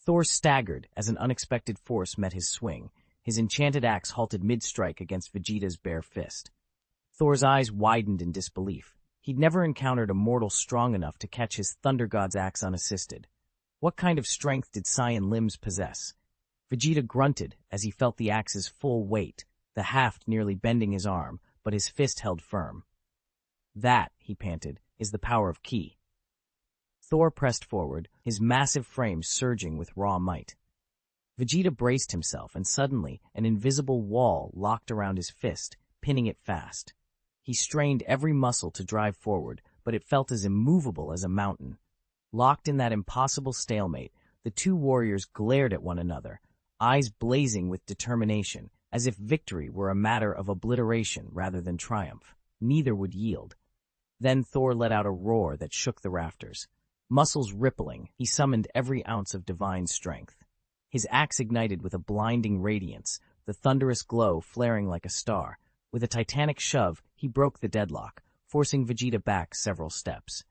Thor staggered as an unexpected force met his swing. His enchanted axe halted mid-strike against Vegeta's bare fist. Thor's eyes widened in disbelief. He'd never encountered a mortal strong enough to catch his Thunder God's axe unassisted. What kind of strength did Saiyan limbs possess? Vegeta grunted as he felt the axe's full weight, the haft nearly bending his arm, but his fist held firm. That, he panted, is the power of Ki. Thor pressed forward, his massive frame surging with raw might. Vegeta braced himself, and suddenly an invisible wall locked around his fist, pinning it fast. He strained every muscle to drive forward, but it felt as immovable as a mountain. Locked in that impossible stalemate, the two warriors glared at one another, eyes blazing with determination, as if victory were a matter of obliteration rather than triumph. Neither would yield. Then Thor let out a roar that shook the rafters. Muscles rippling, he summoned every ounce of divine strength. His axe ignited with a blinding radiance, the thunderous glow flaring like a star. With a titanic shove, he broke the deadlock, forcing Vegeta back several steps.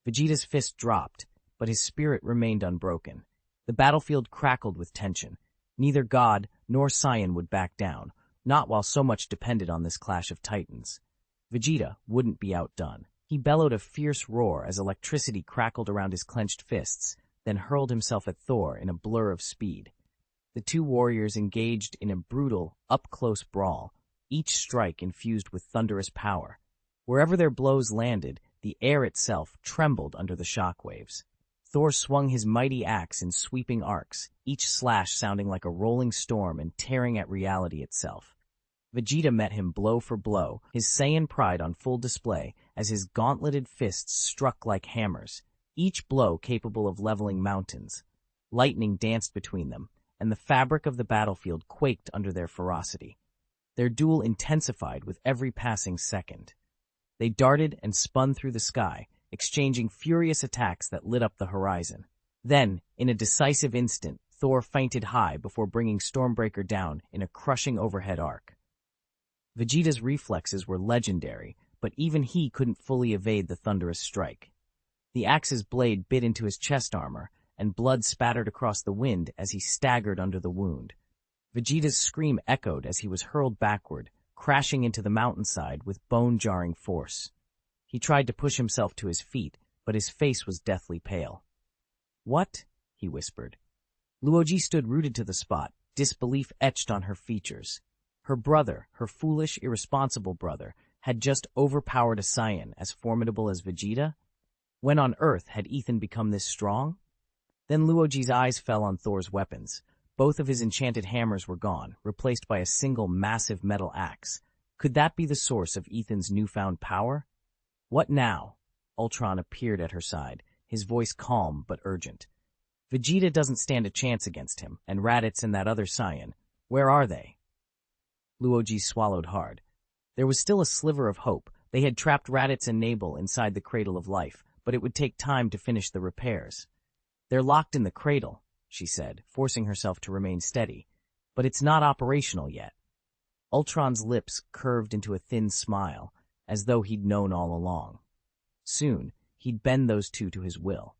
Vegeta's fist dropped, but his spirit remained unbroken. The battlefield crackled with tension. Neither God nor Saiyan would back down, not while so much depended on this clash of titans. Vegeta wouldn't be outdone. He bellowed a fierce roar as electricity crackled around his clenched fists, then hurled himself at Thor in a blur of speed. The two warriors engaged in a brutal, up-close brawl, each strike infused with thunderous power. Wherever their blows landed, the air itself trembled under the shockwaves. Thor swung his mighty axe in sweeping arcs, each slash sounding like a rolling storm and tearing at reality itself. Vegeta met him blow for blow, his Saiyan pride on full display as his gauntleted fists struck like hammers, each blow capable of leveling mountains. Lightning danced between them, and the fabric of the battlefield quaked under their ferocity. Their duel intensified with every passing second. They darted and spun through the sky, exchanging furious attacks that lit up the horizon. Then, in a decisive instant, Thor feinted high before bringing Stormbreaker down in a crushing overhead arc. Vegeta's reflexes were legendary, but even he couldn't fully evade the thunderous strike. The axe's blade bit into his chest armor, and blood spattered across the wind as he staggered under the wound. Vegeta's scream echoed as he was hurled backward, crashing into the mountainside with bone-jarring force. He tried to push himself to his feet, but his face was deathly pale. "What?" he whispered. Luoji stood rooted to the spot, disbelief etched on her features. Her brother, her foolish, irresponsible brother, had just overpowered a Saiyan as formidable as Vegeta? When on Earth had Ethan become this strong? Then Luoji's eyes fell on Thor's weapons. Both of his enchanted hammers were gone, replaced by a single massive metal axe. Could that be the source of Ethan's newfound power? "What now?" Ultron appeared at her side, his voice calm but urgent. "Vegeta doesn't stand a chance against him, and Raditz and that other Saiyan. Where are they?" Luoji swallowed hard. There was still a sliver of hope. They had trapped Raditz and Nabel inside the Cradle of Life, but it would take time to finish the repairs. "They're locked in the cradle," she said, forcing herself to remain steady. "But it's not operational yet." Ultron's lips curved into a thin smile, as though he'd known all along. Soon, he'd bend those two to his will.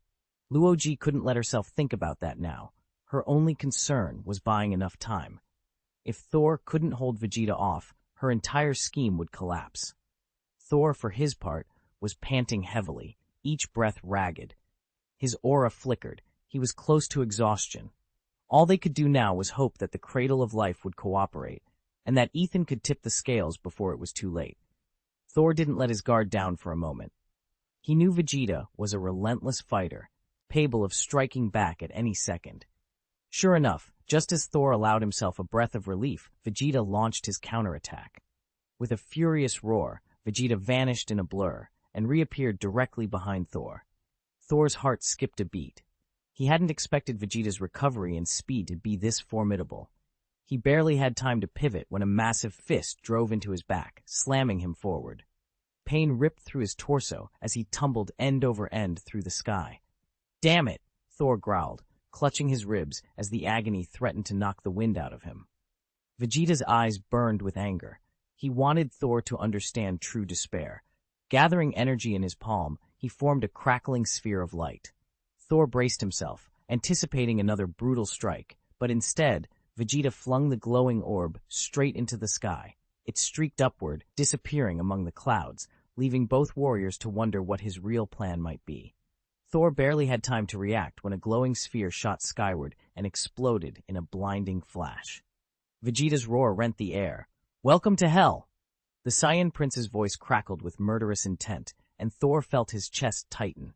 Luoji couldn't let herself think about that now. Her only concern was buying enough time. If Thor couldn't hold Vegeta off, her entire scheme would collapse. Thor, for his part, was panting heavily, each breath ragged. His aura flickered. He was close to exhaustion. All they could do now was hope that the Cradle of Life would cooperate, and that Ethan could tip the scales before it was too late. Thor didn't let his guard down for a moment. He knew Vegeta was a relentless fighter, capable of striking back at any second. Sure enough, just as Thor allowed himself a breath of relief, Vegeta launched his counterattack. With a furious roar, Vegeta vanished in a blur and reappeared directly behind Thor. Thor's heart skipped a beat. He hadn't expected Vegeta's recovery and speed to be this formidable. He barely had time to pivot when a massive fist drove into his back, slamming him forward. Pain ripped through his torso as he tumbled end over end through the sky. "Damn it!" Thor growled, clutching his ribs as the agony threatened to knock the wind out of him. Vegeta's eyes burned with anger. He wanted Thor to understand true despair. Gathering energy in his palm, he formed a crackling sphere of light. Thor braced himself, anticipating another brutal strike, but instead, Vegeta flung the glowing orb straight into the sky. It streaked upward, disappearing among the clouds, leaving both warriors to wonder what his real plan might be. Thor barely had time to react when a glowing sphere shot skyward and exploded in a blinding flash. Vegeta's roar rent the air. "Welcome to hell!" The Saiyan Prince's voice crackled with murderous intent, and Thor felt his chest tighten.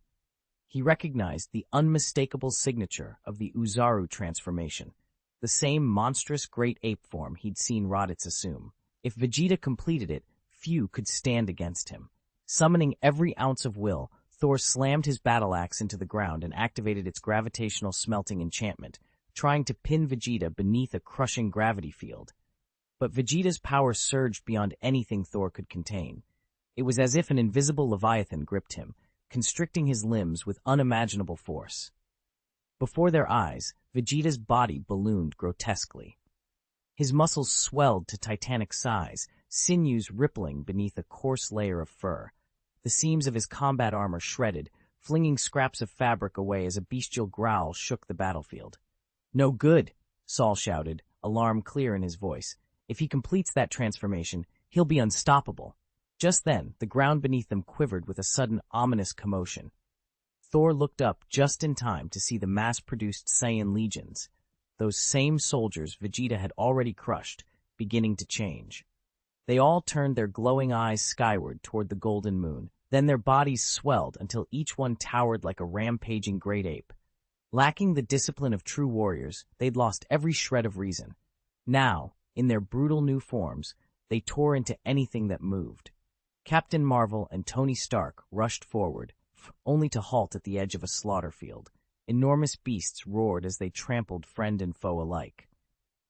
He recognized the unmistakable signature of the Uzaru transformation, the same monstrous great ape form he'd seen Raditz assume. If Vegeta completed it, few could stand against him. Summoning every ounce of will, Thor slammed his battle axe into the ground and activated its gravitational smelting enchantment, trying to pin Vegeta beneath a crushing gravity field. But Vegeta's power surged beyond anything Thor could contain. It was as if an invisible leviathan gripped him, constricting his limbs with unimaginable force. Before their eyes, Vegeta's body ballooned grotesquely. His muscles swelled to titanic size, sinews rippling beneath a coarse layer of fur. The seams of his combat armor shredded, flinging scraps of fabric away as a bestial growl shook the battlefield. "No good," Saul shouted, alarm clear in his voice. "If he completes that transformation, he'll be unstoppable." Just then, the ground beneath them quivered with a sudden ominous commotion. Thor looked up just in time to see the mass-produced Saiyan legions, those same soldiers Vegeta had already crushed, beginning to change. They all turned their glowing eyes skyward toward the golden moon. Then their bodies swelled until each one towered like a rampaging great ape. Lacking the discipline of true warriors, they'd lost every shred of reason. Now, in their brutal new forms, they tore into anything that moved. Captain Marvel and Tony Stark rushed forward, only to halt at the edge of a slaughter field. Enormous beasts roared as they trampled friend and foe alike.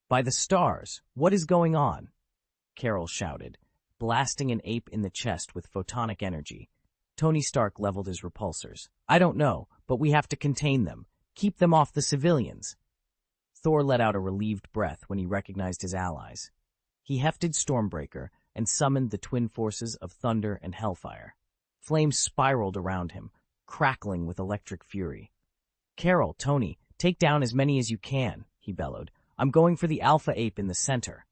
"By the stars, what is going on?" Carol shouted, blasting an ape in the chest with photonic energy. Tony Stark leveled his repulsors. "I don't know, but we have to contain them. Keep them off the civilians." Thor let out a relieved breath when he recognized his allies. He hefted Stormbreaker and summoned the twin forces of Thunder and Hellfire. Flames spiraled around him, crackling with electric fury. "Carol, Tony, take down as many as you can," he bellowed. "I'm going for the Alpha Ape in the center."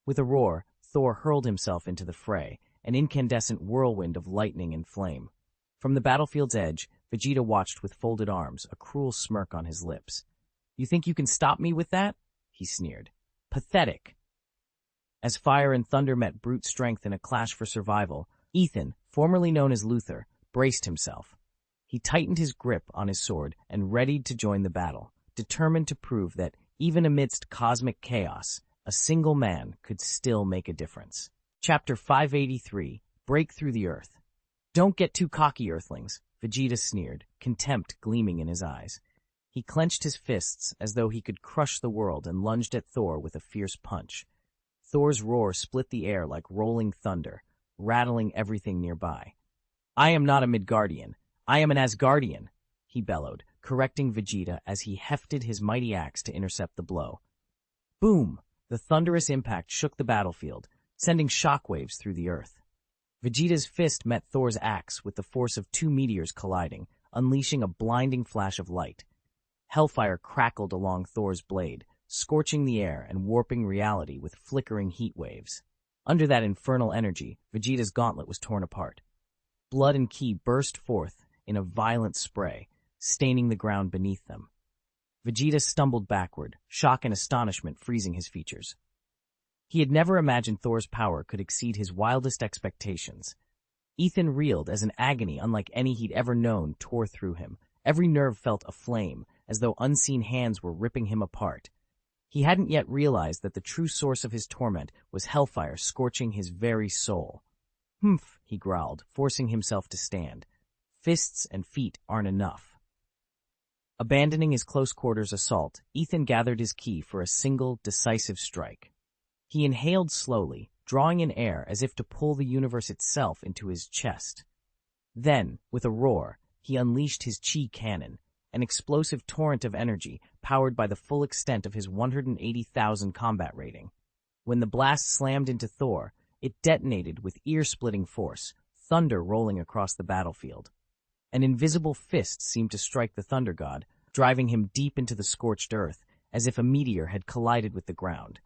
With a roar, Thor hurled himself into the fray, an incandescent whirlwind of lightning and flame. From the battlefield's edge, Vegeta watched with folded arms, a cruel smirk on his lips. "You think you can stop me with that?" he sneered. "Pathetic." As fire and thunder met brute strength in a clash for survival, Ethan, formerly known as Luther, braced himself. He tightened his grip on his sword and readied to join the battle, determined to prove that, even amidst cosmic chaos, a single man could still make a difference. Chapter 583, Break Through the Earth. "Don't get too cocky, Earthlings," Vegeta sneered, contempt gleaming in his eyes. He clenched his fists as though he could crush the world and lunged at Thor with a fierce punch. Thor's roar split the air like rolling thunder, rattling everything nearby. "I am not a Midgardian. I am an Asgardian," he bellowed, correcting Vegeta as he hefted his mighty axe to intercept the blow. Boom! The thunderous impact shook the battlefield, sending shockwaves through the earth. Vegeta's fist met Thor's axe with the force of two meteors colliding, unleashing a blinding flash of light. Hellfire crackled along Thor's blade, scorching the air and warping reality with flickering heat waves. Under that infernal energy, Vegeta's gauntlet was torn apart. Blood and ki burst forth in a violent spray, staining the ground beneath them. Vegeta stumbled backward, shock and astonishment freezing his features. He had never imagined Thor's power could exceed his wildest expectations. Ethan reeled as an agony unlike any he'd ever known tore through him. Every nerve felt aflame, as though unseen hands were ripping him apart. He hadn't yet realized that the true source of his torment was hellfire scorching his very soul. "Humph," he growled, forcing himself to stand. "Fists and feet aren't enough." Abandoning his close-quarters assault, Ethan gathered his ki for a single, decisive strike. He inhaled slowly, drawing in air as if to pull the universe itself into his chest. Then, with a roar, he unleashed his chi cannon, an explosive torrent of energy powered by the full extent of his 180,000 combat rating. When the blast slammed into Thor, it detonated with ear-splitting force, thunder rolling across the battlefield. An invisible fist seemed to strike the Thunder God, driving him deep into the scorched earth, as if a meteor had collided with the ground.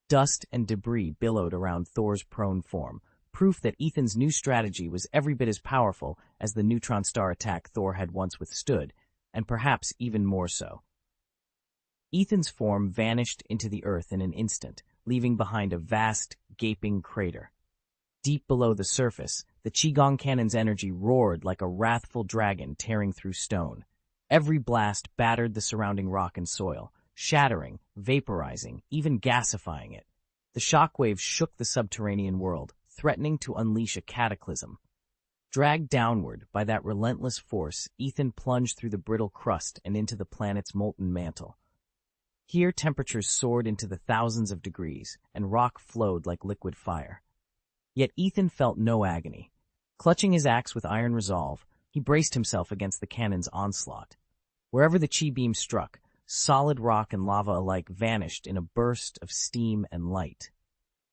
Dust and debris billowed around Thor's prone form, proof that Ethan's new strategy was every bit as powerful as the neutron star attack Thor had once withstood, and perhaps even more so. Ethan's form vanished into the earth in an instant, leaving behind a vast, gaping crater. Deep below the surface, the Qigong cannon's energy roared like a wrathful dragon tearing through stone. Every blast battered the surrounding rock and soil, shattering, vaporizing, even gasifying it. The shockwaves shook the subterranean world, threatening to unleash a cataclysm. Dragged downward by that relentless force, Ethan plunged through the brittle crust and into the planet's molten mantle. Here temperatures soared into the thousands of degrees, and rock flowed like liquid fire. Yet Ethan felt no agony. Clutching his axe with iron resolve, he braced himself against the cannon's onslaught. Wherever the chi beam struck, solid rock and lava alike vanished in a burst of steam and light.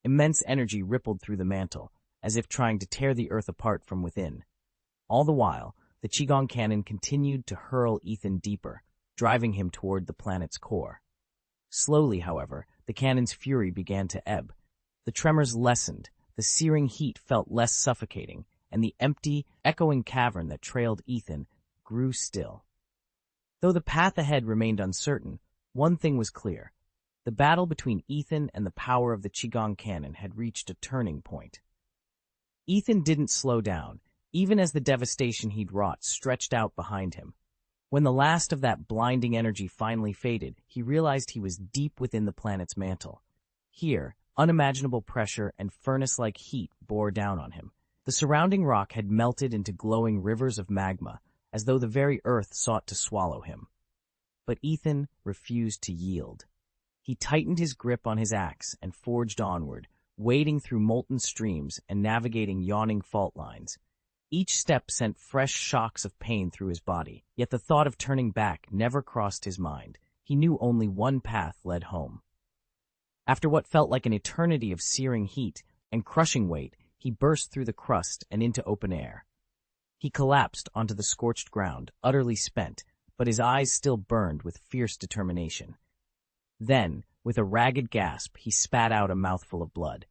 Immense energy rippled through the mantle, as if trying to tear the earth apart from within. All the while, the Qigong cannon continued to hurl Ethan deeper, driving him toward the planet's core. Slowly, however, the cannon's fury began to ebb. The tremors lessened, the searing heat felt less suffocating, and the empty, echoing cavern that trailed Ethan grew still. Though the path ahead remained uncertain, one thing was clear. The battle between Ethan and the power of the Qigong cannon had reached a turning point. Ethan didn't slow down, even as the devastation he'd wrought stretched out behind him. When the last of that blinding energy finally faded, he realized he was deep within the planet's mantle. Here, unimaginable pressure and furnace-like heat bore down on him. The surrounding rock had melted into glowing rivers of magma, as though the very earth sought to swallow him. But Ethan refused to yield. He tightened his grip on his axe and forged onward, wading through molten streams and navigating yawning fault lines. Each step sent fresh shocks of pain through his body, yet the thought of turning back never crossed his mind. He knew only one path led home. After what felt like an eternity of searing heat and crushing weight, he burst through the crust and into open air. He collapsed onto the scorched ground, utterly spent, but his eyes still burned with fierce determination. Then, with a ragged gasp, he spat out a mouthful of blood.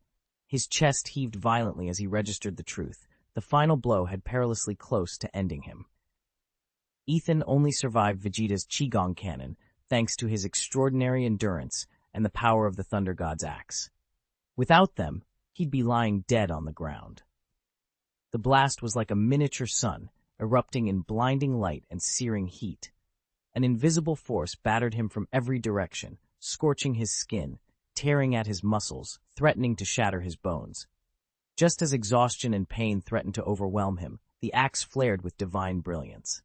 His chest heaved violently as he registered the truth. The final blow had perilously close to ending him. Ethan only survived Vegeta's Qigong cannon thanks to his extraordinary endurance and the power of the Thunder God's axe. Without them, he'd be lying dead on the ground. The blast was like a miniature sun, erupting in blinding light and searing heat. An invisible force battered him from every direction, scorching his skin, tearing at his muscles, threatening to shatter his bones. Just as exhaustion and pain threatened to overwhelm him, the axe flared with divine brilliance.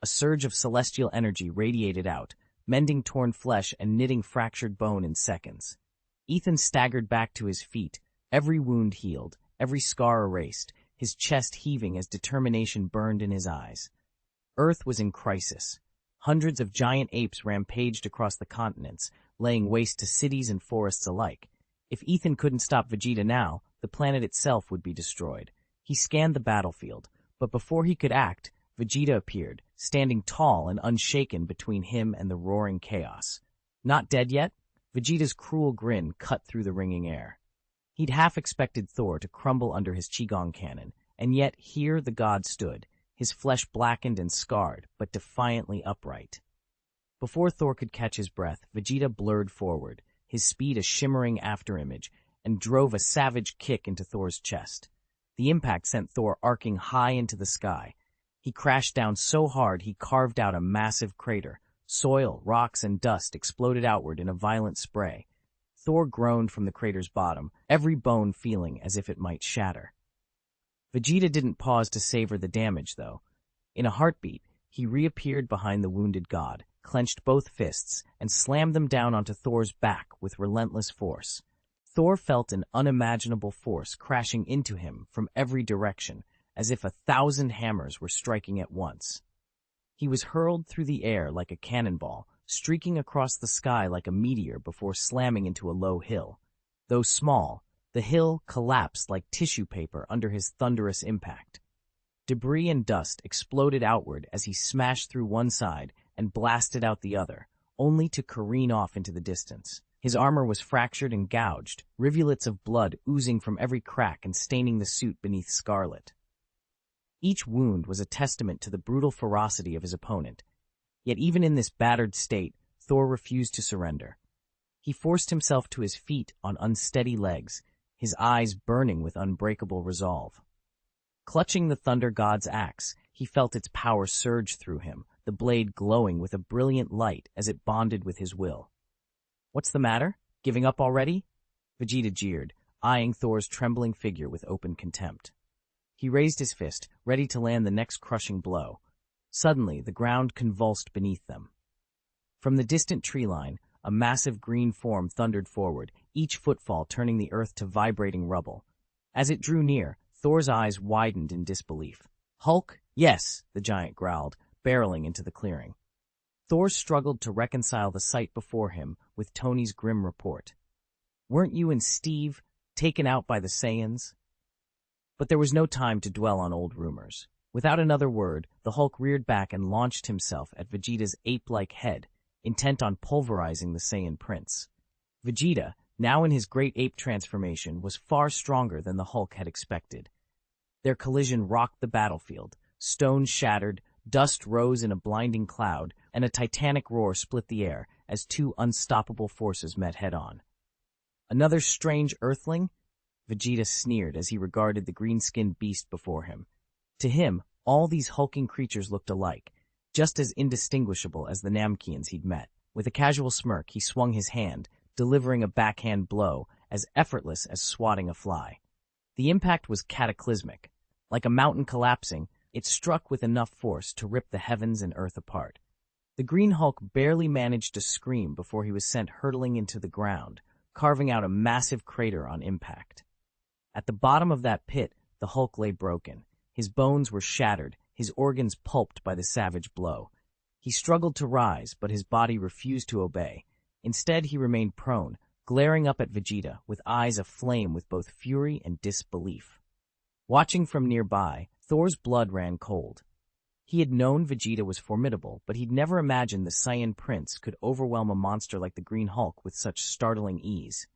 A surge of celestial energy radiated out, mending torn flesh and knitting fractured bone in seconds. Ethan staggered back to his feet, every wound healed, every scar erased, his chest heaving as determination burned in his eyes. Earth was in crisis. Hundreds of giant apes rampaged across the continents, laying waste to cities and forests alike. If Ethan couldn't stop Vegeta now, the planet itself would be destroyed. He scanned the battlefield, but before he could act, Vegeta appeared, standing tall and unshaken between him and the roaring chaos. Not dead yet? Vegeta's cruel grin cut through the ringing air. He'd half expected Thor to crumble under his Qigong cannon, and yet here the god stood, his flesh blackened and scarred, but defiantly upright. Before Thor could catch his breath, Vegeta blurred forward, his speed a shimmering afterimage, and drove a savage kick into Thor's chest. The impact sent Thor arcing high into the sky. He crashed down so hard he carved out a massive crater. Soil, rocks, and dust exploded outward in a violent spray. Thor groaned from the crater's bottom, every bone feeling as if it might shatter. Vegeta didn't pause to savor the damage, though. In a heartbeat, he reappeared behind the wounded god, clenched both fists, and slammed them down onto Thor's back with relentless force. Thor felt an unimaginable force crashing into him from every direction, as if 1,000 hammers were striking at once. He was hurled through the air like a cannonball, streaking across the sky like a meteor before slamming into a low hill. Though small, the hill collapsed like tissue paper under his thunderous impact. Debris and dust exploded outward as he smashed through one side and blasted out the other, only to careen off into the distance. His armor was fractured and gouged, rivulets of blood oozing from every crack and staining the suit beneath scarlet. Each wound was a testament to the brutal ferocity of his opponent. Yet even in this battered state, Thor refused to surrender. He forced himself to his feet on unsteady legs, his eyes burning with unbreakable resolve. Clutching the Thunder God's axe, he felt its power surge through him, the blade glowing with a brilliant light as it bonded with his will. "What's the matter? Giving up already?" Vegeta jeered, eyeing Thor's trembling figure with open contempt. He raised his fist, ready to land the next crushing blow. Suddenly, the ground convulsed beneath them. From the distant tree line, a massive green form thundered forward, each footfall turning the earth to vibrating rubble. As it drew near, Thor's eyes widened in disbelief. "Hulk? Yes," the giant growled, barreling into the clearing. Thor struggled to reconcile the sight before him with Tony's grim report. "Weren't you and Steve taken out by the Saiyans?" But there was no time to dwell on old rumors. Without another word, the Hulk reared back and launched himself at Vegeta's ape-like head, intent on pulverizing the Saiyan prince. Vegeta, now in his great ape transformation, was far stronger than the Hulk had expected. Their collision rocked the battlefield. Stones shattered, dust rose in a blinding cloud, and a titanic roar split the air as two unstoppable forces met head-on. "Another strange Earthling?" Vegeta sneered as he regarded the green-skinned beast before him. To him, all these hulking creatures looked alike, just as indistinguishable as the Namkians he'd met. With a casual smirk, he swung his hand, delivering a backhand blow as effortless as swatting a fly. The impact was cataclysmic. Like a mountain collapsing, it struck with enough force to rip the heavens and earth apart. The Green Hulk barely managed to scream before he was sent hurtling into the ground, carving out a massive crater on impact. At the bottom of that pit, the Hulk lay broken. His bones were shattered, his organs pulped by the savage blow. He struggled to rise, but his body refused to obey. Instead, he remained prone, glaring up at Vegeta with eyes aflame with both fury and disbelief. Watching from nearby, Thor's blood ran cold. He had known Vegeta was formidable, but he'd never imagined the Saiyan prince could overwhelm a monster like the Green Hulk with such startling ease.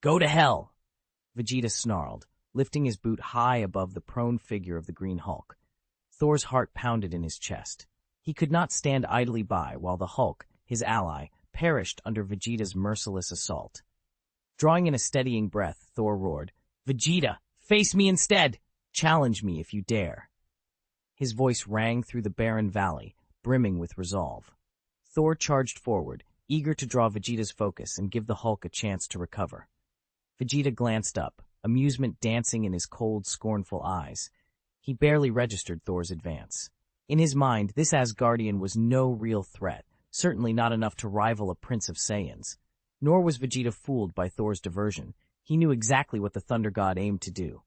"Go to hell!" Vegeta snarled, lifting his boot high above the prone figure of the Green Hulk. Thor's heart pounded in his chest. He could not stand idly by while the Hulk, his ally, perished under Vegeta's merciless assault. Drawing in a steadying breath, Thor roared, "Vegeta, face me instead! Challenge me if you dare." His voice rang through the barren valley, brimming with resolve. Thor charged forward, eager to draw Vegeta's focus and give the Hulk a chance to recover. Vegeta glanced up, amusement dancing in his cold, scornful eyes. He barely registered Thor's advance. In his mind, this Asgardian was no real threat, certainly not enough to rival a Prince of Saiyans. Nor was Vegeta fooled by Thor's diversion. He knew exactly what the Thunder God aimed to do.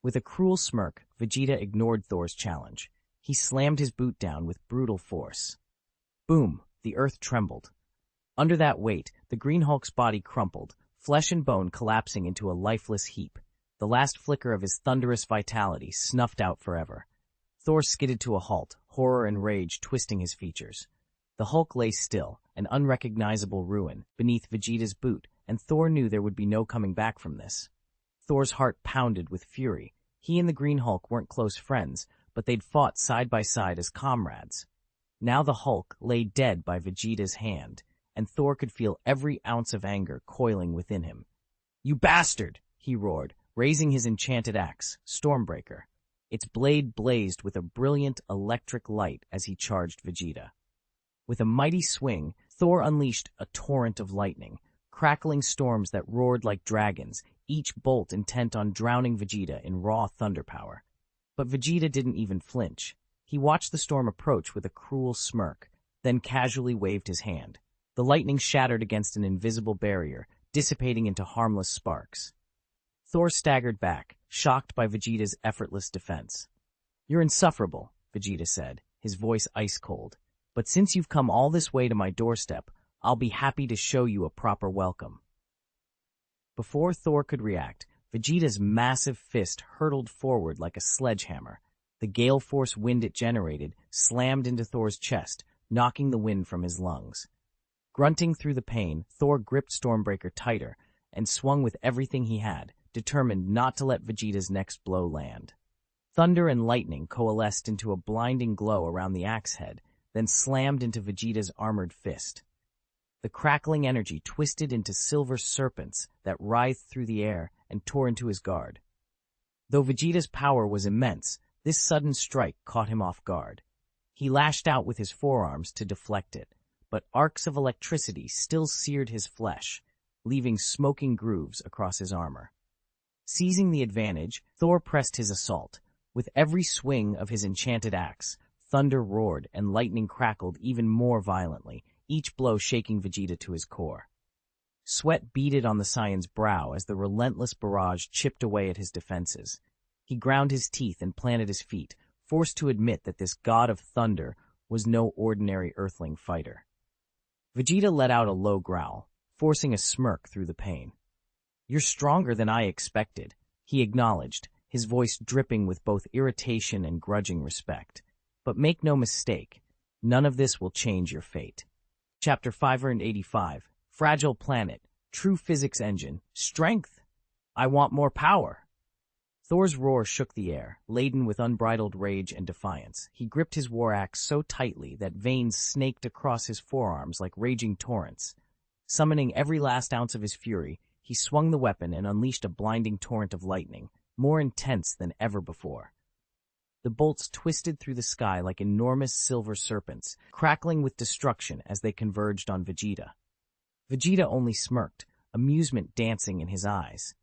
With a cruel smirk, Vegeta ignored Thor's challenge. He slammed his boot down with brutal force. Boom! The earth trembled. Under that weight, the Green Hulk's body crumpled, flesh and bone collapsing into a lifeless heap. The last flicker of his thunderous vitality snuffed out forever. Thor skidded to a halt, horror and rage twisting his features. The Hulk lay still, an unrecognizable ruin, beneath Vegeta's boot, and Thor knew there would be no coming back from this. Thor's heart pounded with fury. He and the Green Hulk weren't close friends, but they'd fought side by side as comrades. Now the Hulk lay dead by Vegeta's hand, and Thor could feel every ounce of anger coiling within him. "You bastard!" he roared, raising his enchanted axe, Stormbreaker. Its blade blazed with a brilliant electric light as he charged Vegeta. With a mighty swing, Thor unleashed a torrent of lightning, crackling storms that roared like dragons, each bolt intent on drowning Vegeta in raw thunder power. But Vegeta didn't even flinch. He watched the storm approach with a cruel smirk, then casually waved his hand. The lightning shattered against an invisible barrier, dissipating into harmless sparks. Thor staggered back, shocked by Vegeta's effortless defense. "You're insufferable," Vegeta said, his voice ice-cold. "But since you've come all this way to my doorstep, I'll be happy to show you a proper welcome." Before Thor could react, Vegeta's massive fist hurtled forward like a sledgehammer. The gale force wind it generated slammed into Thor's chest, knocking the wind from his lungs. Grunting through the pain, Thor gripped Stormbreaker tighter and swung with everything he had, determined not to let Vegeta's next blow land. Thunder and lightning coalesced into a blinding glow around the axe head, then slammed into Vegeta's armored fist. The crackling energy twisted into silver serpents that writhed through the air and tore into his guard. Though Vegeta's power was immense, this sudden strike caught him off guard. He lashed out with his forearms to deflect it, but arcs of electricity still seared his flesh, leaving smoking grooves across his armor. Seizing the advantage, Thor pressed his assault. With every swing of his enchanted axe, thunder roared and lightning crackled even more violently, each blow shaking Vegeta to his core. Sweat beaded on the Saiyan's brow as the relentless barrage chipped away at his defenses. He ground his teeth and planted his feet, forced to admit that this god of thunder was no ordinary earthling fighter. Vegeta let out a low growl, forcing a smirk through the pain. "You're stronger than I expected," he acknowledged, his voice dripping with both irritation and grudging respect. "But make no mistake, none of this will change your fate." Chapter 585, Fragile Planet, True Physics Engine, Strength! I want more power! Thor's roar shook the air, laden with unbridled rage and defiance. He gripped his war axe so tightly that veins snaked across his forearms like raging torrents. Summoning every last ounce of his fury, he swung the weapon and unleashed a blinding torrent of lightning, more intense than ever before. The bolts twisted through the sky like enormous silver serpents, crackling with destruction as they converged on Vegeta. Vegeta only smirked, amusement dancing in his eyes.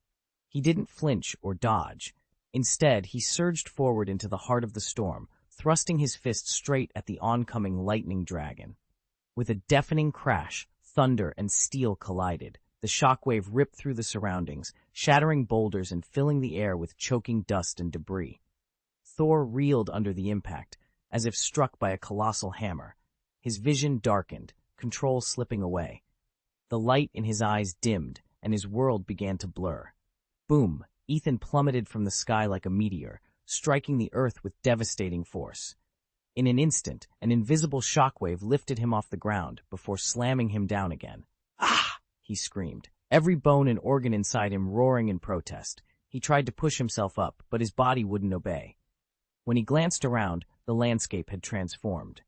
He didn't flinch or dodge. Instead, he surged forward into the heart of the storm, thrusting his fist straight at the oncoming lightning dragon. With a deafening crash, thunder and steel collided. The shockwave ripped through the surroundings, shattering boulders and filling the air with choking dust and debris. Thor reeled under the impact, as if struck by a colossal hammer. His vision darkened, control slipping away. The light in his eyes dimmed, and his world began to blur. Boom! Ethan plummeted from the sky like a meteor, striking the earth with devastating force. In an instant, an invisible shockwave lifted him off the ground before slamming him down again. "Ah!" he screamed, every bone and organ inside him roaring in protest. He tried to push himself up, but his body wouldn't obey. When he glanced around, the landscape had transformed.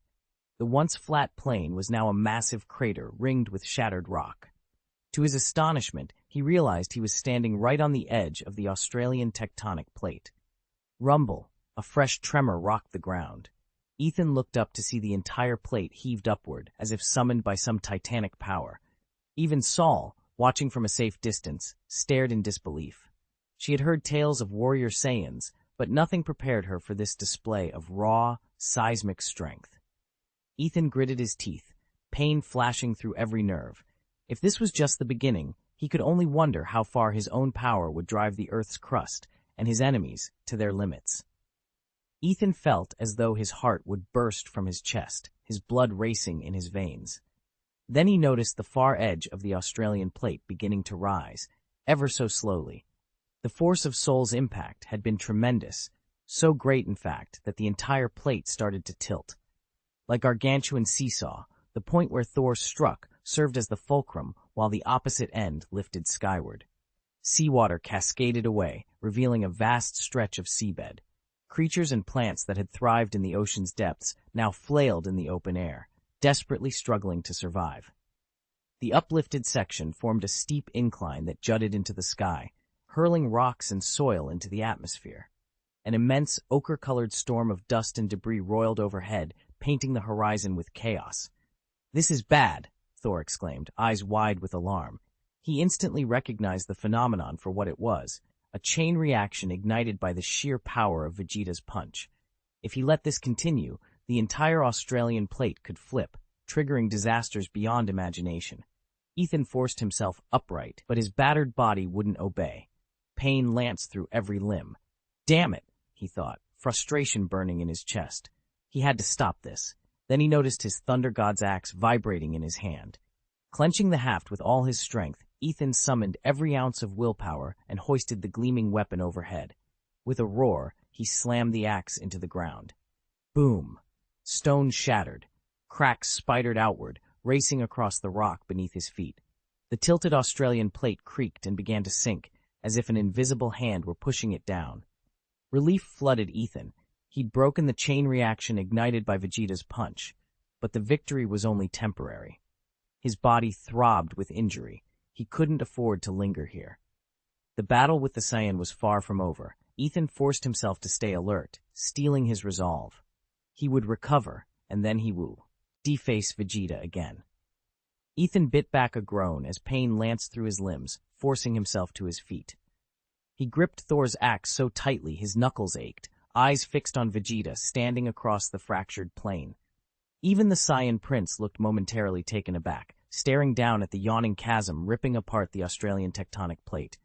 The once flat plain was now a massive crater ringed with shattered rock. To his astonishment, he realized he was standing right on the edge of the Australian tectonic plate. Rumble, a fresh tremor rocked the ground. Ethan looked up to see the entire plate heaved upward, as if summoned by some titanic power. Even Saul, watching from a safe distance, stared in disbelief. She had heard tales of warrior Saiyans, but nothing prepared her for this display of raw, seismic strength. Ethan gritted his teeth, pain flashing through every nerve. If this was just the beginning, he could only wonder how far his own power would drive the Earth's crust and his enemies to their limits. Ethan felt as though his heart would burst from his chest, his blood racing in his veins. Then he noticed the far edge of the Australian plate beginning to rise, ever so slowly. The force of Sol's impact had been tremendous, so great in fact that the entire plate started to tilt. Like gargantuan seesaw, the point where Thor struck served as the fulcrum while the opposite end lifted skyward. Seawater cascaded away, revealing a vast stretch of seabed. Creatures and plants that had thrived in the ocean's depths now flailed in the open air, desperately struggling to survive. The uplifted section formed a steep incline that jutted into the sky, hurling rocks and soil into the atmosphere. An immense ochre-colored storm of dust and debris roiled overhead, painting the horizon with chaos. "This is bad," Thor exclaimed, eyes wide with alarm. He instantly recognized the phenomenon for what it was, a chain reaction ignited by the sheer power of Vegeta's punch. If he let this continue, the entire Australian plate could flip, triggering disasters beyond imagination. Ethan forced himself upright, but his battered body wouldn't obey. Pain lanced through every limb. "Damn it," he thought, frustration burning in his chest. He had to stop this. Then he noticed his Thunder God's axe vibrating in his hand. Clenching the haft with all his strength, Ethan summoned every ounce of willpower and hoisted the gleaming weapon overhead. With a roar, he slammed the axe into the ground. Boom! Stone shattered. Cracks spidered outward, racing across the rock beneath his feet. The tilted Australian plate creaked and began to sink, as if an invisible hand were pushing it down. Relief flooded Ethan. He'd broken the chain reaction ignited by Vegeta's punch, but the victory was only temporary. His body throbbed with injury. He couldn't afford to linger here. The battle with the Saiyan was far from over. Ethan forced himself to stay alert, steeling his resolve. He would recover, and then he would deface Vegeta again. Ethan bit back a groan as pain lanced through his limbs, forcing himself to his feet. He gripped Thor's axe so tightly his knuckles ached, eyes fixed on Vegeta standing across the fractured plain. Even the Saiyan prince looked momentarily taken aback, staring down at the yawning chasm ripping apart the Australian tectonic plate.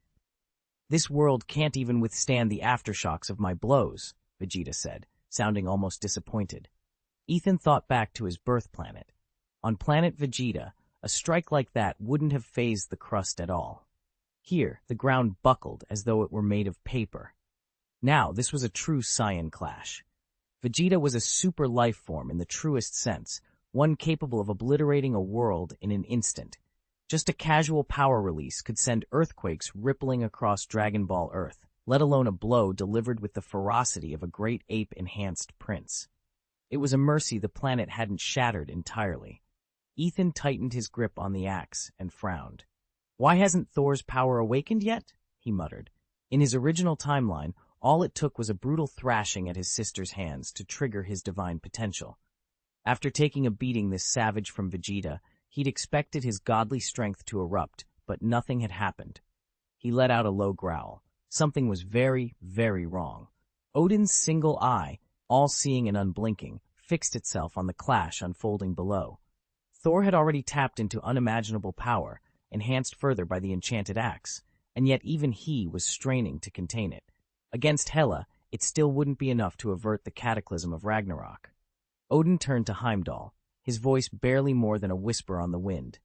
"This world can't even withstand the aftershocks of my blows," Vegeta said, sounding almost disappointed. Ethan thought back to his birth planet. On planet Vegeta, a strike like that wouldn't have phased the crust at all. Here, the ground buckled as though it were made of paper. Now, this was a true Saiyan clash. Vegeta was a super life form in the truest sense, one capable of obliterating a world in an instant. Just a casual power release could send earthquakes rippling across Dragon Ball Earth, let alone a blow delivered with the ferocity of a great ape-enhanced prince. It was a mercy the planet hadn't shattered entirely. Ethan tightened his grip on the axe and frowned. "Why hasn't Thor's power awakened yet?" he muttered. In his original timeline, all it took was a brutal thrashing at his sister's hands to trigger his divine potential. After taking a beating this savage from Vegeta, he'd expected his godly strength to erupt, but nothing had happened. He let out a low growl. Something was very, very wrong. Odin's single eye, all-seeing and unblinking, fixed itself on the clash unfolding below. Thor had already tapped into unimaginable power, enhanced further by the enchanted axe, and yet even he was straining to contain it. Against Hela, it still wouldn't be enough to avert the cataclysm of Ragnarok. Odin turned to Heimdall, his voice barely more than a whisper on the wind.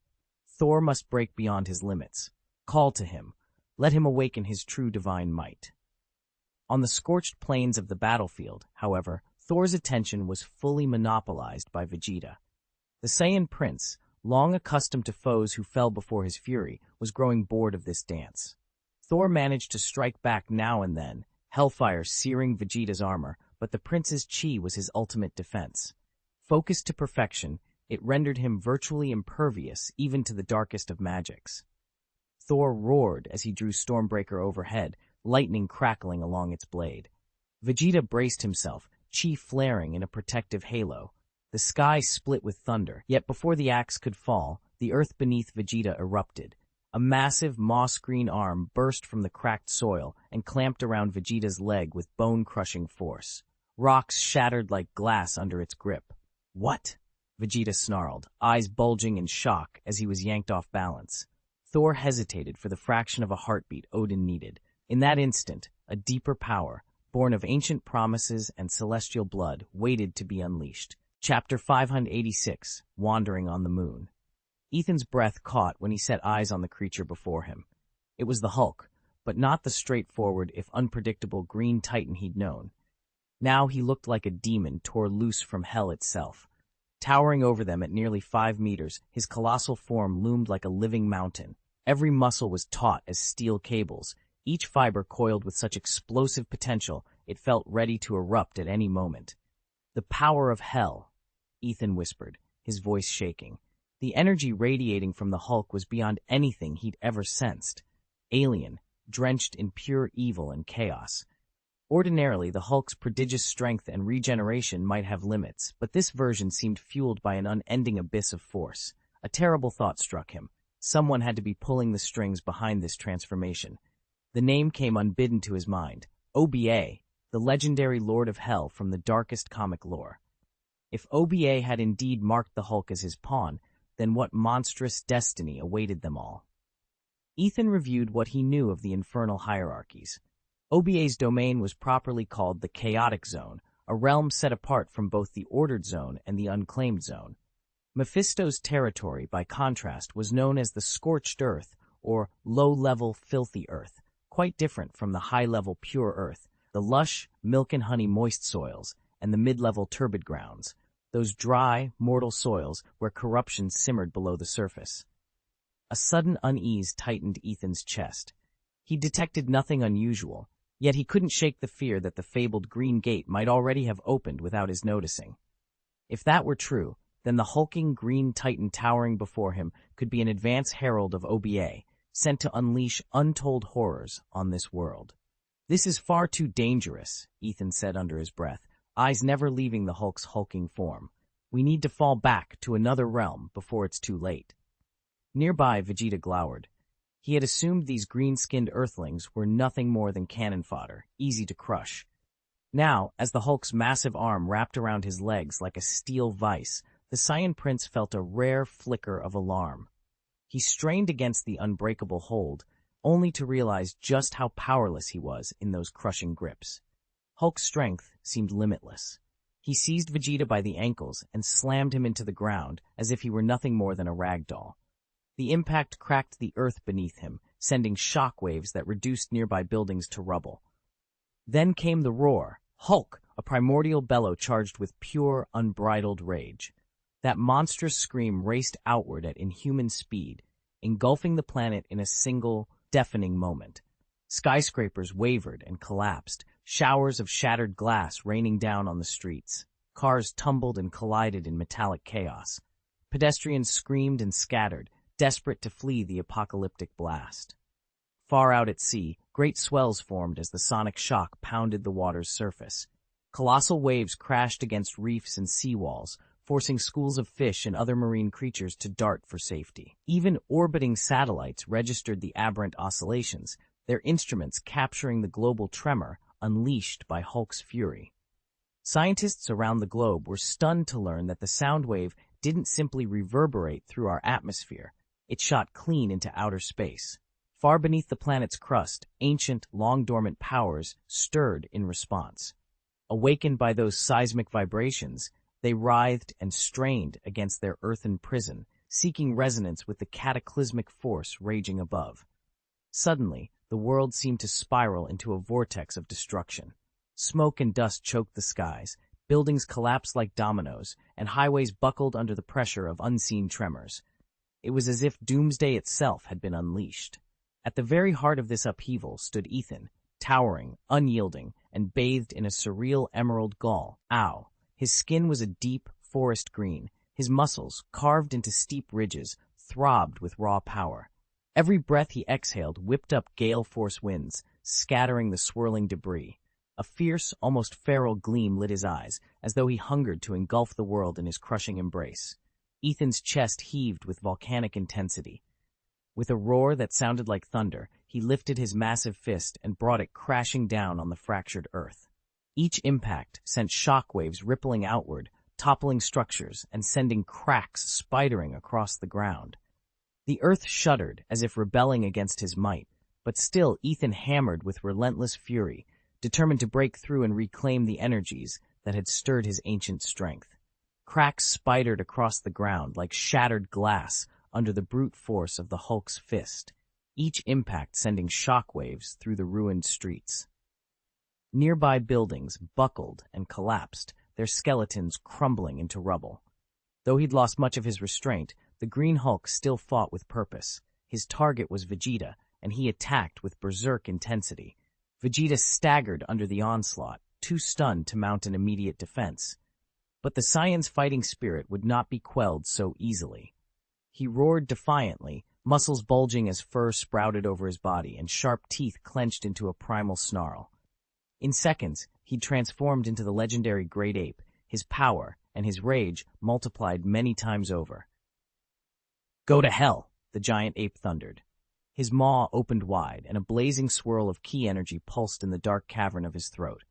Thor must break beyond his limits. Call to him. Let him awaken his true divine might. On the scorched plains of the battlefield, however, Thor's attention was fully monopolized by Vegeta. The Saiyan prince, long accustomed to foes who fell before his fury, was growing bored of this dance. Thor managed to strike back now and then, hellfire searing Vegeta's armor, but the prince's chi was his ultimate defense. Focused to perfection, it rendered him virtually impervious even to the darkest of magics. Thor roared as he drew Stormbreaker overhead, lightning crackling along its blade. Vegeta braced himself, chi flaring in a protective halo. The sky split with thunder, yet before the axe could fall, the earth beneath Vegeta erupted. A massive moss-green arm burst from the cracked soil and clamped around Vegeta's leg with bone-crushing force. Rocks shattered like glass under its grip. "What?" Vegeta snarled, eyes bulging in shock as he was yanked off balance. Thor hesitated for the fraction of a heartbeat Odin needed. In that instant, a deeper power, born of ancient promises and celestial blood, waited to be unleashed. Chapter 586, Wandering on the Moon. Ethan's breath caught when he set eyes on the creature before him. It was the Hulk, but not the straightforward, if unpredictable, green titan he'd known. Now he looked like a demon tore loose from hell itself. Towering over them at nearly 5 meters, his colossal form loomed like a living mountain. Every muscle was taut as steel cables, each fiber coiled with such explosive potential it felt ready to erupt at any moment. "The power of hell," Ethan whispered, his voice shaking. The energy radiating from the Hulk was beyond anything he'd ever sensed. Alien, drenched in pure evil and chaos. Ordinarily, the Hulk's prodigious strength and regeneration might have limits, but this version seemed fueled by an unending abyss of force. A terrible thought struck him. Someone had to be pulling the strings behind this transformation. The name came unbidden to his mind. OBA, the legendary Lord of Hell from the darkest comic lore. If OBA had indeed marked the Hulk as his pawn, then what monstrous destiny awaited them all? Ethan reviewed what he knew of the infernal hierarchies. OBA's domain was properly called the Chaotic Zone, a realm set apart from both the Ordered Zone and the Unclaimed Zone. Mephisto's territory, by contrast, was known as the Scorched Earth, or Low-Level Filthy Earth, quite different from the high-level Pure Earth, the lush, milk and honey moist soils, and the mid-level turbid grounds. those dry, mortal soils where corruption simmered below the surface. A sudden unease tightened Ethan's chest. He detected nothing unusual, yet he couldn't shake the fear that the fabled green gate might already have opened without his noticing. If that were true, then the hulking green titan towering before him could be an advance herald of OBA, sent to unleash untold horrors on this world. "This is far too dangerous," Ethan said under his breath, eyes never leaving the Hulk's hulking form. "We need to fall back to another realm before it's too late." Nearby, Vegeta glowered. He had assumed these green-skinned Earthlings were nothing more than cannon fodder, easy to crush. Now, as the Hulk's massive arm wrapped around his legs like a steel vice, the Saiyan Prince felt a rare flicker of alarm. He strained against the unbreakable hold, only to realize just how powerless he was in those crushing grips. Hulk's strength seemed limitless. He seized Vegeta by the ankles and slammed him into the ground as if he were nothing more than a rag doll. The impact cracked the earth beneath him, sending shockwaves that reduced nearby buildings to rubble. Then came the roar. Hulk, a primordial bellow charged with pure, unbridled rage. That monstrous scream raced outward at inhuman speed, engulfing the planet in a single, deafening moment. Skyscrapers wavered and collapsed, showers of shattered glass raining down on the streets. Cars tumbled and collided in metallic chaos. Pedestrians screamed and scattered, desperate to flee the apocalyptic blast. Far out at sea, great swells formed as the sonic shock pounded the water's surface. Colossal waves crashed against reefs and seawalls, forcing schools of fish and other marine creatures to dart for safety. Even orbiting satellites registered the aberrant oscillations, their instruments capturing the global tremor unleashed by Hulk's fury. Scientists around the globe were stunned to learn that the sound wave didn't simply reverberate through our atmosphere. It shot clean into outer space. Far beneath the planet's crust, ancient, long-dormant powers stirred in response. Awakened by those seismic vibrations, they writhed and strained against their earthen prison, seeking resonance with the cataclysmic force raging above. Suddenly, the world seemed to spiral into a vortex of destruction. Smoke and dust choked the skies, buildings collapsed like dominoes, and highways buckled under the pressure of unseen tremors. It was as if doomsday itself had been unleashed. At the very heart of this upheaval stood Ethan, towering, unyielding, and bathed in a surreal emerald gall. His skin was a deep, forest green. His muscles, carved into steep ridges, throbbed with raw power. Every breath he exhaled whipped up gale-force winds, scattering the swirling debris. A fierce, almost feral gleam lit his eyes, as though he hungered to engulf the world in his crushing embrace. Ethan's chest heaved with volcanic intensity. With a roar that sounded like thunder, he lifted his massive fist and brought it crashing down on the fractured earth. Each impact sent shockwaves rippling outward, toppling structures and sending cracks spidering across the ground. The earth shuddered as if rebelling against his might, but still Ethan hammered with relentless fury, determined to break through and reclaim the energies that had stirred his ancient strength. Cracks spidered across the ground like shattered glass under the brute force of the Hulk's fist, each impact sending shockwaves through the ruined streets. Nearby buildings buckled and collapsed, their skeletons crumbling into rubble. Though he'd lost much of his restraint, the Green Hulk still fought with purpose. His target was Vegeta, and he attacked with berserk intensity. Vegeta staggered under the onslaught, too stunned to mount an immediate defense. But the Saiyan's fighting spirit would not be quelled so easily. He roared defiantly, muscles bulging as fur sprouted over his body and sharp teeth clenched into a primal snarl. In seconds, he'd transformed into the legendary Great Ape, his power and his rage multiplied many times over. "Go to hell!" the giant ape thundered. His maw opened wide, and a blazing swirl of ki energy pulsed in the dark cavern of his throat.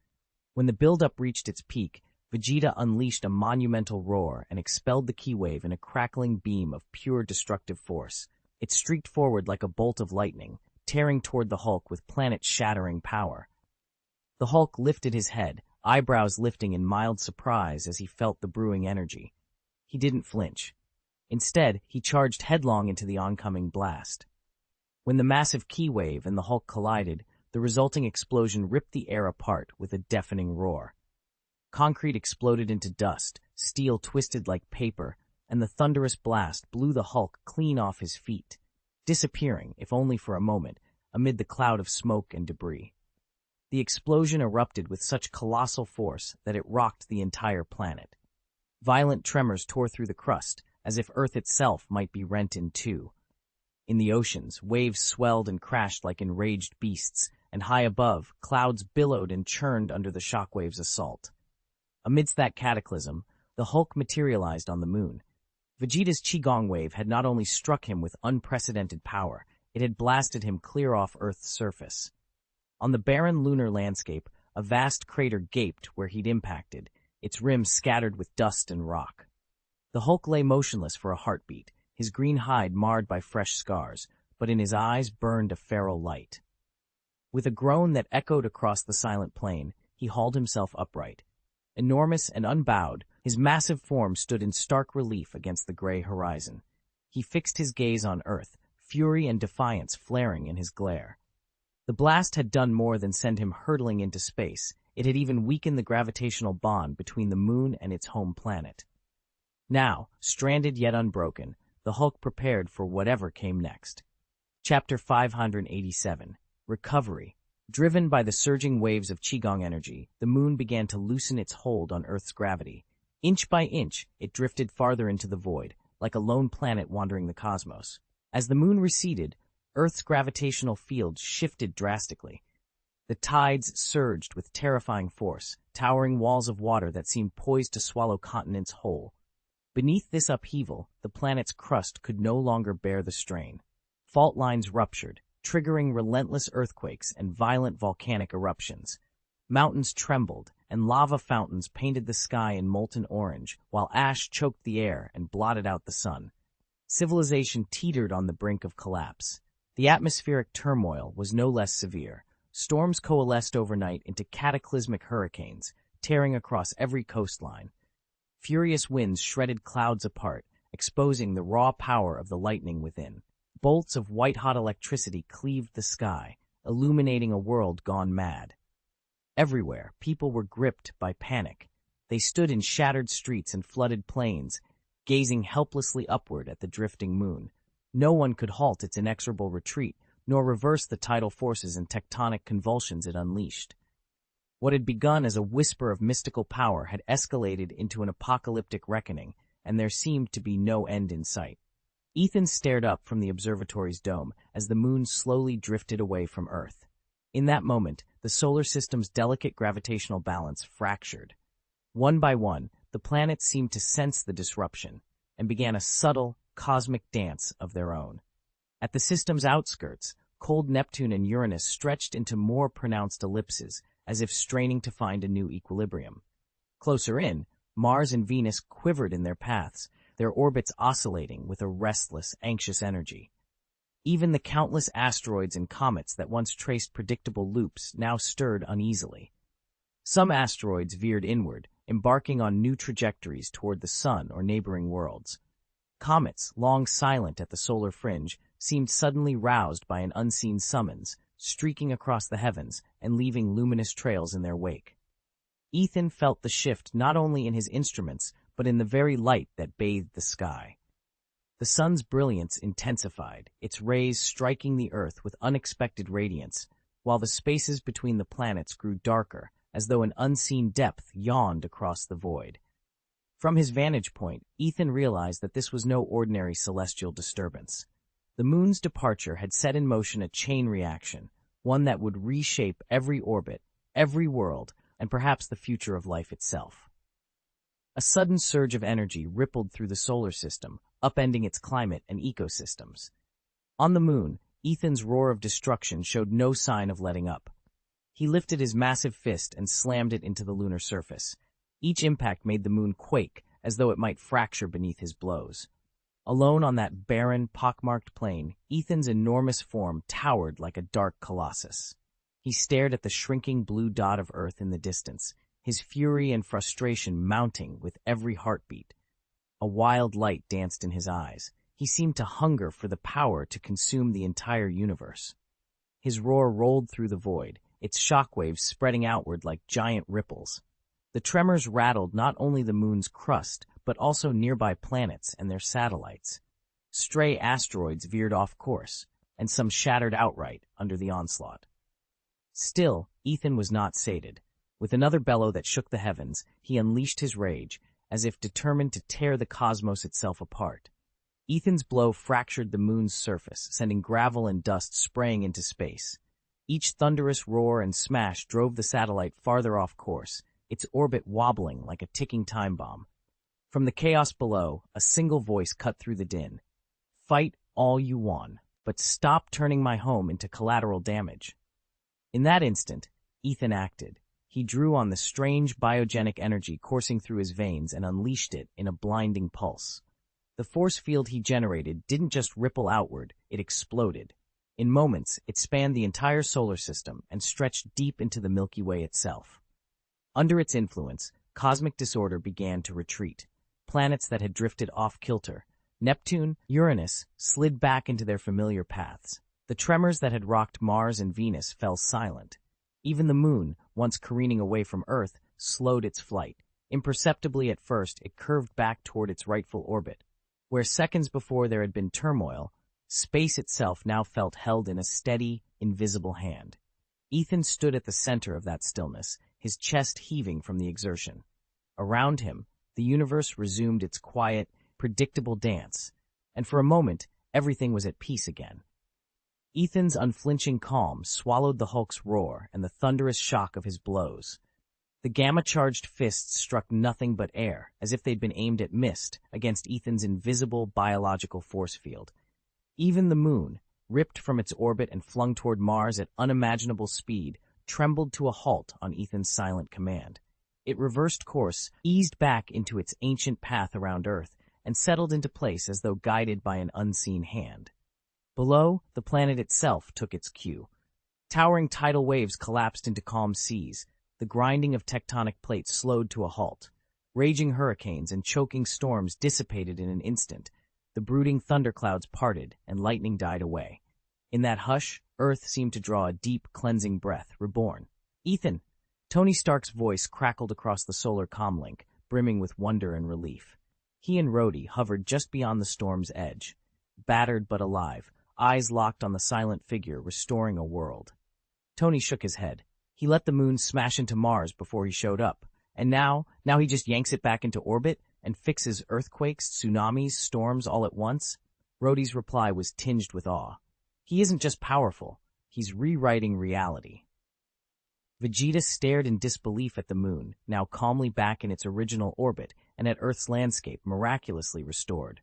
When the buildup reached its peak, Vegeta unleashed a monumental roar and expelled the ki wave in a crackling beam of pure destructive force. It streaked forward like a bolt of lightning, tearing toward the Hulk with planet-shattering power. The Hulk lifted his head, eyebrows lifting in mild surprise as he felt the brewing energy. He didn't flinch. Instead, he charged headlong into the oncoming blast. When the massive ki wave and the Hulk collided, the resulting explosion ripped the air apart with a deafening roar. Concrete exploded into dust, steel twisted like paper, and the thunderous blast blew the Hulk clean off his feet, disappearing, if only for a moment, amid the cloud of smoke and debris. The explosion erupted with such colossal force that it rocked the entire planet. Violent tremors tore through the crust, as if Earth itself might be rent in two. In the oceans, waves swelled and crashed like enraged beasts, and high above, clouds billowed and churned under the shockwave's assault. Amidst that cataclysm, the Hulk materialized on the moon. Vegeta's Qigong wave had not only struck him with unprecedented power, it had blasted him clear off Earth's surface. On the barren lunar landscape, a vast crater gaped where he'd impacted, its rim scattered with dust and rock. The Hulk lay motionless for a heartbeat, his green hide marred by fresh scars, but in his eyes burned a feral light. With a groan that echoed across the silent plain, he hauled himself upright. Enormous and unbowed, his massive form stood in stark relief against the gray horizon. He fixed his gaze on Earth, fury and defiance flaring in his glare. The blast had done more than send him hurtling into space. It had even weakened the gravitational bond between the moon and its home planet. Now, stranded yet unbroken, the Hulk prepared for whatever came next. Chapter 587, Recovery. Driven by the surging waves of Qigong energy, the moon began to loosen its hold on Earth's gravity. Inch by inch, it drifted farther into the void, like a lone planet wandering the cosmos. As the moon receded, Earth's gravitational field shifted drastically. The tides surged with terrifying force, towering walls of water that seemed poised to swallow continents whole. Beneath this upheaval, the planet's crust could no longer bear the strain. Fault lines ruptured, triggering relentless earthquakes and violent volcanic eruptions. Mountains trembled, and lava fountains painted the sky in molten orange, while ash choked the air and blotted out the sun. Civilization teetered on the brink of collapse. The atmospheric turmoil was no less severe. Storms coalesced overnight into cataclysmic hurricanes, tearing across every coastline. Furious winds shredded clouds apart, exposing the raw power of the lightning within. Bolts of white-hot electricity cleaved the sky, illuminating a world gone mad. Everywhere, people were gripped by panic. They stood in shattered streets and flooded plains, gazing helplessly upward at the drifting moon. No one could halt its inexorable retreat, nor reverse the tidal forces and tectonic convulsions it unleashed. What had begun as a whisper of mystical power had escalated into an apocalyptic reckoning, and there seemed to be no end in sight. Ethan stared up from the observatory's dome as the moon slowly drifted away from Earth. In that moment, the solar system's delicate gravitational balance fractured. One by one, the planets seemed to sense the disruption and began a subtle, cosmic dance of their own. At the system's outskirts, cold Neptune and Uranus stretched into more pronounced ellipses, as if straining to find a new equilibrium. Closer in, Mars and Venus quivered in their paths, their orbits oscillating with a restless, anxious energy. Even the countless asteroids and comets that once traced predictable loops now stirred uneasily. Some asteroids veered inward, embarking on new trajectories toward the Sun or neighboring worlds. Comets, long silent at the solar fringe, seemed suddenly roused by an unseen summons, streaking across the heavens and leaving luminous trails in their wake. Ethan felt the shift not only in his instruments, but in the very light that bathed the sky. The sun's brilliance intensified, its rays striking the earth with unexpected radiance, while the spaces between the planets grew darker, as though an unseen depth yawned across the void. From his vantage point, Ethan realized that this was no ordinary celestial disturbance. The moon's departure had set in motion a chain reaction, one that would reshape every orbit, every world, and perhaps the future of life itself. A sudden surge of energy rippled through the solar system, upending its climate and ecosystems. On the moon, Ethan's roar of destruction showed no sign of letting up. He lifted his massive fist and slammed it into the lunar surface. Each impact made the moon quake, as though it might fracture beneath his blows. Alone on that barren, pockmarked plain, Ethan's enormous form towered like a dark colossus. He stared at the shrinking blue dot of Earth in the distance, his fury and frustration mounting with every heartbeat. A wild light danced in his eyes. He seemed to hunger for the power to consume the entire universe. His roar rolled through the void, its shockwaves spreading outward like giant ripples. The tremors rattled not only the moon's crust, but also nearby planets and their satellites. Stray asteroids veered off course, and some shattered outright under the onslaught. Still, Ethan was not sated. With another bellow that shook the heavens, he unleashed his rage, as if determined to tear the cosmos itself apart. Ethan's blow fractured the moon's surface, sending gravel and dust spraying into space. Each thunderous roar and smash drove the satellite farther off course, its orbit wobbling like a ticking time bomb. From the chaos below, a single voice cut through the din. "Fight all you want, but stop turning my home into collateral damage." In that instant, Ethan acted. He drew on the strange biogenic energy coursing through his veins and unleashed it in a blinding pulse. The force field he generated didn't just ripple outward, it exploded. In moments, it spanned the entire solar system and stretched deep into the Milky Way itself. Under its influence, cosmic disorder began to retreat. Planets that had drifted off-kilter, Neptune, Uranus, slid back into their familiar paths. The tremors that had rocked Mars and Venus fell silent. Even the moon, once careening away from Earth, slowed its flight. Imperceptibly at first, it curved back toward its rightful orbit. Where seconds before there had been turmoil, space itself now felt held in a steady, invisible hand. Ethan stood at the center of that stillness, his chest heaving from the exertion. Around him, the universe resumed its quiet, predictable dance, and for a moment, everything was at peace again. Ethan's unflinching calm swallowed the Hulk's roar and the thunderous shock of his blows. The gamma-charged fists struck nothing but air, as if they'd been aimed at mist, against Ethan's invisible biological force field. Even the moon, ripped from its orbit and flung toward Mars at unimaginable speed, trembled to a halt on Ethan's silent command. It reversed course, eased back into its ancient path around Earth, and settled into place as though guided by an unseen hand. Below, the planet itself took its cue. Towering tidal waves collapsed into calm seas. The grinding of tectonic plates slowed to a halt. Raging hurricanes and choking storms dissipated in an instant. The brooding thunderclouds parted, and lightning died away. In that hush, Earth seemed to draw a deep, cleansing breath, reborn. "Ethan!" Tony Stark's voice crackled across the solar comlink, brimming with wonder and relief. He and Rhodey hovered just beyond the storm's edge. Battered but alive, eyes locked on the silent figure restoring a world. Tony shook his head. He let the moon smash into Mars before he showed up, and now he just yanks it back into orbit and fixes earthquakes, tsunamis, storms all at once? Rhodey's reply was tinged with awe. He isn't just powerful, he's rewriting reality. Vegeta stared in disbelief at the moon, now calmly back in its original orbit, and at Earth's landscape miraculously restored.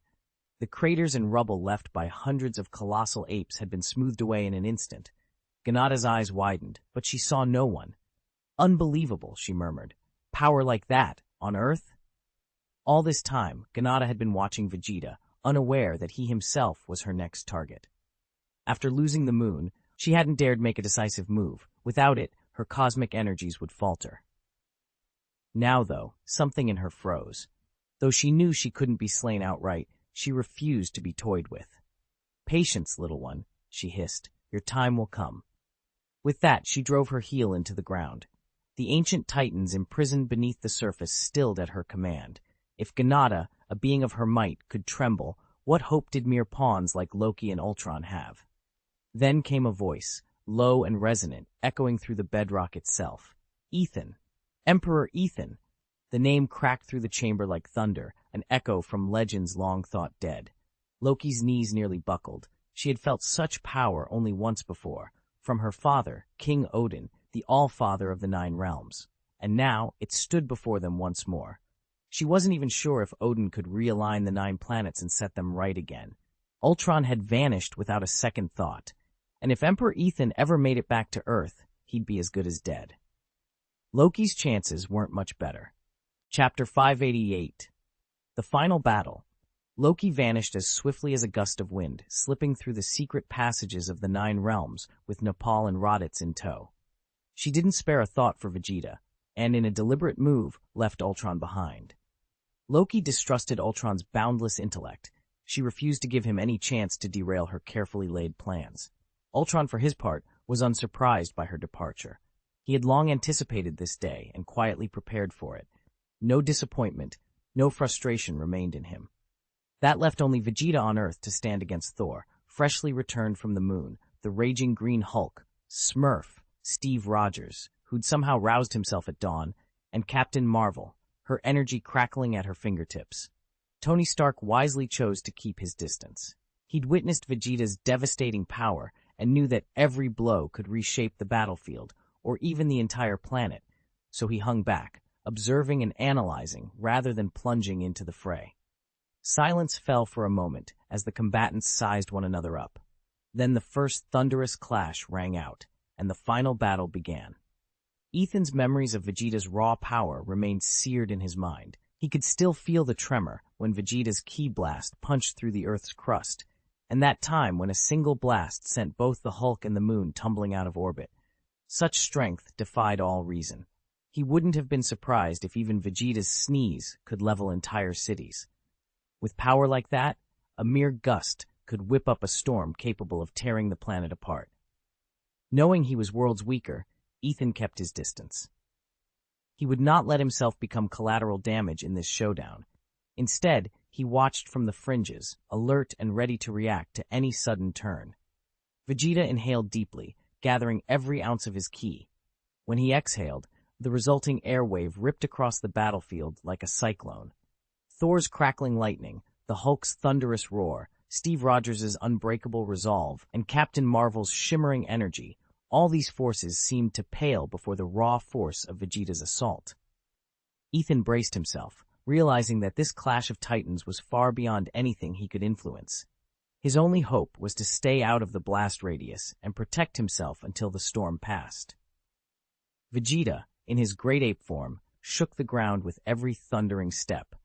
The craters and rubble left by hundreds of colossal apes had been smoothed away in an instant. Ganada's eyes widened, but she saw no one. "Unbelievable," she murmured. "Power like that, on Earth?" All this time, Ganada had been watching Vegeta, unaware that he himself was her next target. After losing the moon, she hadn't dared make a decisive move. Without it, her cosmic energies would falter. Now, though, something in her froze. Though she knew she couldn't be slain outright, she refused to be toyed with. "Patience, little one," she hissed. "Your time will come." With that, she drove her heel into the ground. The ancient titans imprisoned beneath the surface stilled at her command. If Ganada, a being of her might, could tremble, what hope did mere pawns like Loki and Ultron have? Then came a voice, low and resonant, echoing through the bedrock itself. "Ethan! Emperor Ethan!" The name cracked through the chamber like thunder, an echo from legends long thought dead. Loki's knees nearly buckled. She had felt such power only once before, from her father, King Odin, the All-Father of the Nine Realms. And now it stood before them once more. She wasn't even sure if Odin could realign the 9 planets and set them right again. Ultron had vanished without a second thought. And if Emperor Ethan ever made it back to Earth, he'd be as good as dead. Loki's chances weren't much better. Chapter 588. The Final Battle. Loki vanished as swiftly as a gust of wind, slipping through the secret passages of the 9 realms with Nepal and Raditz in tow. She didn't spare a thought for Vegeta, and in a deliberate move, left Ultron behind. Loki distrusted Ultron's boundless intellect. She refused to give him any chance to derail her carefully laid plans. Ultron, for his part, was unsurprised by her departure. He had long anticipated this day and quietly prepared for it. No disappointment, no frustration remained in him. That left only Vegeta on Earth to stand against Thor, freshly returned from the moon, the raging green Hulk, Smurf, Steve Rogers, who'd somehow roused himself at dawn, and Captain Marvel, her energy crackling at her fingertips. Tony Stark wisely chose to keep his distance. He'd witnessed Vegeta's devastating power and knew that every blow could reshape the battlefield, or even the entire planet, so he hung back, observing and analyzing rather than plunging into the fray. Silence fell for a moment as the combatants sized one another up. Then the first thunderous clash rang out, and the final battle began. Ethan's memories of Vegeta's raw power remained seared in his mind. He could still feel the tremor when Vegeta's ki blast punched through the Earth's crust, and that time when a single blast sent both the Hulk and the moon tumbling out of orbit. Such strength defied all reason. He wouldn't have been surprised if even Vegeta's sneeze could level entire cities. With power like that, a mere gust could whip up a storm capable of tearing the planet apart. Knowing he was worlds weaker, Ethan kept his distance. He would not let himself become collateral damage in this showdown. Instead, he watched from the fringes, alert and ready to react to any sudden turn. Vegeta inhaled deeply, gathering every ounce of his ki. When he exhaled, the resulting airwave ripped across the battlefield like a cyclone. Thor's crackling lightning, the Hulk's thunderous roar, Steve Rogers' unbreakable resolve, and Captain Marvel's shimmering energy, all these forces seemed to pale before the raw force of Vegeta's assault. Ethan braced himself, realizing that this clash of titans was far beyond anything he could influence. His only hope was to stay out of the blast radius and protect himself until the storm passed. Vegeta, in his great ape form, shook the ground with every thundering step.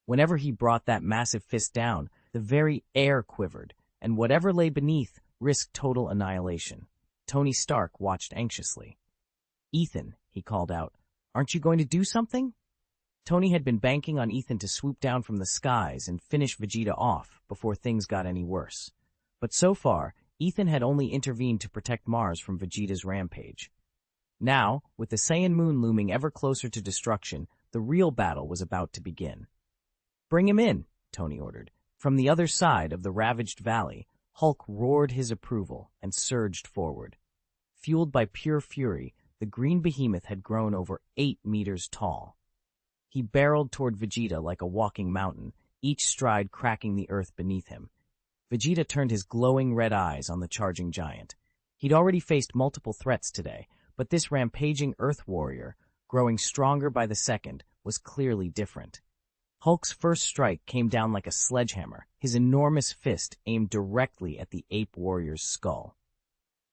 Whenever he brought that massive fist down, the very air quivered, and whatever lay beneath risked total annihilation. Tony Stark watched anxiously. "Ethan," he called out, "aren't you going to do something?" Tony had been banking on Ethan to swoop down from the skies and finish Vegeta off before things got any worse. But so far, Ethan had only intervened to protect Mars from Vegeta's rampage. Now, with the Saiyan moon looming ever closer to destruction, the real battle was about to begin. "Bring him in," Tony ordered. From the other side of the ravaged valley, Hulk roared his approval and surged forward. Fueled by pure fury, the green behemoth had grown over 8 meters tall. He barreled toward Vegeta like a walking mountain, each stride cracking the earth beneath him. Vegeta turned his glowing red eyes on the charging giant. He'd already faced multiple threats today, but this rampaging Earth warrior, growing stronger by the second, was clearly different. Hulk's first strike came down like a sledgehammer, his enormous fist aimed directly at the ape warrior's skull.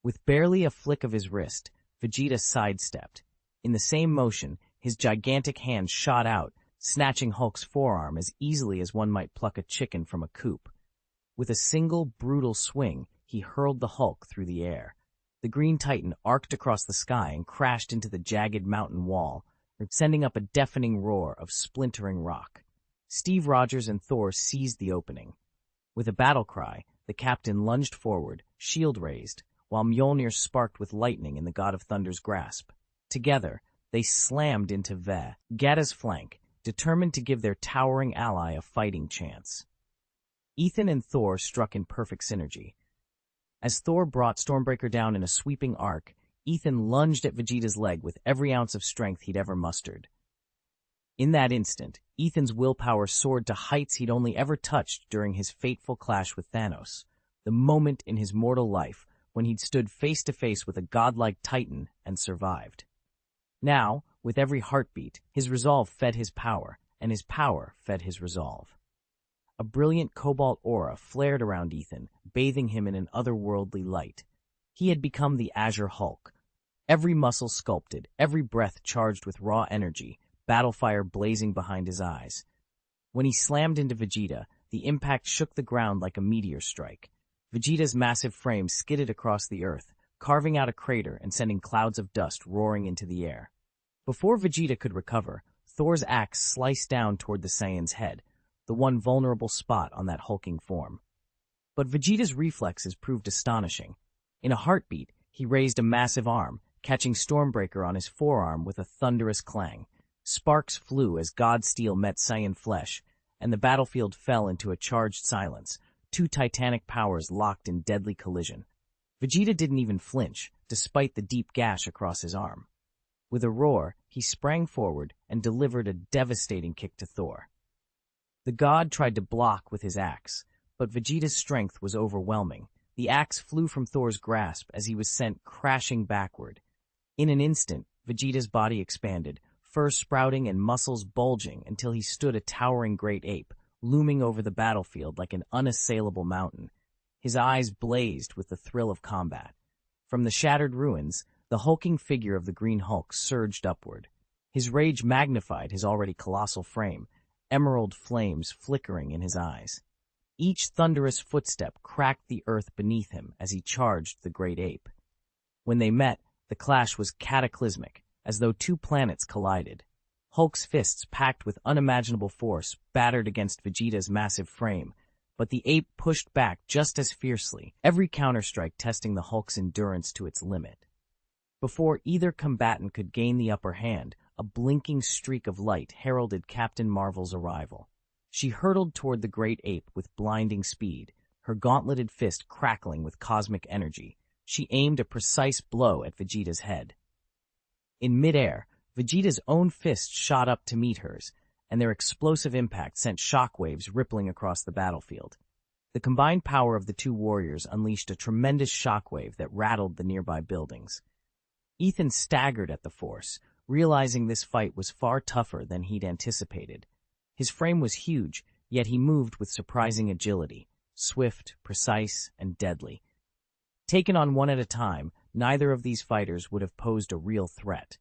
With barely a flick of his wrist, Vegeta sidestepped. In the same motion, his gigantic hand shot out, snatching Hulk's forearm as easily as one might pluck a chicken from a coop. With a single brutal swing, he hurled the Hulk through the air. The Green Titan arced across the sky and crashed into the jagged mountain wall, sending up a deafening roar of splintering rock. Steve Rogers and Thor seized the opening. With a battle cry, the captain lunged forward, shield raised, while Mjolnir sparked with lightning in the God of Thunder's grasp. Together, they slammed into Vegeta's flank, determined to give their towering ally a fighting chance. Ethan and Thor struck in perfect synergy. As Thor brought Stormbreaker down in a sweeping arc, Ethan lunged at Vegeta's leg with every ounce of strength he'd ever mustered. In that instant, Ethan's willpower soared to heights he'd only ever touched during his fateful clash with Thanos, the moment in his mortal life when he'd stood face to face with a godlike Titan and survived. Now, with every heartbeat, his resolve fed his power, and his power fed his resolve. A brilliant cobalt aura flared around Ethan, bathing him in an otherworldly light. He had become the Azure Hulk. Every muscle sculpted, every breath charged with raw energy, battle fire blazing behind his eyes. When he slammed into Vegeta, the impact shook the ground like a meteor strike. Vegeta's massive frame skidded across the earth, carving out a crater and sending clouds of dust roaring into the air. Before Vegeta could recover, Thor's axe sliced down toward the Saiyan's head, the one vulnerable spot on that hulking form. But Vegeta's reflexes proved astonishing. In a heartbeat, he raised a massive arm, catching Stormbreaker on his forearm with a thunderous clang. Sparks flew as God Steel met Saiyan flesh, and the battlefield fell into a charged silence, two titanic powers locked in deadly collision. Vegeta didn't even flinch, despite the deep gash across his arm. With a roar, he sprang forward and delivered a devastating kick to Thor. The god tried to block with his axe, but Vegeta's strength was overwhelming. The axe flew from Thor's grasp as he was sent crashing backward. In an instant, Vegeta's body expanded, fur sprouting and muscles bulging until he stood a towering great ape, looming over the battlefield like an unassailable mountain. His eyes blazed with the thrill of combat. From the shattered ruins, the hulking figure of the Green Hulk surged upward. His rage magnified his already colossal frame, emerald flames flickering in his eyes. Each thunderous footstep cracked the earth beneath him as he charged the great ape. When they met, the clash was cataclysmic, as though two planets collided. Hulk's fists, packed with unimaginable force, battered against Vegeta's massive frame, but the ape pushed back just as fiercely, every counterstrike testing the Hulk's endurance to its limit. Before either combatant could gain the upper hand, a blinking streak of light heralded Captain Marvel's arrival. She hurtled toward the great ape with blinding speed, her gauntleted fist crackling with cosmic energy. She aimed a precise blow at Vegeta's head. In midair, Vegeta's own fist shot up to meet hers, and their explosive impact sent shockwaves rippling across the battlefield. The combined power of the two warriors unleashed a tremendous shockwave that rattled the nearby buildings. Ethan staggered at the force, realizing this fight was far tougher than he'd anticipated. His frame was huge, yet he moved with surprising agility, swift, precise, and deadly. Taken on one at a time, neither of these fighters would have posed a real threat.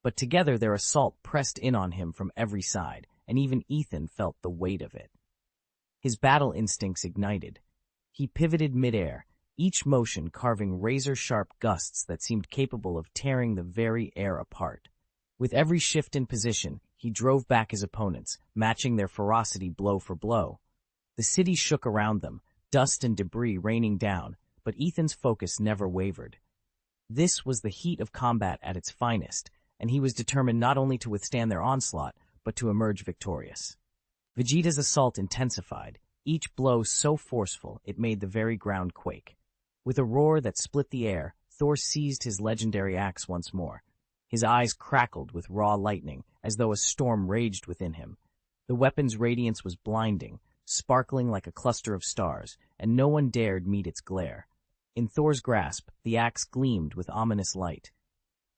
But together their assault pressed in on him from every side, and even Ethan felt the weight of it. His battle instincts ignited. He pivoted midair, each motion carving razor-sharp gusts that seemed capable of tearing the very air apart. With every shift in position, he drove back his opponents, matching their ferocity blow for blow. The city shook around them, dust and debris raining down, but Ethan's focus never wavered. This was the heat of combat at its finest, and he was determined not only to withstand their onslaught, but to emerge victorious. Vegeta's assault intensified, each blow so forceful it made the very ground quake. With a roar that split the air, Thor seized his legendary axe once more. His eyes crackled with raw lightning, as though a storm raged within him. The weapon's radiance was blinding, sparkling like a cluster of stars, and no one dared meet its glare. In Thor's grasp, the axe gleamed with ominous light.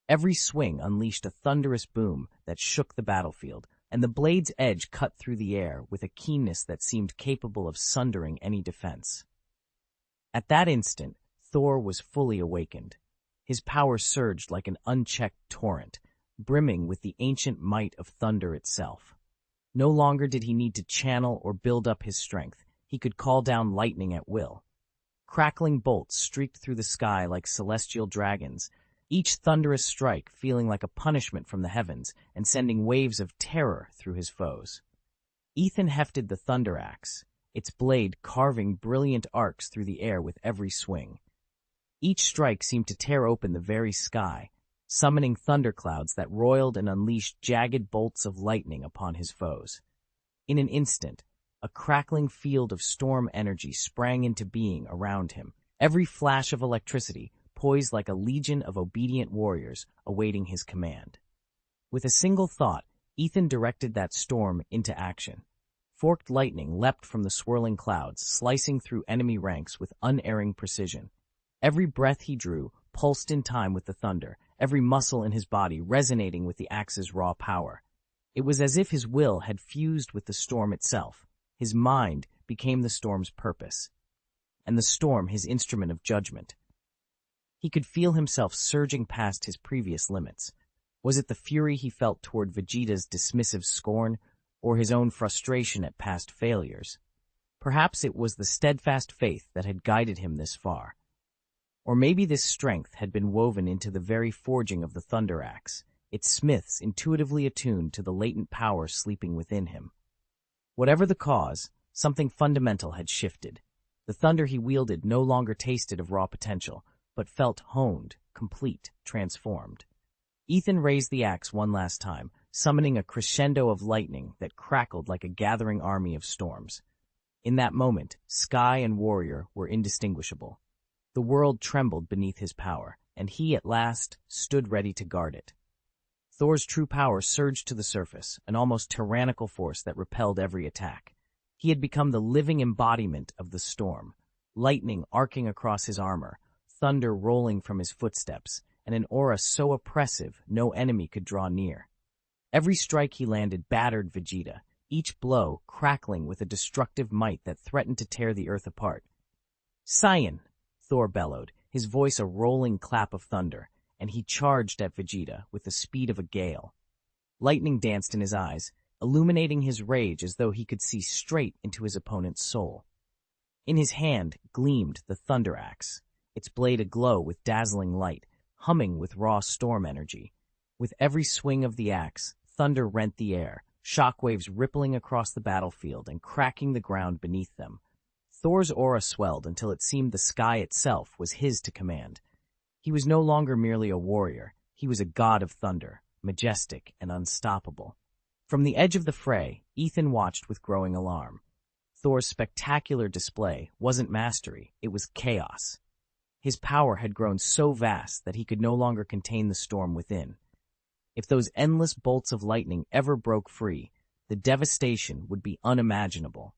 Every swing unleashed a thunderous boom that shook the battlefield, and the blade's edge cut through the air with a keenness that seemed capable of sundering any defense. At that instant, Thor was fully awakened. His power surged like an unchecked torrent, brimming with the ancient might of thunder itself. No longer did he need to channel or build up his strength. He could call down lightning at will. Crackling bolts streaked through the sky like celestial dragons, each thunderous strike feeling like a punishment from the heavens and sending waves of terror through his foes. Ethan hefted the thunder axe, its blade carving brilliant arcs through the air with every swing. Each strike seemed to tear open the very sky, summoning thunderclouds that roiled and unleashed jagged bolts of lightning upon his foes. In an instant, a crackling field of storm energy sprang into being around him, every flash of electricity poised like a legion of obedient warriors awaiting his command. With a single thought, Ethan directed that storm into action. Forked lightning leapt from the swirling clouds, slicing through enemy ranks with unerring precision. Every breath he drew pulsed in time with the thunder, every muscle in his body resonating with the axe's raw power. It was as if his will had fused with the storm itself. His mind became the storm's purpose, and the storm his instrument of judgment. He could feel himself surging past his previous limits. Was it the fury he felt toward Vegeta's dismissive scorn, or his own frustration at past failures? Perhaps it was the steadfast faith that had guided him this far. Or maybe this strength had been woven into the very forging of the thunder axe, its smiths intuitively attuned to the latent power sleeping within him. Whatever the cause, something fundamental had shifted. The thunder he wielded no longer tasted of raw potential, but felt honed, complete, transformed. Ethan raised the axe one last time, summoning a crescendo of lightning that crackled like a gathering army of storms. In that moment, sky and warrior were indistinguishable. The world trembled beneath his power, and he, at last, stood ready to guard it. Thor's true power surged to the surface, an almost tyrannical force that repelled every attack. He had become the living embodiment of the storm, lightning arcing across his armor, thunder rolling from his footsteps, and an aura so oppressive no enemy could draw near. Every strike he landed battered Vegeta, each blow crackling with a destructive might that threatened to tear the earth apart. "Saiyan!" Thor bellowed, his voice a rolling clap of thunder, and he charged at Vegeta with the speed of a gale. Lightning danced in his eyes, illuminating his rage as though he could see straight into his opponent's soul. In his hand gleamed the Thunder Axe, its blade aglow with dazzling light, humming with raw storm energy. With every swing of the axe, thunder rent the air, shockwaves rippling across the battlefield and cracking the ground beneath them. Thor's aura swelled until it seemed the sky itself was his to command. He was no longer merely a warrior, he was a god of thunder, majestic and unstoppable. From the edge of the fray, Ethan watched with growing alarm. Thor's spectacular display wasn't mastery, it was chaos. His power had grown so vast that he could no longer contain the storm within. If those endless bolts of lightning ever broke free, the devastation would be unimaginable.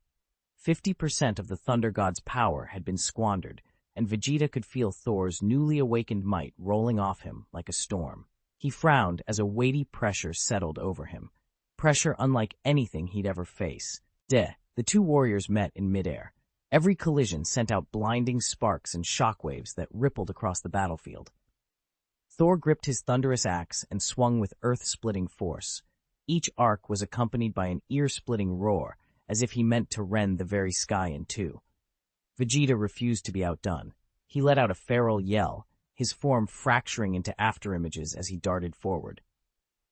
50% of the Thunder God's power had been squandered, and Vegeta could feel Thor's newly awakened might rolling off him like a storm. He frowned as a weighty pressure settled over him, pressure unlike anything he'd ever face. The two warriors met in midair. Every collision sent out blinding sparks and shockwaves that rippled across the battlefield. Thor gripped his thunderous axe and swung with earth-splitting force. Each arc was accompanied by an ear-splitting roar, as if he meant to rend the very sky in two. Vegeta refused to be outdone. He let out a feral yell, his form fracturing into afterimages as he darted forward.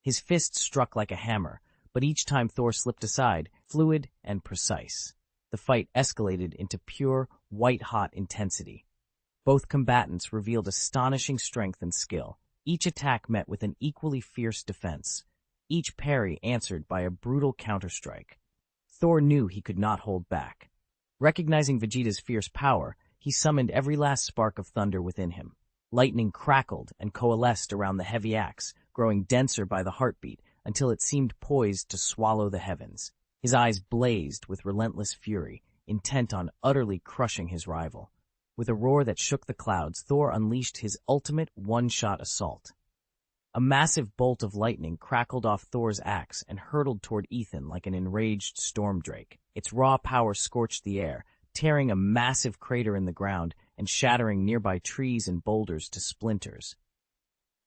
His fists struck like a hammer, but each time Thor slipped aside, fluid and precise. The fight escalated into pure, white-hot intensity. Both combatants revealed astonishing strength and skill, each attack met with an equally fierce defense, each parry answered by a brutal counterstrike. Thor knew he could not hold back. Recognizing Vegeta's fierce power, he summoned every last spark of thunder within him. Lightning crackled and coalesced around the heavy axe, growing denser by the heartbeat until it seemed poised to swallow the heavens. His eyes blazed with relentless fury, intent on utterly crushing his rival. With a roar that shook the clouds, Thor unleashed his ultimate one-shot assault. A massive bolt of lightning crackled off Thor's axe and hurtled toward Ethan like an enraged storm drake. Its raw power scorched the air, tearing a massive crater in the ground and shattering nearby trees and boulders to splinters.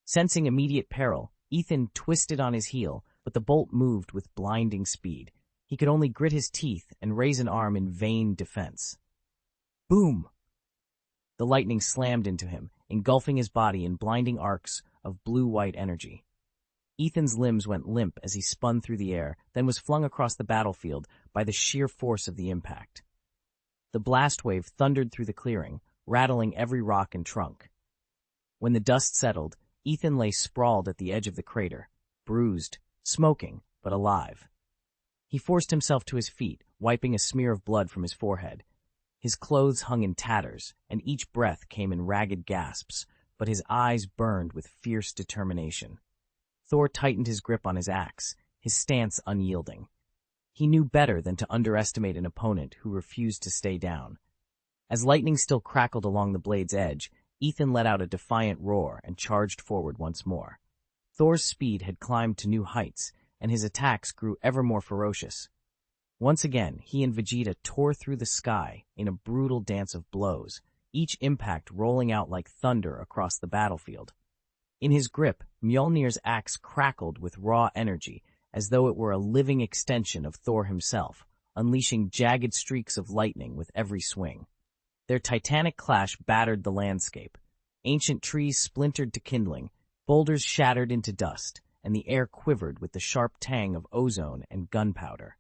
Sensing immediate peril, Ethan twisted on his heel, but the bolt moved with blinding speed. He could only grit his teeth and raise an arm in vain defense. Boom! The lightning slammed into him, engulfing his body in blinding arcs of blue-white energy. Ethan's limbs went limp as he spun through the air, then was flung across the battlefield by the sheer force of the impact. The blast wave thundered through the clearing, rattling every rock and trunk. When the dust settled, Ethan lay sprawled at the edge of the crater, bruised, smoking, but alive. He forced himself to his feet, wiping a smear of blood from his forehead. His clothes hung in tatters, and each breath came in ragged gasps, but his eyes burned with fierce determination. Thor tightened his grip on his axe, his stance unyielding. He knew better than to underestimate an opponent who refused to stay down. As lightning still crackled along the blade's edge, Ethan let out a defiant roar and charged forward once more. Thor's speed had climbed to new heights, and his attacks grew ever more ferocious. Once again, he and Vegeta tore through the sky in a brutal dance of blows, each impact rolling out like thunder across the battlefield. In his grip, Mjolnir's axe crackled with raw energy, as though it were a living extension of Thor himself, unleashing jagged streaks of lightning with every swing. Their titanic clash battered the landscape. Ancient trees splintered to kindling, boulders shattered into dust, and the air quivered with the sharp tang of ozone and gunpowder.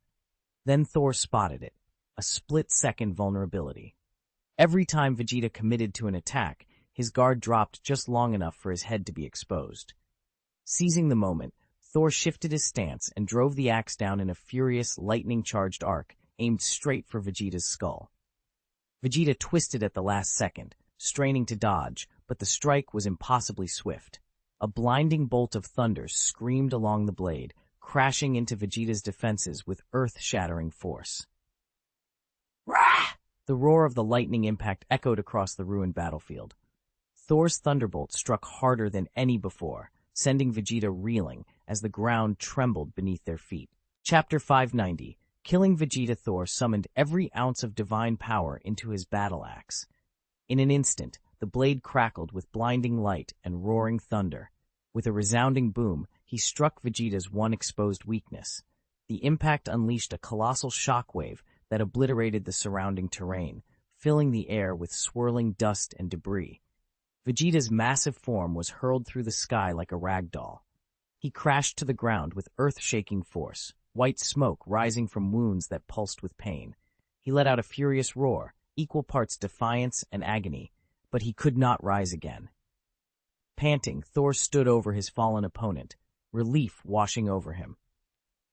Then Thor spotted it, a split-second vulnerability. Every time Vegeta committed to an attack, his guard dropped just long enough for his head to be exposed. Seizing the moment, Thor shifted his stance and drove the axe down in a furious, lightning-charged arc aimed straight for Vegeta's skull. Vegeta twisted at the last second, straining to dodge, but the strike was impossibly swift. A blinding bolt of thunder screamed along the blade, crashing into Vegeta's defenses with earth-shattering force. Rah! The roar of the lightning impact echoed across the ruined battlefield. Thor's thunderbolt struck harder than any before, sending Vegeta reeling as the ground trembled beneath their feet. Chapter 590. Killing Vegeta, Thor summoned every ounce of divine power into his battle axe. In an instant, the blade crackled with blinding light and roaring thunder. With a resounding boom, he struck Vegeta's one exposed weakness. The impact unleashed a colossal shockwave that obliterated the surrounding terrain, filling the air with swirling dust and debris. Vegeta's massive form was hurled through the sky like a rag doll. He crashed to the ground with earth-shaking force, white smoke rising from wounds that pulsed with pain. He let out a furious roar, equal parts defiance and agony, but he could not rise again. Panting, Thor stood over his fallen opponent, relief washing over him.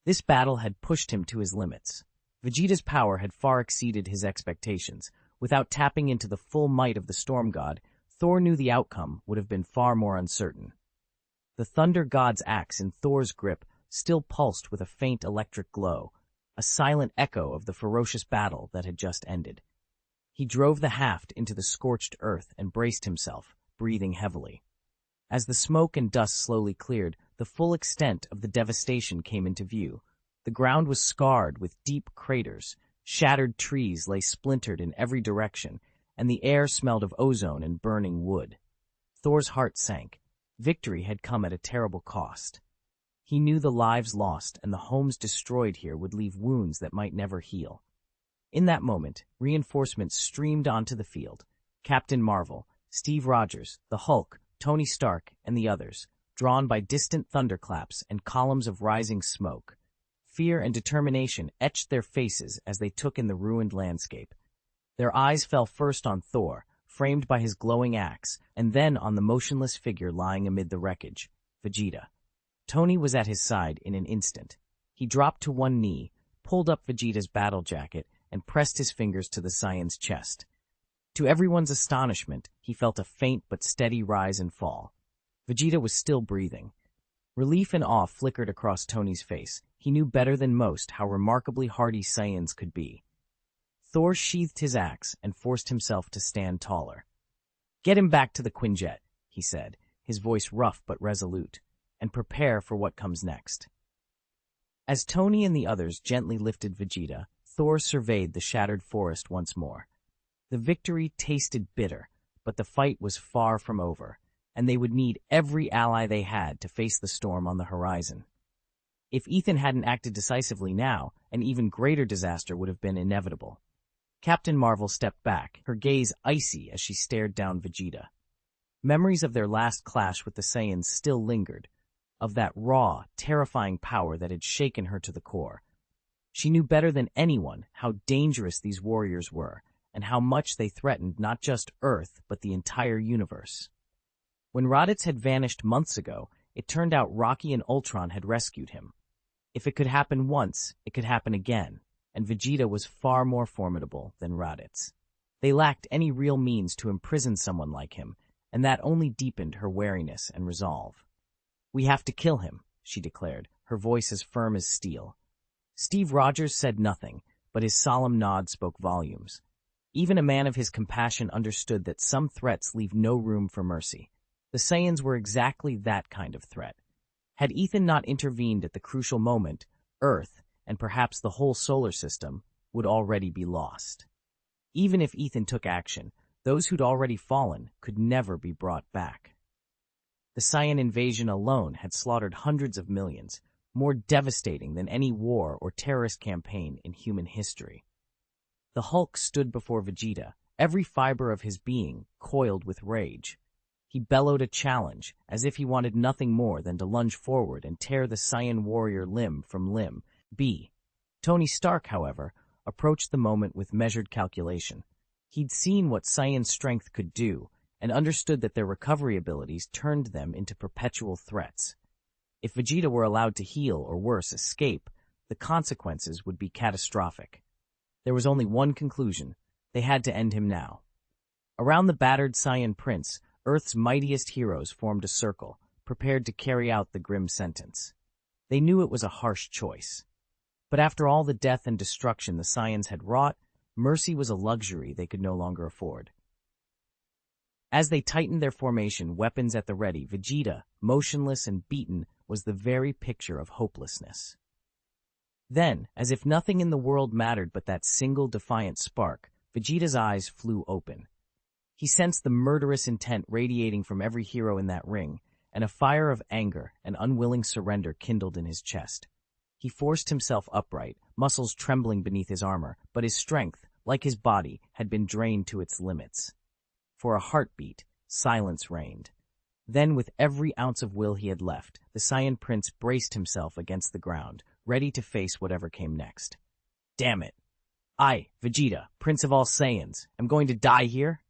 This battle had pushed him to his limits. Vegeta's power had far exceeded his expectations. Without tapping into the full might of the Storm God, Thor knew the outcome would have been far more uncertain. The Thunder God's axe in Thor's grip still pulsed with a faint electric glow, a silent echo of the ferocious battle that had just ended. He drove the haft into the scorched earth and braced himself, breathing heavily. As the smoke and dust slowly cleared, the full extent of the devastation came into view. The ground was scarred with deep craters, shattered trees lay splintered in every direction, and the air smelled of ozone and burning wood. Thor's heart sank. Victory had come at a terrible cost. He knew the lives lost and the homes destroyed here would leave wounds that might never heal. In that moment, reinforcements streamed onto the field. Captain Marvel, Steve Rogers, the Hulk, Tony Stark, and the others, drawn by distant thunderclaps and columns of rising smoke. Fear and determination etched their faces as they took in the ruined landscape. Their eyes fell first on Thor, framed by his glowing axe, and then on the motionless figure lying amid the wreckage, Vegeta. Tony was at his side in an instant. He dropped to one knee, pulled up Vegeta's battle jacket, and pressed his fingers to the Saiyan's chest. To everyone's astonishment, he felt a faint but steady rise and fall. Vegeta was still breathing. Relief and awe flickered across Tony's face. He knew better than most how remarkably hardy Saiyans could be. Thor sheathed his axe and forced himself to stand taller. "Get him back to the Quinjet," he said, his voice rough but resolute, "and prepare for what comes next." As Tony and the others gently lifted Vegeta, Thor surveyed the shattered forest once more. The victory tasted bitter, but the fight was far from over, and they would need every ally they had to face the storm on the horizon. If Ethan hadn't acted decisively now, an even greater disaster would have been inevitable. Captain Marvel stepped back, her gaze icy as she stared down Vegeta. Memories of their last clash with the Saiyans still lingered, of that raw, terrifying power that had shaken her to the core. She knew better than anyone how dangerous these warriors were, and how much they threatened not just Earth, but the entire universe. When Raditz had vanished months ago, it turned out Rocky and Ultron had rescued him. If it could happen once, it could happen again, and Vegeta was far more formidable than Raditz. They lacked any real means to imprison someone like him, and that only deepened her wariness and resolve. "We have to kill him," she declared, her voice as firm as steel. Steve Rogers said nothing, but his solemn nod spoke volumes. Even a man of his compassion understood that some threats leave no room for mercy. The Saiyans were exactly that kind of threat. Had Ethan not intervened at the crucial moment, Earth, and perhaps the whole solar system, would already be lost. Even if Ethan took action, those who'd already fallen could never be brought back. The Saiyan invasion alone had slaughtered hundreds of millions, more devastating than any war or terrorist campaign in human history. The Hulk stood before Vegeta, every fiber of his being coiled with rage. He bellowed a challenge, as if he wanted nothing more than to lunge forward and tear the Saiyan warrior limb from limb. Tony Stark, however, approached the moment with measured calculation. He'd seen what Saiyan strength could do, and understood that their recovery abilities turned them into perpetual threats. If Vegeta were allowed to heal or worse, escape, the consequences would be catastrophic. There was only one conclusion: they had to end him now. Around the battered Saiyan Prince, Earth's mightiest heroes formed a circle, prepared to carry out the grim sentence. They knew it was a harsh choice. But after all the death and destruction the Saiyans had wrought, mercy was a luxury they could no longer afford. As they tightened their formation, weapons at the ready, Vegeta, motionless and beaten, was the very picture of hopelessness. Then, as if nothing in the world mattered but that single defiant spark, Vegeta's eyes flew open. He sensed the murderous intent radiating from every hero in that ring, and a fire of anger and unwilling surrender kindled in his chest. He forced himself upright, muscles trembling beneath his armor, but his strength, like his body, had been drained to its limits. For a heartbeat, silence reigned. Then, with every ounce of will he had left, the Saiyan Prince braced himself against the ground, ready to face whatever came next. Damn it! I, Vegeta, Prince of all Saiyans, am going to die here?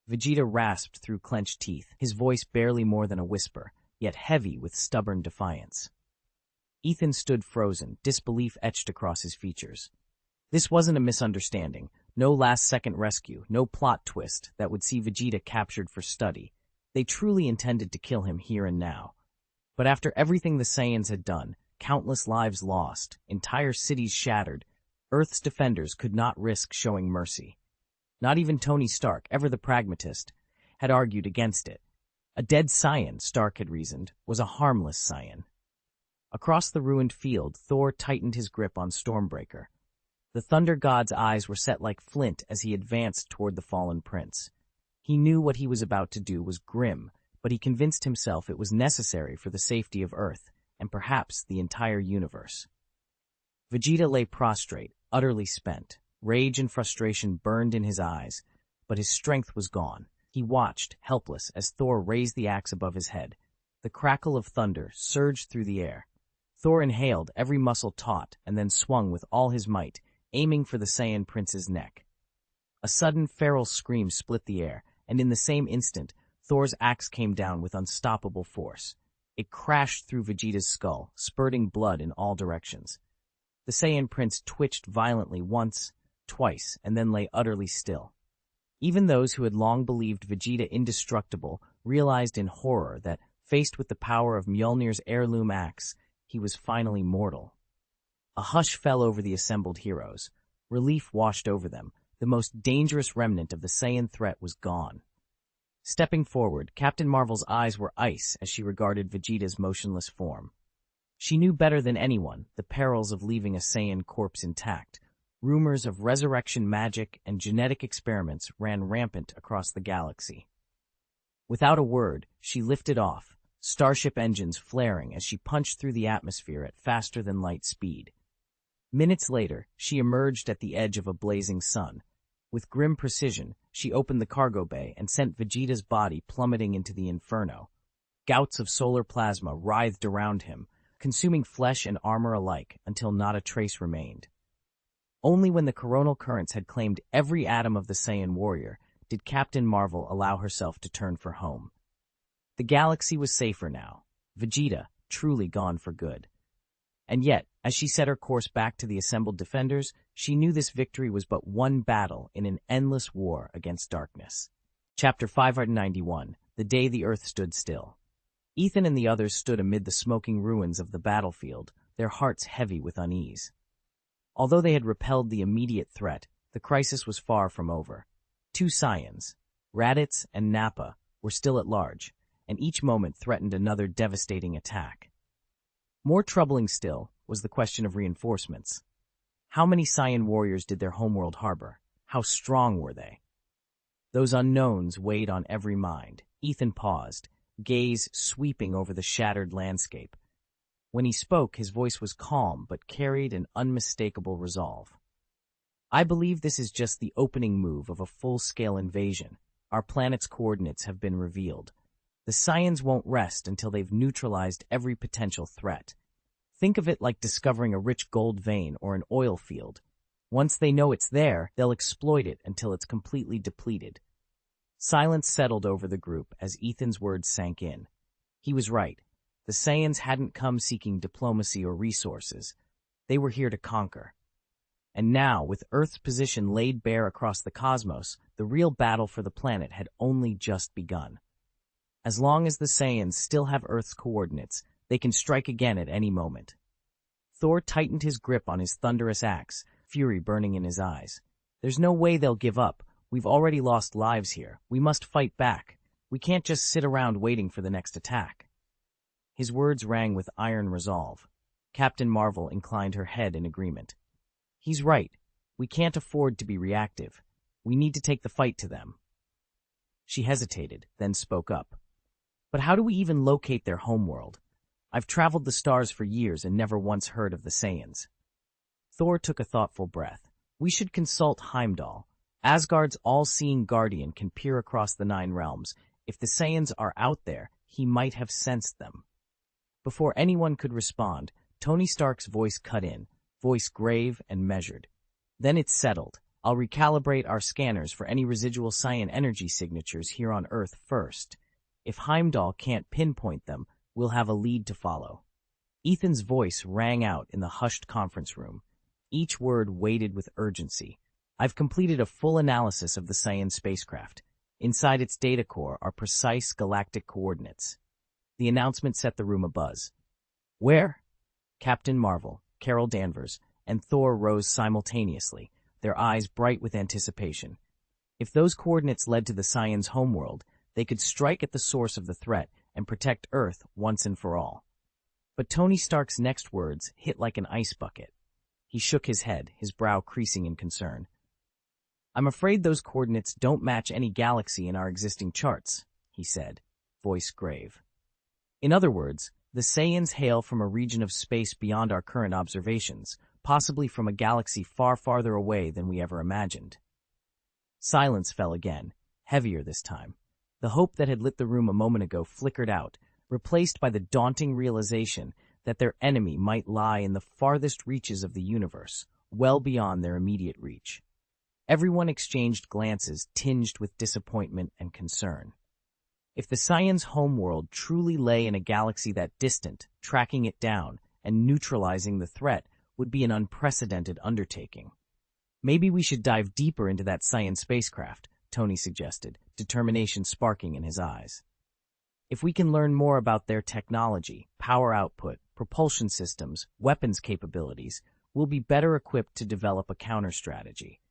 Vegeta rasped through clenched teeth, his voice barely more than a whisper, yet heavy with stubborn defiance. Ethan stood frozen, disbelief etched across his features. This wasn't a misunderstanding, no last-second rescue, no plot twist that would see Vegeta captured for study. They truly intended to kill him here and now. But after everything the Saiyans had done, countless lives lost, entire cities shattered, Earth's defenders could not risk showing mercy. Not even Tony Stark, ever the pragmatist, had argued against it. A dead Saiyan, Stark had reasoned, was a harmless Saiyan. Across the ruined field, Thor tightened his grip on Stormbreaker. The Thunder God's eyes were set like flint as he advanced toward the fallen prince. He knew what he was about to do was grim, but he convinced himself it was necessary for the safety of Earth, and perhaps the entire universe. Vegeta lay prostrate, utterly spent. Rage and frustration burned in his eyes, but his strength was gone. He watched, helpless, as Thor raised the axe above his head. The crackle of thunder surged through the air. Thor inhaled, every muscle taut, and then swung with all his might, aiming for the Saiyan Prince's neck. A sudden feral scream split the air, and in the same instant, Thor's axe came down with unstoppable force. It crashed through Vegeta's skull, spurting blood in all directions. The Saiyan Prince twitched violently once, twice, and then lay utterly still. Even those who had long believed Vegeta indestructible realized in horror that, faced with the power of Mjolnir's heirloom axe, he was finally mortal. A hush fell over the assembled heroes. Relief washed over them. The most dangerous remnant of the Saiyan threat was gone. Stepping forward, Captain Marvel's eyes were ice as she regarded Vegeta's motionless form. She knew better than anyone the perils of leaving a Saiyan corpse intact. Rumors of resurrection magic and genetic experiments ran rampant across the galaxy. Without a word, she lifted off, starship engines flaring as she punched through the atmosphere at faster-than-light speed. Minutes later, she emerged at the edge of a blazing sun. With grim precision, she opened the cargo bay and sent Vegeta's body plummeting into the inferno. Gouts of solar plasma writhed around him, consuming flesh and armor alike until not a trace remained. Only when the coronal currents had claimed every atom of the Saiyan warrior did Captain Marvel allow herself to turn for home. The galaxy was safer now, Vegeta truly gone for good. And yet, as she set her course back to the assembled defenders, she knew this victory was but one battle in an endless war against darkness. Chapter 591, The Day the Earth Stood Still. Ethan and the others stood amid the smoking ruins of the battlefield, their hearts heavy with unease. Although they had repelled the immediate threat, the crisis was far from over. 2 Saiyans, Raditz and Nappa, were still at large, and each moment threatened another devastating attack. More troubling still was the question of reinforcements. How many Saiyan warriors did their homeworld harbor? How strong were they? Those unknowns weighed on every mind. Ethan paused, gaze sweeping over the shattered landscape. When he spoke, his voice was calm but carried an unmistakable resolve. I believe this is just the opening move of a full-scale invasion. Our planet's coordinates have been revealed. The Saiyans won't rest until they've neutralized every potential threat. Think of it like discovering a rich gold vein or an oil field. Once they know it's there, they'll exploit it until it's completely depleted. Silence settled over the group as Ethan's words sank in. He was right. The Saiyans hadn't come seeking diplomacy or resources. They were here to conquer. And now, with Earth's position laid bare across the cosmos, the real battle for the planet had only just begun. As long as the Saiyans still have Earth's coordinates, they can strike again at any moment. Thor tightened his grip on his thunderous axe, fury burning in his eyes. There's no way they'll give up. We've already lost lives here. We must fight back. We can't just sit around waiting for the next attack. His words rang with iron resolve. Captain Marvel inclined her head in agreement. He's right. We can't afford to be reactive. We need to take the fight to them. She hesitated, then spoke up. But how do we even locate their homeworld? I've traveled the stars for years and never once heard of the Saiyans. Thor took a thoughtful breath. We should consult Heimdall. Asgard's all-seeing guardian can peer across the 9 realms. If the Saiyans are out there, he might have sensed them. Before anyone could respond, Tony Stark's voice cut in, voice grave and measured. Then it's settled. I'll recalibrate our scanners for any residual Saiyan energy signatures here on Earth first. If Heimdall can't pinpoint them, we'll have a lead to follow. Ethan's voice rang out in the hushed conference room. Each word weighted with urgency. I've completed a full analysis of the Saiyan spacecraft. Inside its data core are precise galactic coordinates. The announcement set the room abuzz. Where? Captain Marvel, Carol Danvers, and Thor rose simultaneously, their eyes bright with anticipation. If those coordinates led to the Saiyans' homeworld, they could strike at the source of the threat and protect Earth once and for all. But Tony Stark's next words hit like an ice bucket. He shook his head, his brow creasing in concern. I'm afraid those coordinates don't match any galaxy in our existing charts, he said, voice grave. In other words, the Saiyans hail from a region of space beyond our current observations, possibly from a galaxy far farther away than we ever imagined. Silence fell again, heavier this time. The hope that had lit the room a moment ago flickered out, replaced by the daunting realization that their enemy might lie in the farthest reaches of the universe, well beyond their immediate reach. Everyone exchanged glances tinged with disappointment and concern. If the Saiyans' homeworld truly lay in a galaxy that distant, tracking it down and neutralizing the threat would be an unprecedented undertaking. Maybe we should dive deeper into that Saiyan spacecraft, Tony suggested, determination sparking in his eyes. If we can learn more about their technology, power output, propulsion systems, weapons capabilities, we'll be better equipped to develop a counter-strategy.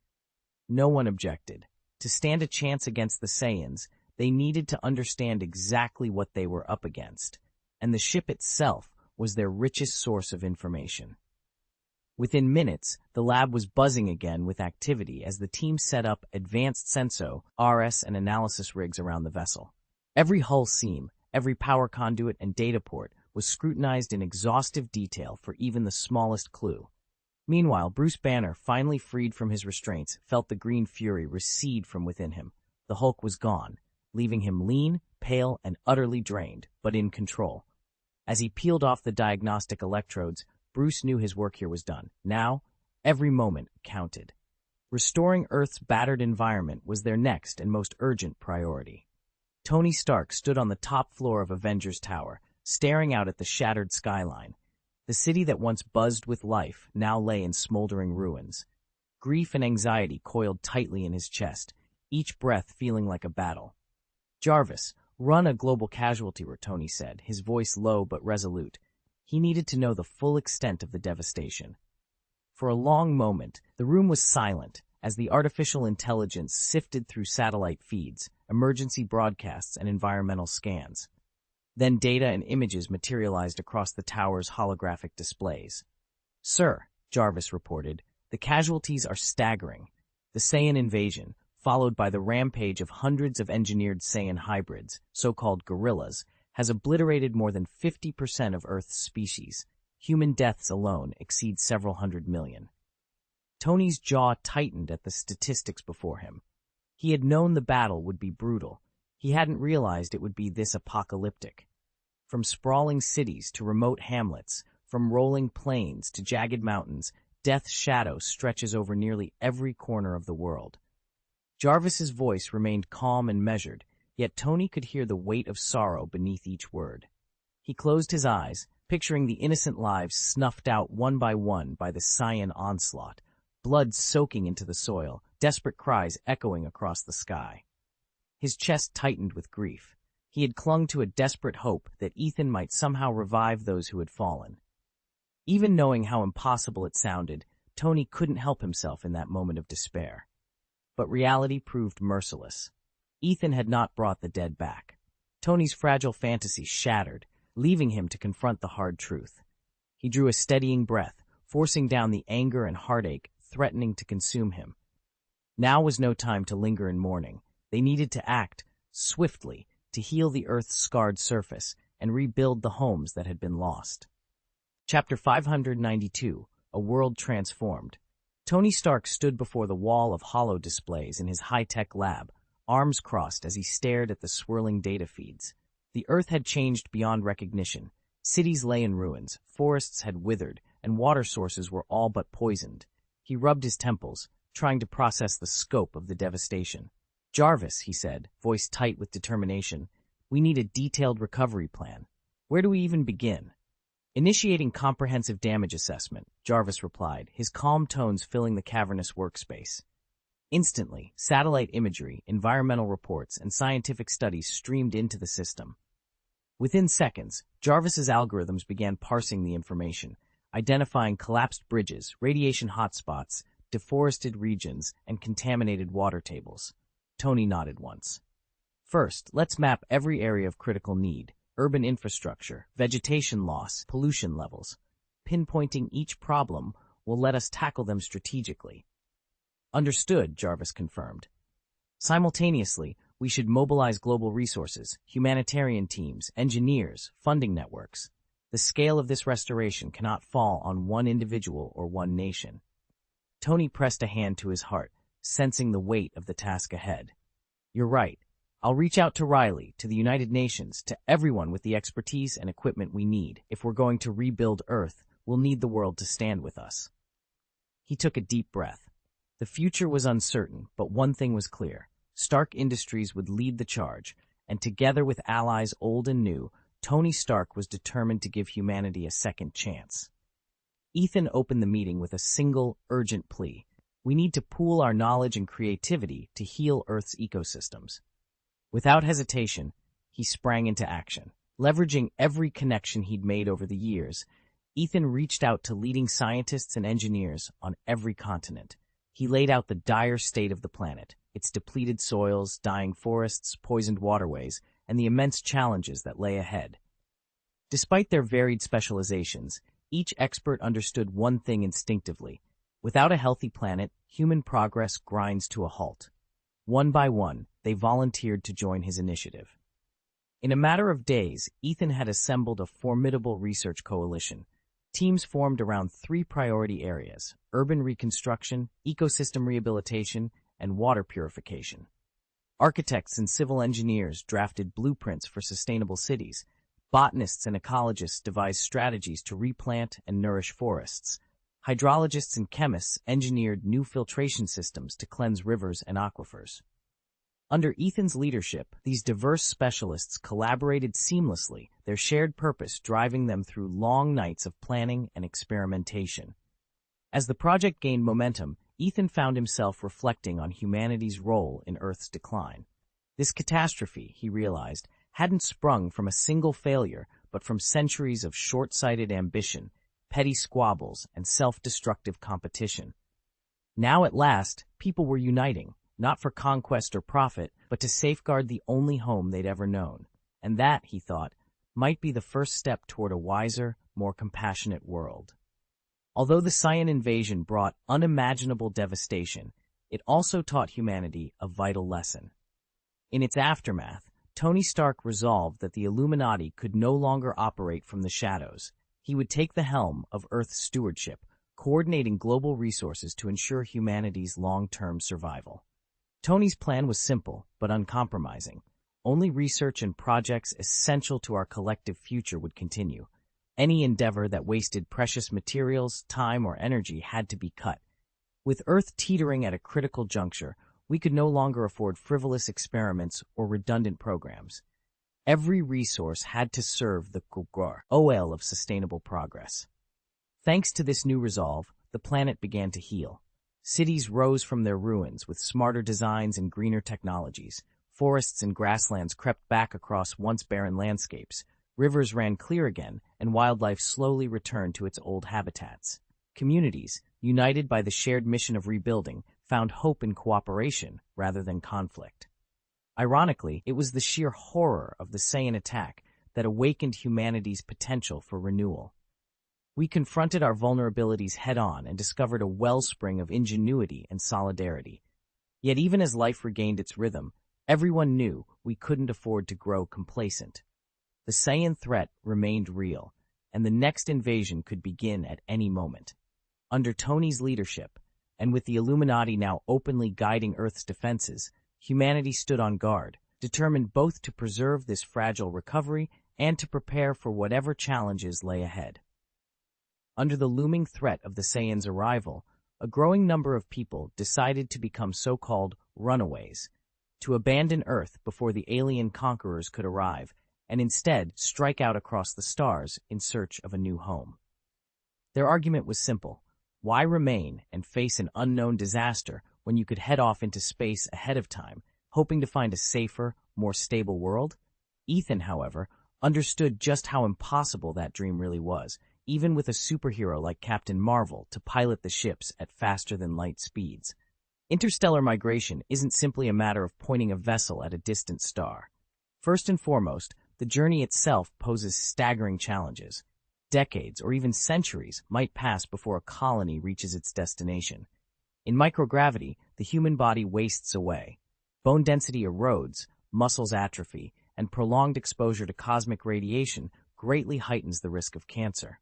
No one objected. To stand a chance against the Saiyans, they needed to understand exactly what they were up against, and the ship itself was their richest source of information. Within minutes, the lab was buzzing again with activity as the team set up advanced senso, RS, and analysis rigs around the vessel. Every hull seam, every power conduit and data port was scrutinized in exhaustive detail for even the smallest clue. Meanwhile, Bruce Banner, finally freed from his restraints, felt the green fury recede from within him. The Hulk was gone, leaving him lean, pale, and utterly drained, but in control. As he peeled off the diagnostic electrodes, Bruce knew his work here was done. Now, every moment counted. Restoring Earth's battered environment was their next and most urgent priority. Tony Stark stood on the top floor of Avengers Tower, staring out at the shattered skyline. The city that once buzzed with life now lay in smoldering ruins. Grief and anxiety coiled tightly in his chest, each breath feeling like a battle. Jarvis, run a global casualty report, Tony said, his voice low but resolute. He needed to know the full extent of the devastation. For a long moment, the room was silent as the artificial intelligence sifted through satellite feeds, emergency broadcasts, and environmental scans. Then data and images materialized across the tower's holographic displays. Sir, Jarvis reported, the casualties are staggering. The Saiyan invasion, followed by the rampage of hundreds of engineered Saiyan hybrids, so-called gorillas, has obliterated more than 50% of Earth's species. Human deaths alone exceed several hundred million. Tony's jaw tightened at the statistics before him. He had known the battle would be brutal. He hadn't realized it would be this apocalyptic. From sprawling cities to remote hamlets, from rolling plains to jagged mountains, death's shadow stretches over nearly every corner of the world. Jarvis's voice remained calm and measured, yet Tony could hear the weight of sorrow beneath each word. He closed his eyes, picturing the innocent lives snuffed out one by the Saiyan onslaught, blood soaking into the soil, desperate cries echoing across the sky. His chest tightened with grief. He had clung to a desperate hope that Ethan might somehow revive those who had fallen. Even knowing how impossible it sounded, Tony couldn't help himself in that moment of despair. But reality proved merciless. Ethan had not brought the dead back. Tony's fragile fantasy shattered, leaving him to confront the hard truth. He drew a steadying breath, forcing down the anger and heartache threatening to consume him. Now was no time to linger in mourning. They needed to act, swiftly, to heal the Earth's scarred surface and rebuild the homes that had been lost. Chapter 592, A World Transformed. Tony Stark stood before the wall of holo displays in his high-tech lab, arms crossed as he stared at the swirling data feeds. The Earth had changed beyond recognition. Cities lay in ruins, forests had withered, and water sources were all but poisoned. He rubbed his temples, trying to process the scope of the devastation. "Jarvis," he said, voice tight with determination, "we need a detailed recovery plan. Where do we even begin?" "Initiating comprehensive damage assessment," Jarvis replied, his calm tones filling the cavernous workspace. Instantly, satellite imagery, environmental reports, and scientific studies streamed into the system. Within seconds, Jarvis's algorithms began parsing the information, identifying collapsed bridges, radiation hotspots, deforested regions, and contaminated water tables. Tony nodded once. "First, let's map every area of critical need: urban infrastructure, vegetation loss, pollution levels. Pinpointing each problem will let us tackle them strategically." "Understood," Jarvis confirmed. "Simultaneously, we should mobilize global resources, humanitarian teams, engineers, funding networks. The scale of this restoration cannot fall on one individual or one nation." Tony pressed a hand to his heart, sensing the weight of the task ahead. "You're right. I'll reach out to Riley, to the United Nations, to everyone with the expertise and equipment we need. If we're going to rebuild Earth, we'll need the world to stand with us." He took a deep breath. The future was uncertain, but one thing was clear. Stark Industries would lead the charge, and together with allies old and new, Tony Stark was determined to give humanity a second chance. Ethan opened the meeting with a single, urgent plea. "We need to pool our knowledge and creativity to heal Earth's ecosystems." Without hesitation, he sprang into action. Leveraging every connection he'd made over the years, Ethan reached out to leading scientists and engineers on every continent. He laid out the dire state of the planet, its depleted soils, dying forests, poisoned waterways, and the immense challenges that lay ahead. Despite their varied specializations, each expert understood one thing instinctively: without a healthy planet, human progress grinds to a halt. One by one, they volunteered to join his initiative. In a matter of days, Ethan had assembled a formidable research coalition. Teams formed around 3 priority areas: urban reconstruction, ecosystem rehabilitation, and water purification. Architects and civil engineers drafted blueprints for sustainable cities. Botanists and ecologists devised strategies to replant and nourish forests. Hydrologists and chemists engineered new filtration systems to cleanse rivers and aquifers. Under Ethan's leadership, these diverse specialists collaborated seamlessly, their shared purpose driving them through long nights of planning and experimentation. As the project gained momentum, Ethan found himself reflecting on humanity's role in Earth's decline. This catastrophe, he realized, hadn't sprung from a single failure, but from centuries of short-sighted ambition, petty squabbles, and self-destructive competition. Now at last, people were uniting, not for conquest or profit, but to safeguard the only home they'd ever known. And that, he thought, might be the first step toward a wiser, more compassionate world. Although the Saiyan invasion brought unimaginable devastation, it also taught humanity a vital lesson. In its aftermath, Tony Stark resolved that the Illuminati could no longer operate from the shadows. He would take the helm of Earth's stewardship, coordinating global resources to ensure humanity's long-term survival. Tony's plan was simple, but uncompromising. Only research and projects essential to our collective future would continue. Any endeavor that wasted precious materials, time, or energy had to be cut. With Earth teetering at a critical juncture, we could no longer afford frivolous experiments or redundant programs. Every resource had to serve the goal of sustainable progress. Thanks to this new resolve, the planet began to heal. Cities rose from their ruins with smarter designs and greener technologies. Forests and grasslands crept back across once barren landscapes. Rivers ran clear again, and wildlife slowly returned to its old habitats. Communities, united by the shared mission of rebuilding, found hope in cooperation rather than conflict. Ironically, it was the sheer horror of the Saiyan attack that awakened humanity's potential for renewal. We confronted our vulnerabilities head-on and discovered a wellspring of ingenuity and solidarity. Yet even as life regained its rhythm, everyone knew we couldn't afford to grow complacent. The Saiyan threat remained real, and the next invasion could begin at any moment. Under Tony's leadership, and with the Illuminati now openly guiding Earth's defenses, humanity stood on guard, determined both to preserve this fragile recovery and to prepare for whatever challenges lay ahead. Under the looming threat of the Saiyans' arrival, a growing number of people decided to become so-called runaways, to abandon Earth before the alien conquerors could arrive, and instead strike out across the stars in search of a new home. Their argument was simple. Why remain and face an unknown disaster when you could head off into space ahead of time, hoping to find a safer, more stable world? Ethan, however, understood just how impossible that dream really was, even with a superhero like Captain Marvel to pilot the ships at faster-than-light speeds. Interstellar migration isn't simply a matter of pointing a vessel at a distant star. First and foremost, the journey itself poses staggering challenges. Decades or even centuries might pass before a colony reaches its destination. In microgravity, the human body wastes away. Bone density erodes, muscles atrophy, and prolonged exposure to cosmic radiation greatly heightens the risk of cancer.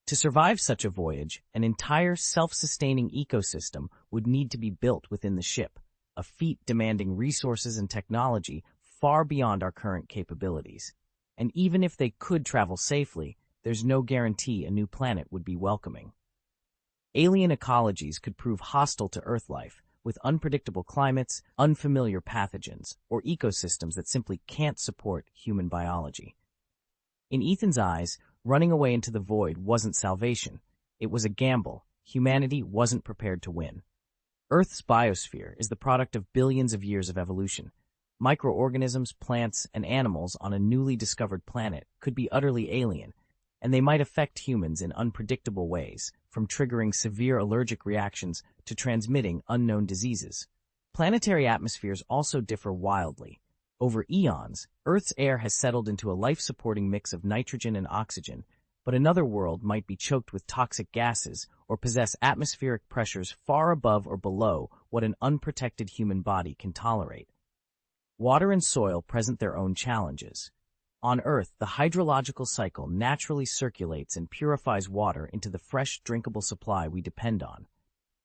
To survive such a voyage, an entire self-sustaining ecosystem would need to be built within the ship, a feat demanding resources and technology far beyond our current capabilities. And even if they could travel safely, there's no guarantee a new planet would be welcoming. Alien ecologies could prove hostile to Earth life, with unpredictable climates, unfamiliar pathogens, or ecosystems that simply can't support human biology. In Ethan's eyes, running away into the void wasn't salvation. It was a gamble. Humanity wasn't prepared to win. Earth's biosphere is the product of billions of years of evolution. Microorganisms, plants, and animals on a newly discovered planet could be utterly alien, and they might affect humans in unpredictable ways, from triggering severe allergic reactions to transmitting unknown diseases. Planetary atmospheres also differ wildly. Over eons, Earth's air has settled into a life-supporting mix of nitrogen and oxygen, but another world might be choked with toxic gases or possess atmospheric pressures far above or below what an unprotected human body can tolerate. Water and soil present their own challenges. On Earth, the hydrological cycle naturally circulates and purifies water into the fresh, drinkable supply we depend on.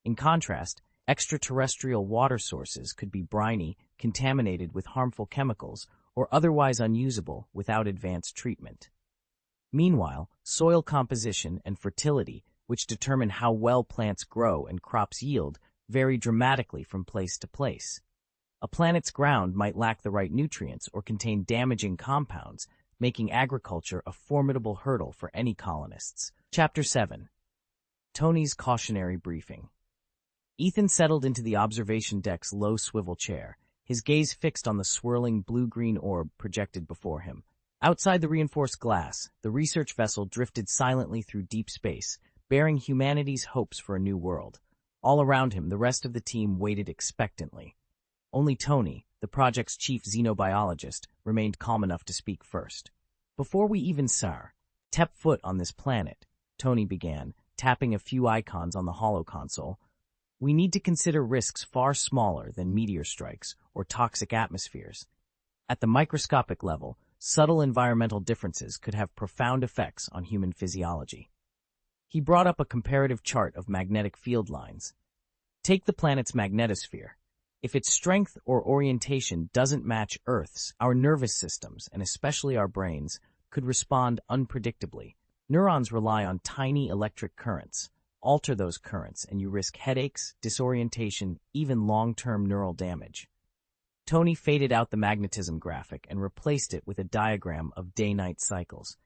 In contrast, extraterrestrial water sources could be briny, contaminated with harmful chemicals, or otherwise unusable without advanced treatment. Meanwhile, soil composition and fertility, which determine how well plants grow and crops yield, vary dramatically from place to place. A planet's ground might lack the right nutrients or contain damaging compounds, making agriculture a formidable hurdle for any colonists. Chapter 7. Tony's Cautionary Briefing. Ethan settled into the observation deck's low swivel chair, his gaze fixed on the swirling blue-green orb projected before him. Outside the reinforced glass, the research vessel drifted silently through deep space, bearing humanity's hopes for a new world. All around him, the rest of the team waited expectantly. Only Tony, the project's chief xenobiologist, remained calm enough to speak first. Before we even step foot on this planet, Tony began, tapping a few icons on the holo console, we need to consider risks far smaller than meteor strikes or toxic atmospheres. At the microscopic level, subtle environmental differences could have profound effects on human physiology. He brought up a comparative chart of magnetic field lines. Take the planet's magnetosphere. If its strength or orientation doesn't match Earth's, our nervous systems, and especially our brains, could respond unpredictably. Neurons rely on tiny electric currents. Alter those currents, and you risk headaches, disorientation, even long-term neural damage. Tony faded out the magnetism graphic and replaced it with a diagram of day-night cycles.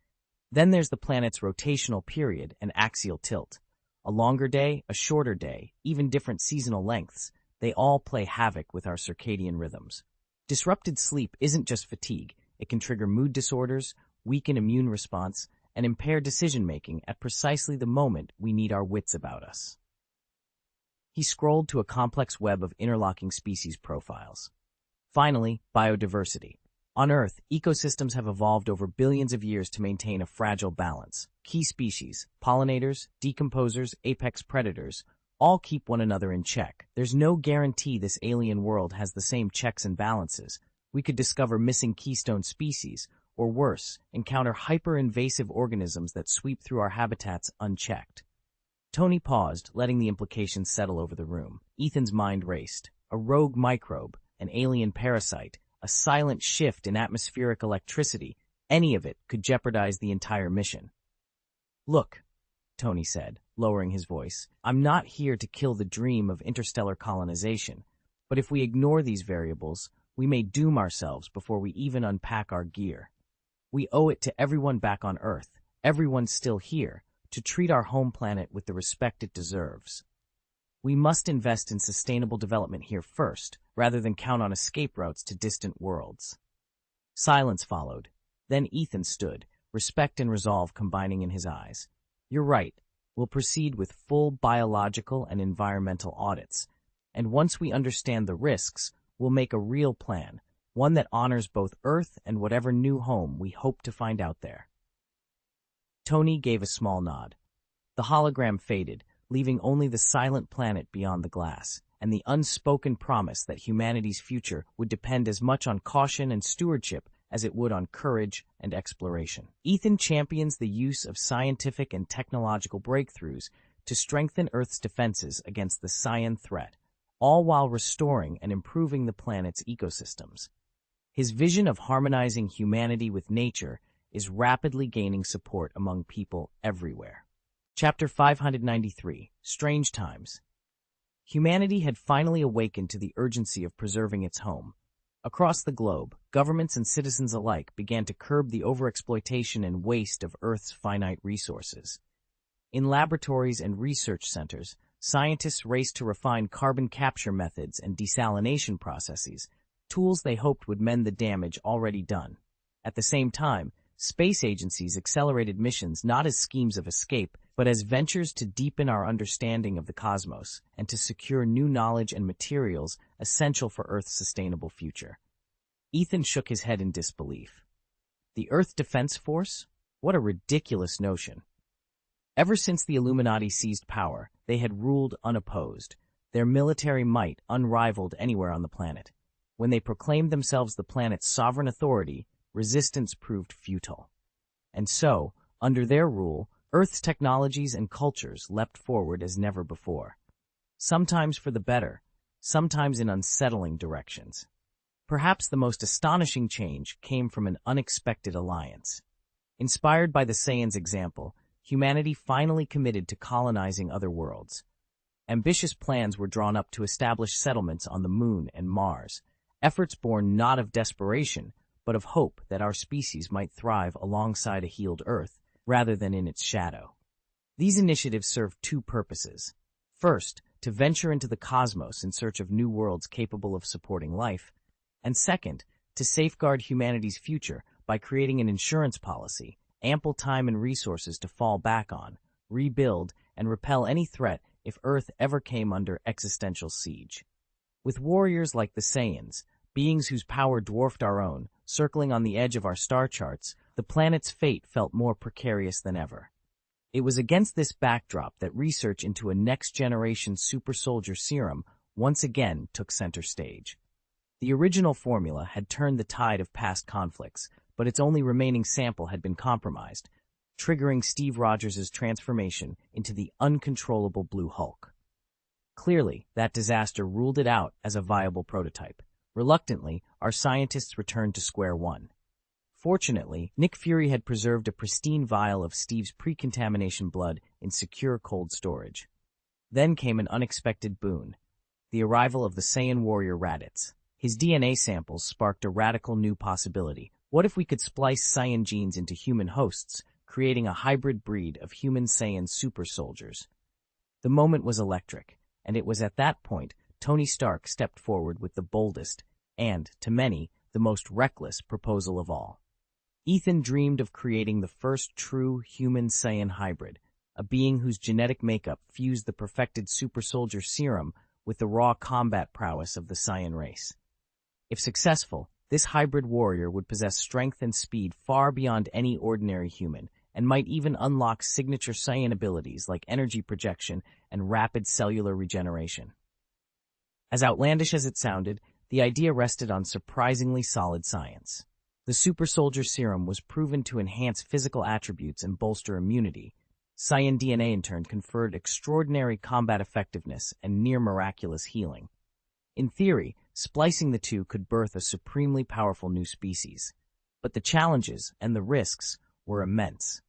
Then there's the planet's rotational period and axial tilt. A longer day, a shorter day, even different seasonal lengths, they all play havoc with our circadian rhythms. Disrupted sleep isn't just fatigue. It can trigger mood disorders, weaken immune response, and impair decision-making at precisely the moment we need our wits about us. He scrolled to a complex web of interlocking species profiles. Finally, biodiversity. On Earth, ecosystems have evolved over billions of years to maintain a fragile balance. Key species, pollinators, decomposers, apex predators, all keep one another in check. There's no guarantee this alien world has the same checks and balances. We could discover missing keystone species, or worse, encounter hyper-invasive organisms that sweep through our habitats unchecked. Tony paused, letting the implications settle over the room. Ethan's mind raced. A rogue microbe, an alien parasite, a silent shift in atmospheric electricity, any of it could jeopardize the entire mission. "Look," Tony said, lowering his voice, "I'm not here to kill the dream of interstellar colonization, but if we ignore these variables, we may doom ourselves before we even unpack our gear. We owe it to everyone back on Earth, everyone still here, to treat our home planet with the respect it deserves. We must invest in sustainable development here first, rather than count on escape routes to distant worlds." Silence followed. Then Ethan stood, respect and resolve combining in his eyes. "You're right. We'll proceed with full biological and environmental audits. And once we understand the risks, we'll make a real plan, one that honors both Earth and whatever new home we hope to find out there." Tony gave a small nod. The hologram faded, leaving only the silent planet beyond the glass, and the unspoken promise that humanity's future would depend as much on caution and stewardship as it would on courage and exploration. Ethan champions the use of scientific and technological breakthroughs to strengthen Earth's defenses against the Scion threat, all while restoring and improving the planet's ecosystems. His vision of harmonizing humanity with nature is rapidly gaining support among people everywhere. Chapter 593, Strange Times. Humanity had finally awakened to the urgency of preserving its home. Across the globe, governments and citizens alike began to curb the overexploitation and waste of Earth's finite resources. In laboratories and research centers, scientists raced to refine carbon capture methods and desalination processes, tools they hoped would mend the damage already done. At the same time, space agencies accelerated missions not as schemes of escape, but as ventures to deepen our understanding of the cosmos and to secure new knowledge and materials essential for Earth's sustainable future. Ethan shook his head in disbelief. The Earth Defense Force? What a ridiculous notion. Ever since the Illuminati seized power, they had ruled unopposed, their military might unrivaled anywhere on the planet. When they proclaimed themselves the planet's sovereign authority, resistance proved futile. And so, under their rule, Earth's technologies and cultures leapt forward as never before. Sometimes for the better, sometimes in unsettling directions. Perhaps the most astonishing change came from an unexpected alliance. Inspired by the Saiyans' example, humanity finally committed to colonizing other worlds. Ambitious plans were drawn up to establish settlements on the Moon and Mars, efforts born not of desperation, but of hope that our species might thrive alongside a healed Earth, rather than in its shadow. These initiatives serve two purposes. First, to venture into the cosmos in search of new worlds capable of supporting life, and second, to safeguard humanity's future by creating an insurance policy, ample time and resources to fall back on, rebuild, and repel any threat if Earth ever came under existential siege. With warriors like the Saiyans, beings whose power dwarfed our own, circling on the edge of our star charts, the planet's fate felt more precarious than ever. It was against this backdrop that research into a next-generation super-soldier serum once again took center stage. The original formula had turned the tide of past conflicts, but its only remaining sample had been compromised, triggering Steve Rogers' transformation into the uncontrollable Blue Hulk. Clearly, that disaster ruled it out as a viable prototype. Reluctantly, our scientists returned to square one. Fortunately, Nick Fury had preserved a pristine vial of Steve's pre-contamination blood in secure cold storage. Then came an unexpected boon: the arrival of the Saiyan warrior Raditz. His DNA samples sparked a radical new possibility. What if we could splice Saiyan genes into human hosts, creating a hybrid breed of human Saiyan super soldiers? The moment was electric, and it was at that point Tony Stark stepped forward with the boldest and, to many, the most reckless proposal of all. Ethan dreamed of creating the first true human Saiyan hybrid, a being whose genetic makeup fused the perfected super soldier serum with the raw combat prowess of the Saiyan race. If successful, this hybrid warrior would possess strength and speed far beyond any ordinary human, and might even unlock signature Saiyan abilities like energy projection and rapid cellular regeneration. As outlandish as it sounded, the idea rested on surprisingly solid science. The super soldier serum was proven to enhance physical attributes and bolster immunity. Saiyan DNA in turn conferred extraordinary combat effectiveness and near-miraculous healing. In theory, splicing the two could birth a supremely powerful new species. But the challenges and the risks were immense.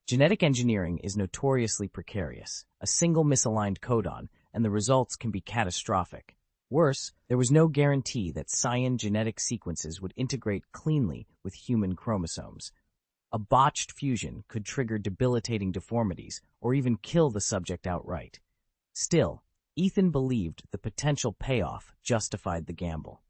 Genetic engineering is notoriously precarious. A single misaligned codon, and the results can be catastrophic. Worse, there was no guarantee that Saiyan genetic sequences would integrate cleanly with human chromosomes. A botched fusion could trigger debilitating deformities or even kill the subject outright. Still, Ethan believed the potential payoff justified the gamble.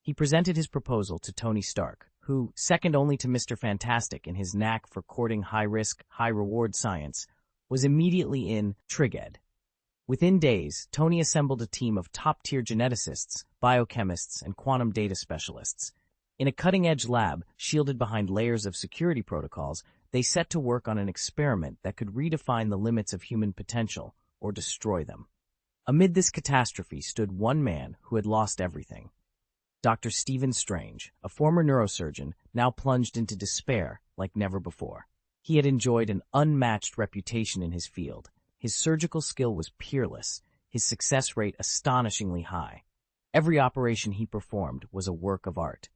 He presented his proposal to Tony Stark, who, second only to Mr. Fantastic in his knack for courting high-risk, high-reward science, was immediately in Triged. Within days, Tony assembled a team of top-tier geneticists, biochemists, and quantum data specialists. In a cutting-edge lab, shielded behind layers of security protocols, they set to work on an experiment that could redefine the limits of human potential or destroy them. Amid this catastrophe stood one man who had lost everything. Dr. Stephen Strange, a former neurosurgeon, now plunged into despair like never before. He had enjoyed an unmatched reputation in his field. His surgical skill was peerless, his success rate astonishingly high. Every operation he performed was a work of art.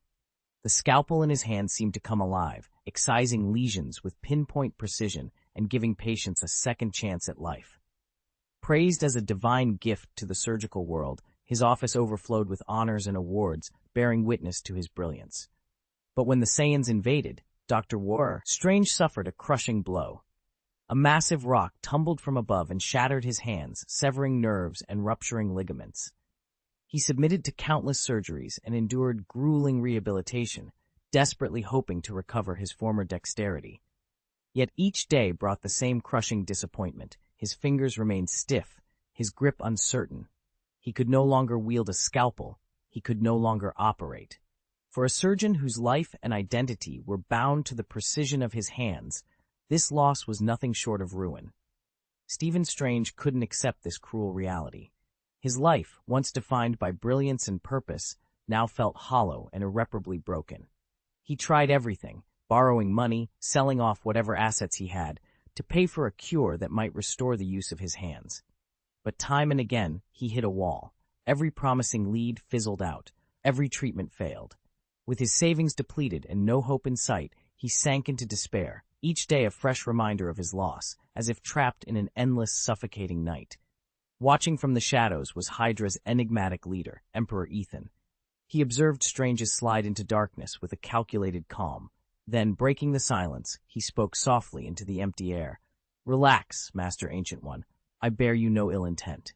The scalpel in his hand seemed to come alive, excising lesions with pinpoint precision and giving patients a second chance at life. Praised as a divine gift to the surgical world, his office overflowed with honors and awards, bearing witness to his brilliance. But when the Saiyans invaded, Dr. Strange suffered a crushing blow. A massive rock tumbled from above and shattered his hands, severing nerves and rupturing ligaments. He submitted to countless surgeries and endured grueling rehabilitation, desperately hoping to recover his former dexterity. Yet each day brought the same crushing disappointment. His fingers remained stiff, his grip uncertain. He could no longer wield a scalpel. He could no longer operate. For a surgeon whose life and identity were bound to the precision of his hands, this loss was nothing short of ruin. Stephen Strange couldn't accept this cruel reality. His life, once defined by brilliance and purpose, now felt hollow and irreparably broken. He tried everything, borrowing money, selling off whatever assets he had, to pay for a cure that might restore the use of his hands. But time and again, he hit a wall. Every promising lead fizzled out. Every treatment failed. With his savings depleted and no hope in sight, he sank into despair, each day a fresh reminder of his loss, as if trapped in an endless, suffocating night. Watching from the shadows was Hydra's enigmatic leader, Emperor Ethan. He observed Strange's slide into darkness with a calculated calm. Then, breaking the silence, he spoke softly into the empty air. "Relax, Master Ancient One. I bear you no ill intent."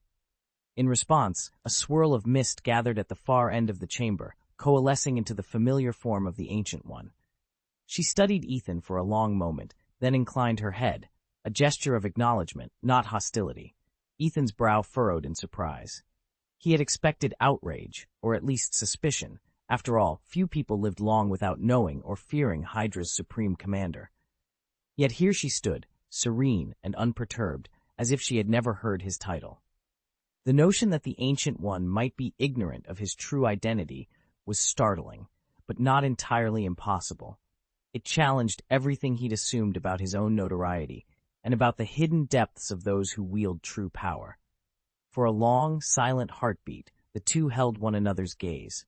In response, a swirl of mist gathered at the far end of the chamber, coalescing into the familiar form of the Ancient One. She studied Ethan for a long moment, then inclined her head, a gesture of acknowledgement, not hostility. Ethan's brow furrowed in surprise. He had expected outrage, or at least suspicion. After all, few people lived long without knowing or fearing Hydra's supreme commander. Yet here she stood, serene and unperturbed, as if she had never heard his title. The notion that the Ancient One might be ignorant of his true identity was startling, but not entirely impossible. It challenged everything he'd assumed about his own notoriety and about the hidden depths of those who wield true power. For a long, silent heartbeat, the two held one another's gaze.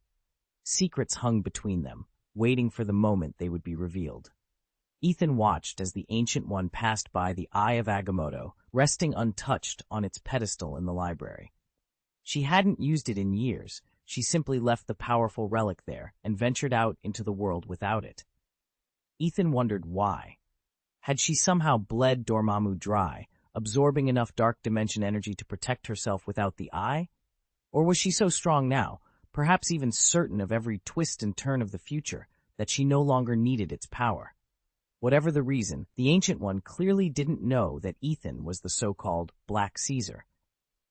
Secrets hung between them, waiting for the moment they would be revealed. Ethan watched as the Ancient One passed by the Eye of Agamotto, resting untouched on its pedestal in the library. She hadn't used it in years. She simply left the powerful relic there and ventured out into the world without it. Ethan wondered why. Had she somehow bled Dormammu dry, absorbing enough dark dimension energy to protect herself without the eye? Or was she so strong now, perhaps even certain of every twist and turn of the future, that she no longer needed its power? Whatever the reason, the Ancient One clearly didn't know that Ethan was the so-called Black Caesar.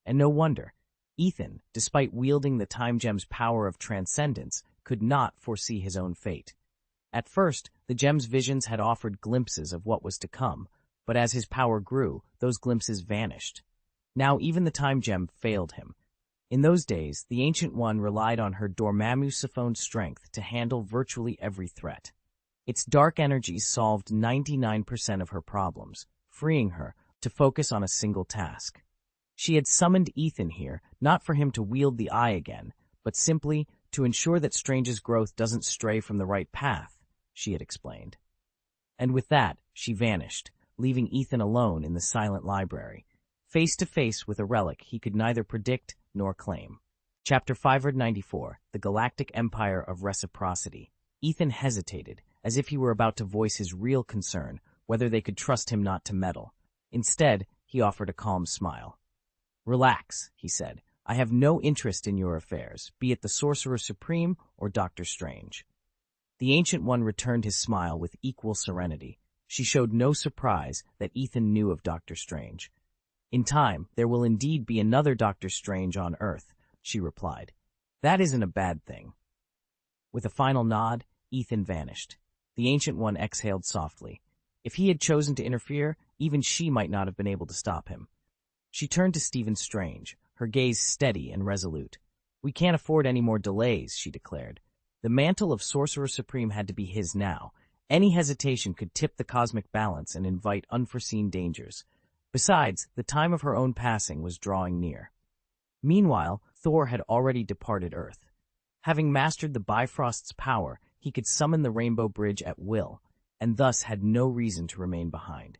And no wonder. Ethan, despite wielding the Time Gem's power of transcendence, could not foresee his own fate. At first, the gem's visions had offered glimpses of what was to come, but as his power grew, those glimpses vanished. Now even the Time Gem failed him. In those days, the Ancient One relied on her Dormammu-siphoned strength to handle virtually every threat. Its dark energies solved 99% of her problems, freeing her to focus on a single task. She had summoned Ethan here, not for him to wield the eye again, but simply to ensure that Strange's growth doesn't stray from the right path, she had explained. And with that, she vanished, leaving Ethan alone in the silent library, face to face with a relic he could neither predict nor claim. Chapter 594, The Galactic Empire of Reciprocity. Ethan hesitated, as if he were about to voice his real concern, whether they could trust him not to meddle. Instead, he offered a calm smile. "Relax," he said. "I have no interest in your affairs, be it the Sorcerer Supreme or Doctor Strange." The Ancient One returned his smile with equal serenity. She showed no surprise that Ethan knew of Doctor Strange. "In time, there will indeed be another Doctor Strange on Earth," she replied. "That isn't a bad thing." With a final nod, Ethan vanished. The Ancient One exhaled softly. If he had chosen to interfere, even she might not have been able to stop him. She turned to Stephen Strange, her gaze steady and resolute. "We can't afford any more delays," she declared. The mantle of Sorcerer Supreme had to be his now. Any hesitation could tip the cosmic balance and invite unforeseen dangers. Besides, the time of her own passing was drawing near. Meanwhile, Thor had already departed Earth. Having mastered the Bifrost's power, he could summon the Rainbow Bridge at will, and thus had no reason to remain behind.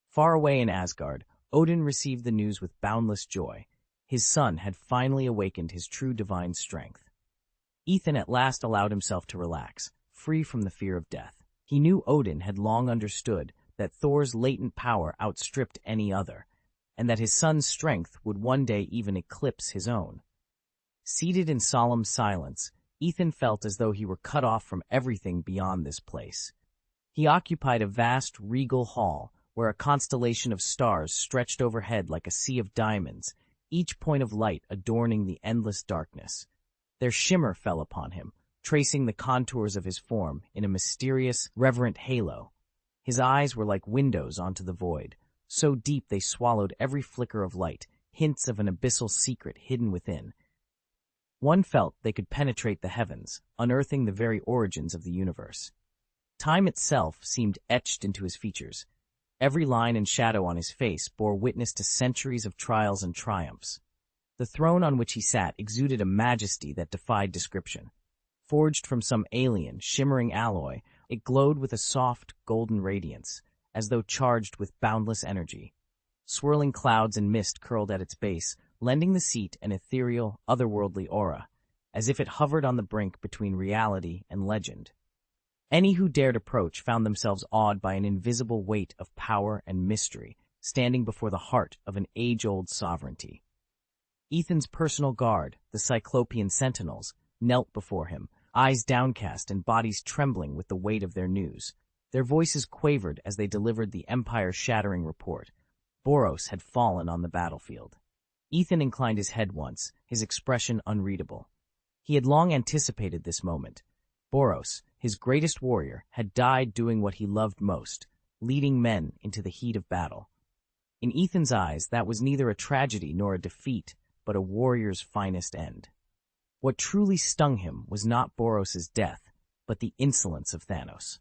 Far away in Asgard, Odin received the news with boundless joy. His son had finally awakened his true divine strength. Ethan at last allowed himself to relax, free from the fear of death. He knew Odin had long understood that Thor's latent power outstripped any other, and that his son's strength would one day even eclipse his own. Seated in solemn silence, Ethan felt as though he were cut off from everything beyond this place. He occupied a vast, regal hall, where a constellation of stars stretched overhead like a sea of diamonds, each point of light adorning the endless darkness. Their shimmer fell upon him, tracing the contours of his form in a mysterious, reverent halo. His eyes were like windows onto the void, so deep they swallowed every flicker of light, hints of an abyssal secret hidden within. One felt they could penetrate the heavens, unearthing the very origins of the universe. Time itself seemed etched into his features. Every line and shadow on his face bore witness to centuries of trials and triumphs. The throne on which he sat exuded a majesty that defied description. Forged from some alien, shimmering alloy, it glowed with a soft, golden radiance, as though charged with boundless energy. Swirling clouds and mist curled at its base, lending the seat an ethereal, otherworldly aura, as if it hovered on the brink between reality and legend. Any who dared approach found themselves awed by an invisible weight of power and mystery, standing before the heart of an age-old sovereignty. Ethan's personal guard, the Cyclopean Sentinels, knelt before him, eyes downcast and bodies trembling with the weight of their news. Their voices quavered as they delivered the empire-shattering report. Boros had fallen on the battlefield. Ethan inclined his head once, his expression unreadable. He had long anticipated this moment. Boros, his greatest warrior, had died doing what he loved most, leading men into the heat of battle. In Ethan's eyes, that was neither a tragedy nor a defeat, but a warrior's finest end. What truly stung him was not Boros's death, but the insolence of Thanos.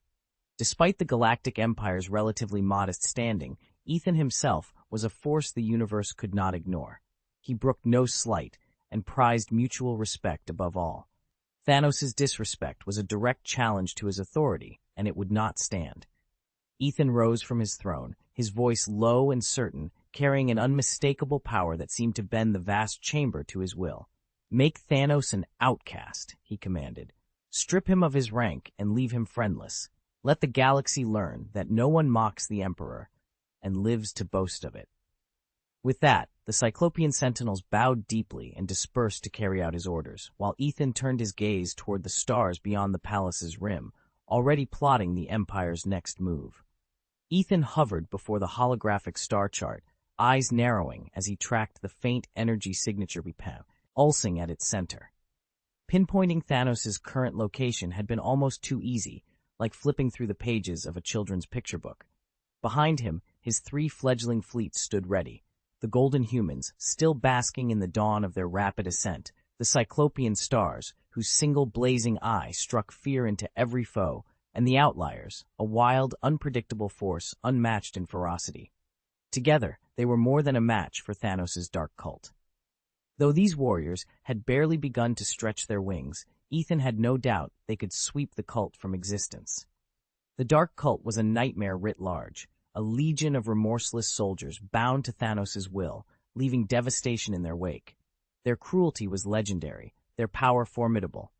Despite the Galactic Empire's relatively modest standing, Ethan himself was a force the universe could not ignore. He brooked no slight and prized mutual respect above all. Thanos' disrespect was a direct challenge to his authority, and it would not stand. Ethan rose from his throne, his voice low and certain, carrying an unmistakable power that seemed to bend the vast chamber to his will. "Make Thanos an outcast," he commanded. "Strip him of his rank and leave him friendless. Let the galaxy learn that no one mocks the Emperor and lives to boast of it." With that, the Cyclopean sentinels bowed deeply and dispersed to carry out his orders, while Ethan turned his gaze toward the stars beyond the palace's rim, already plotting the Empire's next move. Ethan hovered before the holographic star chart, eyes narrowing as he tracked the faint energy signature pulsing at its center. Pinpointing Thanos' current location had been almost too easy, like flipping through the pages of a children's picture book. Behind him, his 3 fledgling fleets stood ready, the golden humans still basking in the dawn of their rapid ascent, the Cyclopean stars, whose single blazing eye struck fear into every foe, and the Outliers, a wild, unpredictable force unmatched in ferocity. Together, they were more than a match for Thanos' dark cult. Though these warriors had barely begun to stretch their wings, Ethan had no doubt they could sweep the cult from existence. The dark cult was a nightmare writ large, a legion of remorseless soldiers bound to Thanos' will, leaving devastation in their wake. Their cruelty was legendary, their power formidable.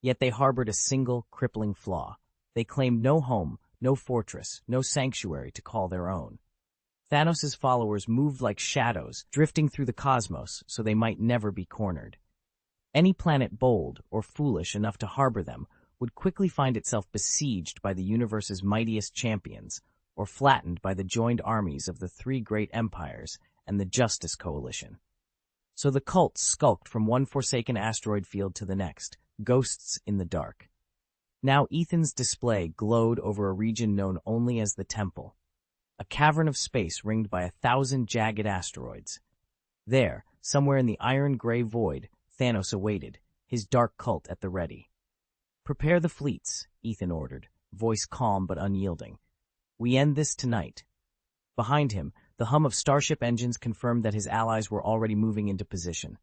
Yet they harbored a single, crippling flaw. They claimed no home, no fortress, no sanctuary to call their own. Thanos' followers moved like shadows, drifting through the cosmos so they might never be cornered. Any planet bold or foolish enough to harbor them would quickly find itself besieged by the universe's mightiest champions, or flattened by the joined armies of the 3 great empires and the Justice Coalition. So the cult skulked from one forsaken asteroid field to the next, ghosts in the dark. Now Ethan's display glowed over a region known only as the Temple, a cavern of space ringed by 1,000 jagged asteroids. There, somewhere in the iron-gray void, Thanos awaited, his dark cult at the ready. "Prepare the fleets," Ethan ordered, voice calm but unyielding. "We end this tonight." Behind him, the hum of starship engines confirmed that his allies were already moving into position.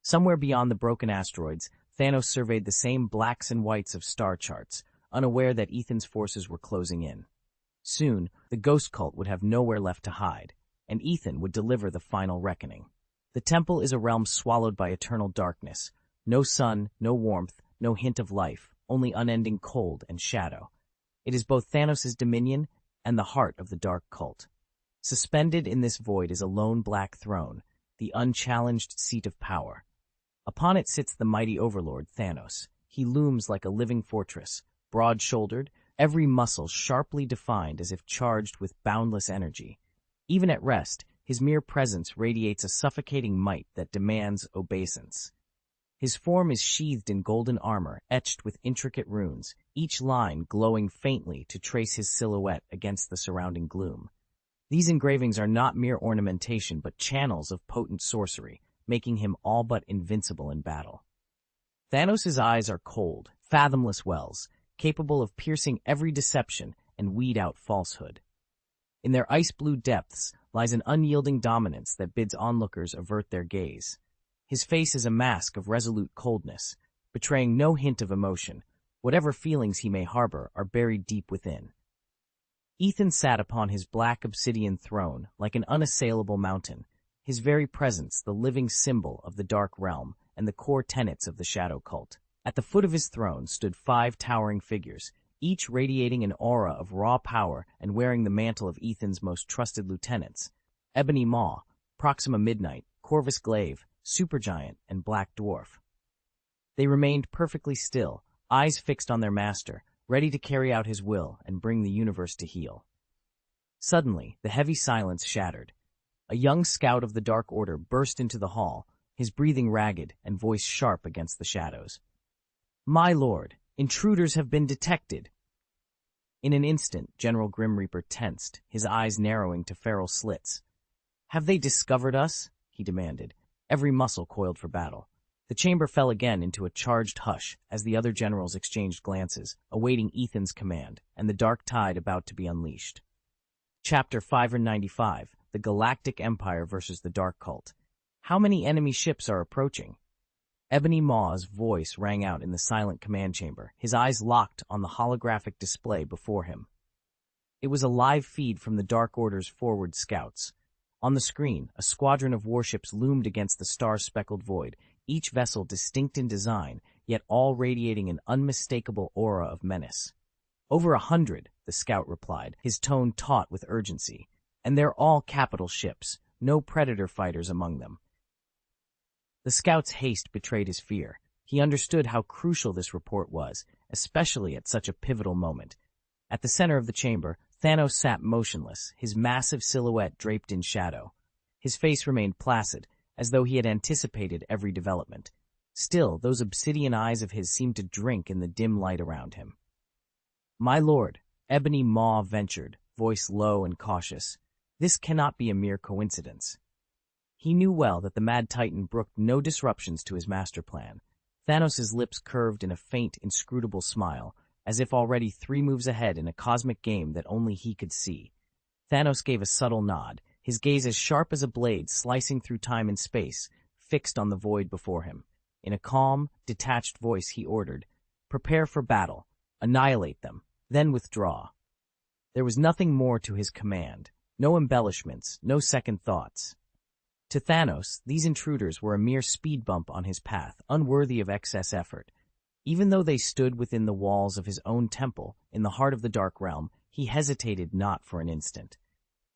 Somewhere beyond the broken asteroids, Thanos surveyed the same blacks and whites of star charts, unaware that Ethan's forces were closing in. Soon, the ghost cult would have nowhere left to hide, and Ethan would deliver the final reckoning. The temple is a realm swallowed by eternal darkness. No sun, no warmth, no hint of life, only unending cold and shadow. It is both Thanos' dominion and the heart of the dark cult. Suspended in this void is a lone black throne, the unchallenged seat of power. Upon it sits the mighty overlord, Thanos. He looms like a living fortress, broad-shouldered, every muscle sharply defined as if charged with boundless energy. Even at rest, his mere presence radiates a suffocating might that demands obeisance. His form is sheathed in golden armor, etched with intricate runes, each line glowing faintly to trace his silhouette against the surrounding gloom. These engravings are not mere ornamentation, but channels of potent sorcery, making him all but invincible in battle. Thanos' eyes are cold, fathomless wells, capable of piercing every deception and weed out falsehood. In their ice-blue depths lies an unyielding dominance that bids onlookers avert their gaze. His face is a mask of resolute coldness, betraying no hint of emotion. Whatever feelings he may harbor are buried deep within. Ethan sat upon his black obsidian throne like an unassailable mountain, his very presence the living symbol of the dark realm and the core tenets of the shadow cult. At the foot of his throne stood 5 towering figures, each radiating an aura of raw power and wearing the mantle of Ethan's most trusted lieutenants: Ebony Maw, Proxima Midnight, Corvus Glaive, Supergiant, and Black Dwarf. They remained perfectly still, eyes fixed on their master, ready to carry out his will and bring the universe to heel. Suddenly, the heavy silence shattered. A young scout of the Dark Order burst into the hall, his breathing ragged and voice sharp against the shadows. "My lord, intruders have been detected." In an instant, General Grim Reaper tensed, his eyes narrowing to feral slits. "Have they discovered us?" he demanded, every muscle coiled for battle. The chamber fell again into a charged hush as the other generals exchanged glances, awaiting Ethan's command, and the dark tide about to be unleashed. Chapter 595, The Galactic Empire versus the Dark Cult. How many enemy ships are approaching? Ebony Maw's voice rang out in the silent command chamber, his eyes locked on the holographic display before him. It was a live feed from the Dark Order's forward scouts. On the screen, a squadron of warships loomed against the star-speckled void, each vessel distinct in design, yet all radiating an unmistakable aura of menace. "Over 100, the scout replied, his tone taut with urgency. "And they're all capital ships, no predator fighters among them." The scout's haste betrayed his fear. He understood how crucial this report was, especially at such a pivotal moment. At the center of the chamber, Thanos sat motionless, his massive silhouette draped in shadow. His face remained placid, as though he had anticipated every development. Still, those obsidian eyes of his seemed to drink in the dim light around him. "My lord," Ebony Maw ventured, voice low and cautious, "this cannot be a mere coincidence." He knew well that the Mad Titan brooked no disruptions to his master plan. Thanos' lips curved in a faint, inscrutable smile, as if already 3 moves ahead in a cosmic game that only he could see. Thanos gave a subtle nod, his gaze as sharp as a blade slicing through time and space, fixed on the void before him. In a calm, detached voice he ordered, "Prepare for battle, annihilate them, then withdraw." There was nothing more to his command, no embellishments, no second thoughts. To Thanos, these intruders were a mere speed bump on his path, unworthy of excess effort. Even though they stood within the walls of his own temple, in the heart of the Dark Realm, he hesitated not for an instant.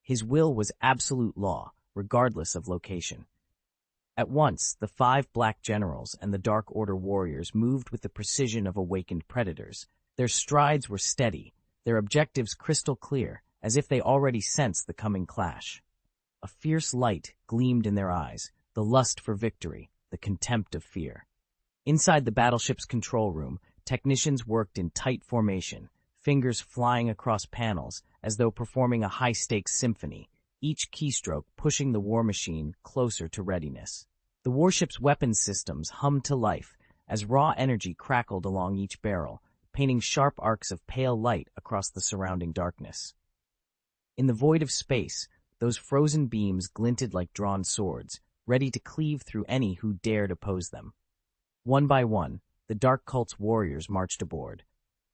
His will was absolute law, regardless of location. At once, the 5 Black Generals and the Dark Order warriors moved with the precision of awakened predators. Their strides were steady, their objectives crystal clear, as if they already sensed the coming clash. A fierce light gleamed in their eyes, the lust for victory, the contempt of fear. Inside the battleship's control room, technicians worked in tight formation, fingers flying across panels as though performing a high-stakes symphony, each keystroke pushing the war machine closer to readiness. The warship's weapons systems hummed to life as raw energy crackled along each barrel, painting sharp arcs of pale light across the surrounding darkness. In the void of space, those frozen beams glinted like drawn swords, ready to cleave through any who dared oppose them. One by one, the Dark Cult's warriors marched aboard.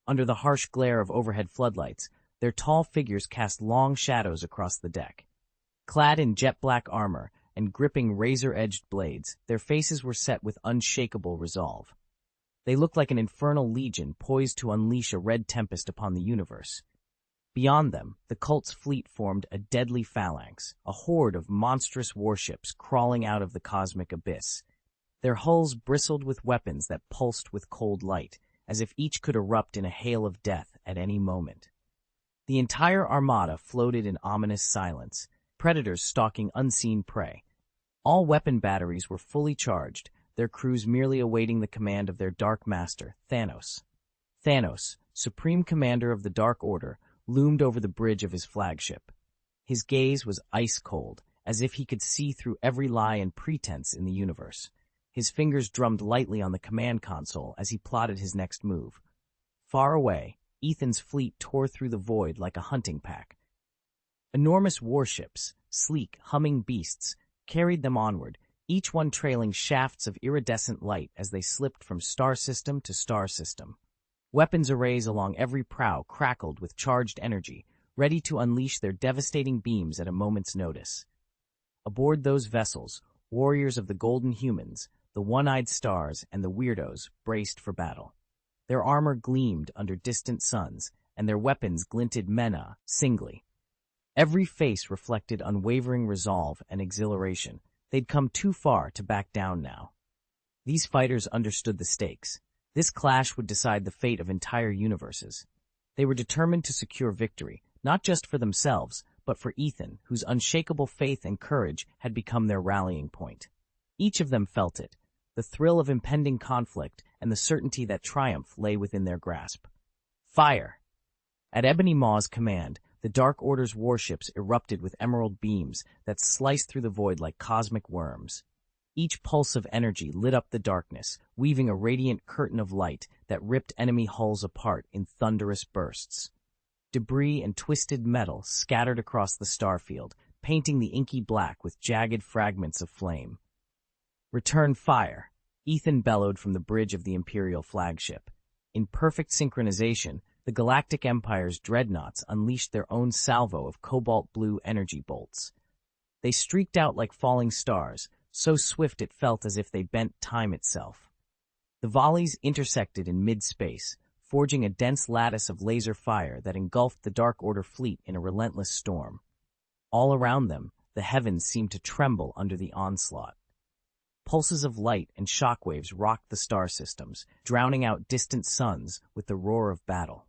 Under the harsh glare of overhead floodlights, their tall figures cast long shadows across the deck. Clad in jet-black armor and gripping razor-edged blades, their faces were set with unshakable resolve. They looked like an infernal legion poised to unleash a red tempest upon the universe. Beyond them, the cult's fleet formed a deadly phalanx, a horde of monstrous warships crawling out of the cosmic abyss. Their hulls bristled with weapons that pulsed with cold light, as if each could erupt in a hail of death at any moment. The entire armada floated in ominous silence, predators stalking unseen prey. All weapon batteries were fully charged, their crews merely awaiting the command of their Dark Master, Thanos. Thanos, Supreme Commander of the Dark Order, loomed over the bridge of his flagship. His gaze was ice-cold, as if he could see through every lie and pretense in the universe. His fingers drummed lightly on the command console as he plotted his next move. Far away, Ethan's fleet tore through the void like a hunting pack. Enormous warships, sleek, humming beasts, carried them onward, each one trailing shafts of iridescent light as they slipped from star system to star system. Weapons arrays along every prow crackled with charged energy, ready to unleash their devastating beams at a moment's notice. Aboard those vessels, warriors of the Golden Humans, the One-Eyed Stars, and the Weirdos braced for battle. Their armor gleamed under distant suns, and their weapons glinted mena, singly. Every face reflected unwavering resolve and exhilaration. They'd come too far to back down now. These fighters understood the stakes. This clash would decide the fate of entire universes. They were determined to secure victory, not just for themselves, but for Ethan, whose unshakable faith and courage had become their rallying point. Each of them felt it, the thrill of impending conflict and the certainty that triumph lay within their grasp. Fire! At Ebony Maw's command, the Dark Order's warships erupted with emerald beams that sliced through the void like cosmic worms. Each pulse of energy lit up the darkness, weaving a radiant curtain of light that ripped enemy hulls apart in thunderous bursts. Debris and twisted metal scattered across the starfield, painting the inky black with jagged fragments of flame. Return fire! Ethan bellowed from the bridge of the Imperial flagship. In perfect synchronization, the Galactic Empire's dreadnoughts unleashed their own salvo of cobalt-blue energy bolts. They streaked out like falling stars, so swift it felt as if they bent time itself. The volleys intersected in mid-space, forging a dense lattice of laser fire that engulfed the Dark Order fleet in a relentless storm. All around them, the heavens seemed to tremble under the onslaught. Pulses of light and shockwaves rocked the star systems, drowning out distant suns with the roar of battle.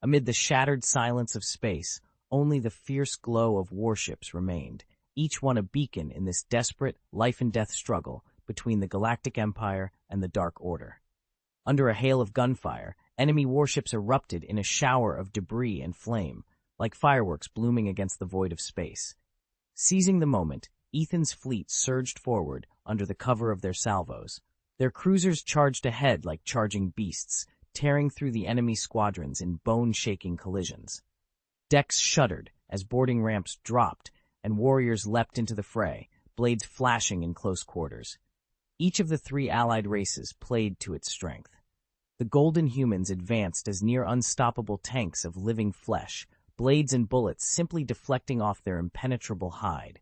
Amid the shattered silence of space, only the fierce glow of warships remained, each one a beacon in this desperate, life-and-death struggle between the Galactic Empire and the Dark Order. Under a hail of gunfire, enemy warships erupted in a shower of debris and flame, like fireworks blooming against the void of space. Seizing the moment, Ethan's fleet surged forward under the cover of their salvos. Their cruisers charged ahead like charging beasts, tearing through the enemy squadrons in bone-shaking collisions. Decks shuddered as boarding ramps dropped and warriors leapt into the fray, blades flashing in close quarters. Each of the three allied races played to its strength. The golden humans advanced as near unstoppable tanks of living flesh, blades and bullets simply deflecting off their impenetrable hide.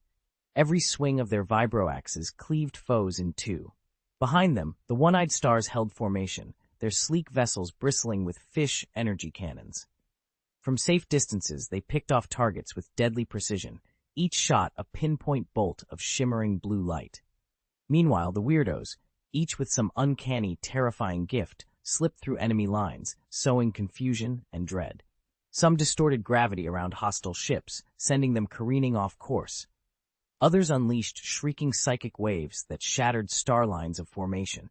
Every swing of their vibroaxes cleaved foes in two. Behind them, the one-eyed stars held formation, their sleek vessels bristling with fish energy cannons. From safe distances, they picked off targets with deadly precision, each shot a pinpoint bolt of shimmering blue light. Meanwhile, the weirdos, each with some uncanny, terrifying gift, slipped through enemy lines, sowing confusion and dread. Some distorted gravity around hostile ships, sending them careening off course. Others unleashed shrieking psychic waves that shattered star lines of formation.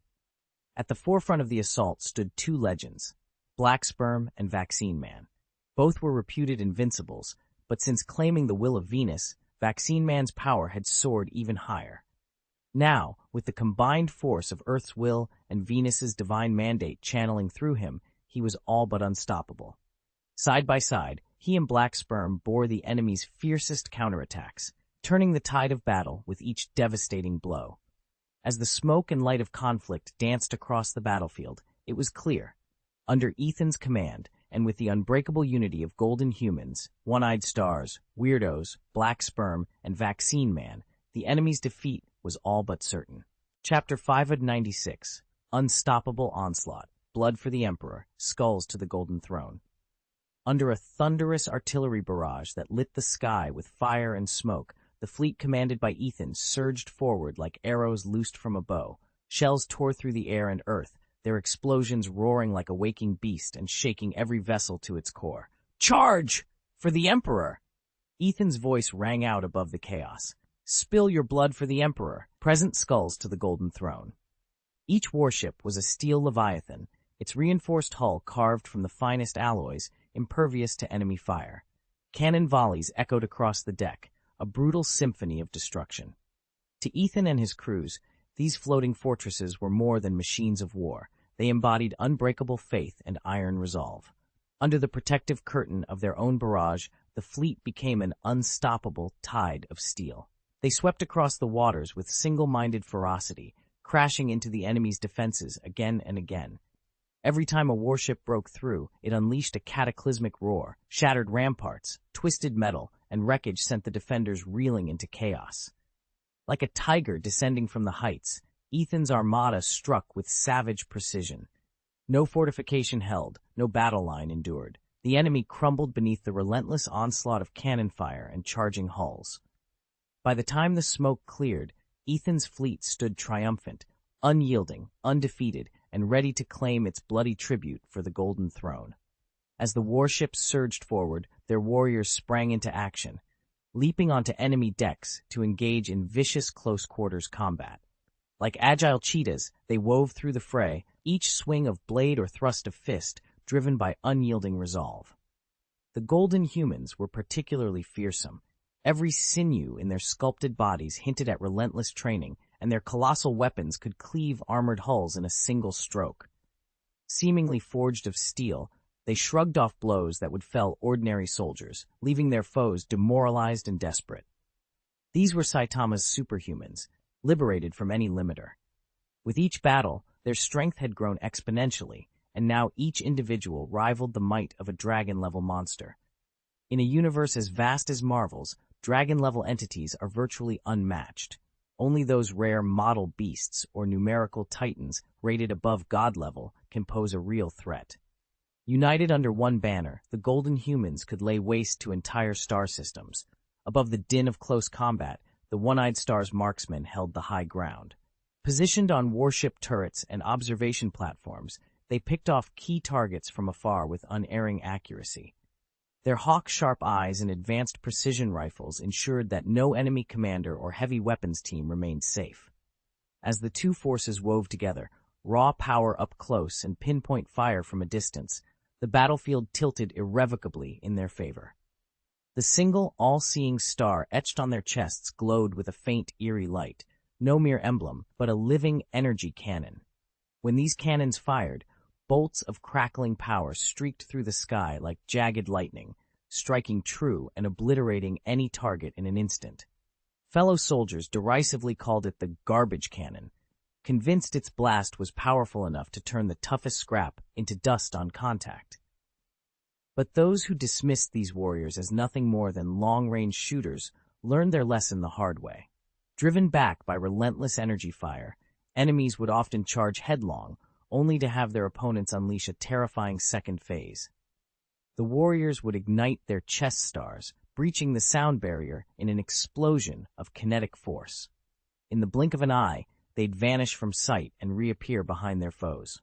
At the forefront of the assault stood two legends, Black Sperm and Vaccine Man. Both were reputed invincibles, but since claiming the will of Venus, Vaccine Man's power had soared even higher. Now, with the combined force of Earth's will and Venus's divine mandate channeling through him, he was all but unstoppable. Side by side, he and Black Sperm bore the enemy's fiercest counterattacks, turning the tide of battle with each devastating blow. As the smoke and light of conflict danced across the battlefield, it was clear. Under Ethan's command, and with the unbreakable unity of golden humans, one-eyed stars, weirdos, Black Sperm, and Vaccine Man, the enemy's defeat was all but certain. Chapter 596, Unstoppable Onslaught, Blood for the Emperor, Skulls to the Golden Throne. Under a thunderous artillery barrage that lit the sky with fire and smoke, the fleet commanded by Ethan surged forward like arrows loosed from a bow. Shells tore through the air and earth, their explosions roaring like a waking beast and shaking every vessel to its core. "Charge! For the Emperor!" Ethan's voice rang out above the chaos. "Spill your blood for the Emperor! Present skulls to the Golden Throne." Each warship was a steel leviathan, its reinforced hull carved from the finest alloys, impervious to enemy fire. Cannon volleys echoed across the deck, a brutal symphony of destruction. To Ethan and his crews, these floating fortresses were more than machines of war. They embodied unbreakable faith and iron resolve. Under the protective curtain of their own barrage, the fleet became an unstoppable tide of steel. They swept across the waters with single-minded ferocity, crashing into the enemy's defenses again and again. Every time a warship broke through, it unleashed a cataclysmic roar, shattered ramparts, twisted metal, and wreckage sent the defenders reeling into chaos. Like a tiger descending from the heights, Ethan's armada struck with savage precision. No fortification held, no battle line endured. The enemy crumbled beneath the relentless onslaught of cannon fire and charging hulls. By the time the smoke cleared, Ethan's fleet stood triumphant, unyielding, undefeated, and ready to claim its bloody tribute for the Golden Throne. As the warships surged forward, their warriors sprang into action, leaping onto enemy decks to engage in vicious close-quarters combat. Like agile cheetahs, they wove through the fray, each swing of blade or thrust of fist driven by unyielding resolve. The golden humans were particularly fearsome. Every sinew in their sculpted bodies hinted at relentless training, and their colossal weapons could cleave armored hulls in a single stroke. Seemingly forged of steel, they shrugged off blows that would fell ordinary soldiers, leaving their foes demoralized and desperate. These were Saitama's superhumans, liberated from any limiter. With each battle, their strength had grown exponentially, and now each individual rivaled the might of a dragon-level monster. In a universe as vast as Marvel's, dragon-level entities are virtually unmatched. Only those rare model beasts or numerical titans rated above god level can pose a real threat. United under one banner, the Golden Humans could lay waste to entire star systems. Above the din of close combat, the One-Eyed Star's marksmen held the high ground. Positioned on warship turrets and observation platforms, they picked off key targets from afar with unerring accuracy. Their hawk-sharp eyes and advanced precision rifles ensured that no enemy commander or heavy weapons team remained safe. As the two forces wove together, raw power up close and pinpoint fire from a distance, the battlefield tilted irrevocably in their favor. The single, all-seeing star etched on their chests glowed with a faint, eerie light, no mere emblem, but a living energy cannon. When these cannons fired, bolts of crackling power streaked through the sky like jagged lightning, striking true and obliterating any target in an instant. Fellow soldiers derisively called it the garbage cannon, convinced its blast was powerful enough to turn the toughest scrap into dust on contact. But those who dismissed these warriors as nothing more than long-range shooters learned their lesson the hard way. Driven back by relentless energy fire, enemies would often charge headlong, only to have their opponents unleash a terrifying second phase. The warriors would ignite their chest stars, breaching the sound barrier in an explosion of kinetic force. In the blink of an eye, they'd vanish from sight and reappear behind their foes.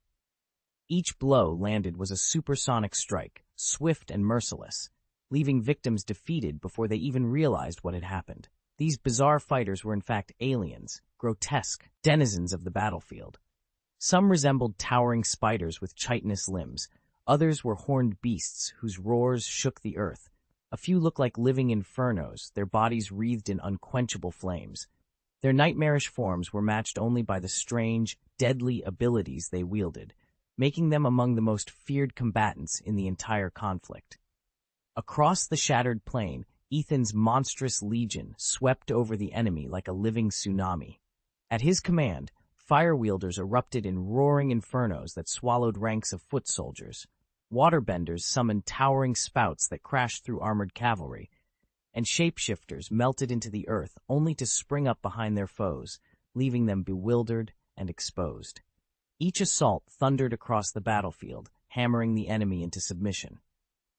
Each blow landed was a supersonic strike, swift and merciless, leaving victims defeated before they even realized what had happened. These bizarre fighters were in fact aliens, grotesque denizens of the battlefield. Some resembled towering spiders with chitinous limbs. Others were horned beasts whose roars shook the earth. A few looked like living infernos, their bodies wreathed in unquenchable flames. Their nightmarish forms were matched only by the strange, deadly abilities they wielded, making them among the most feared combatants in the entire conflict. Across the shattered plain, Ethan's monstrous legion swept over the enemy like a living tsunami. At his command, fire wielders erupted in roaring infernos that swallowed ranks of foot soldiers. Waterbenders summoned towering spouts that crashed through armored cavalry, and shapeshifters melted into the earth only to spring up behind their foes, leaving them bewildered and exposed. Each assault thundered across the battlefield, hammering the enemy into submission.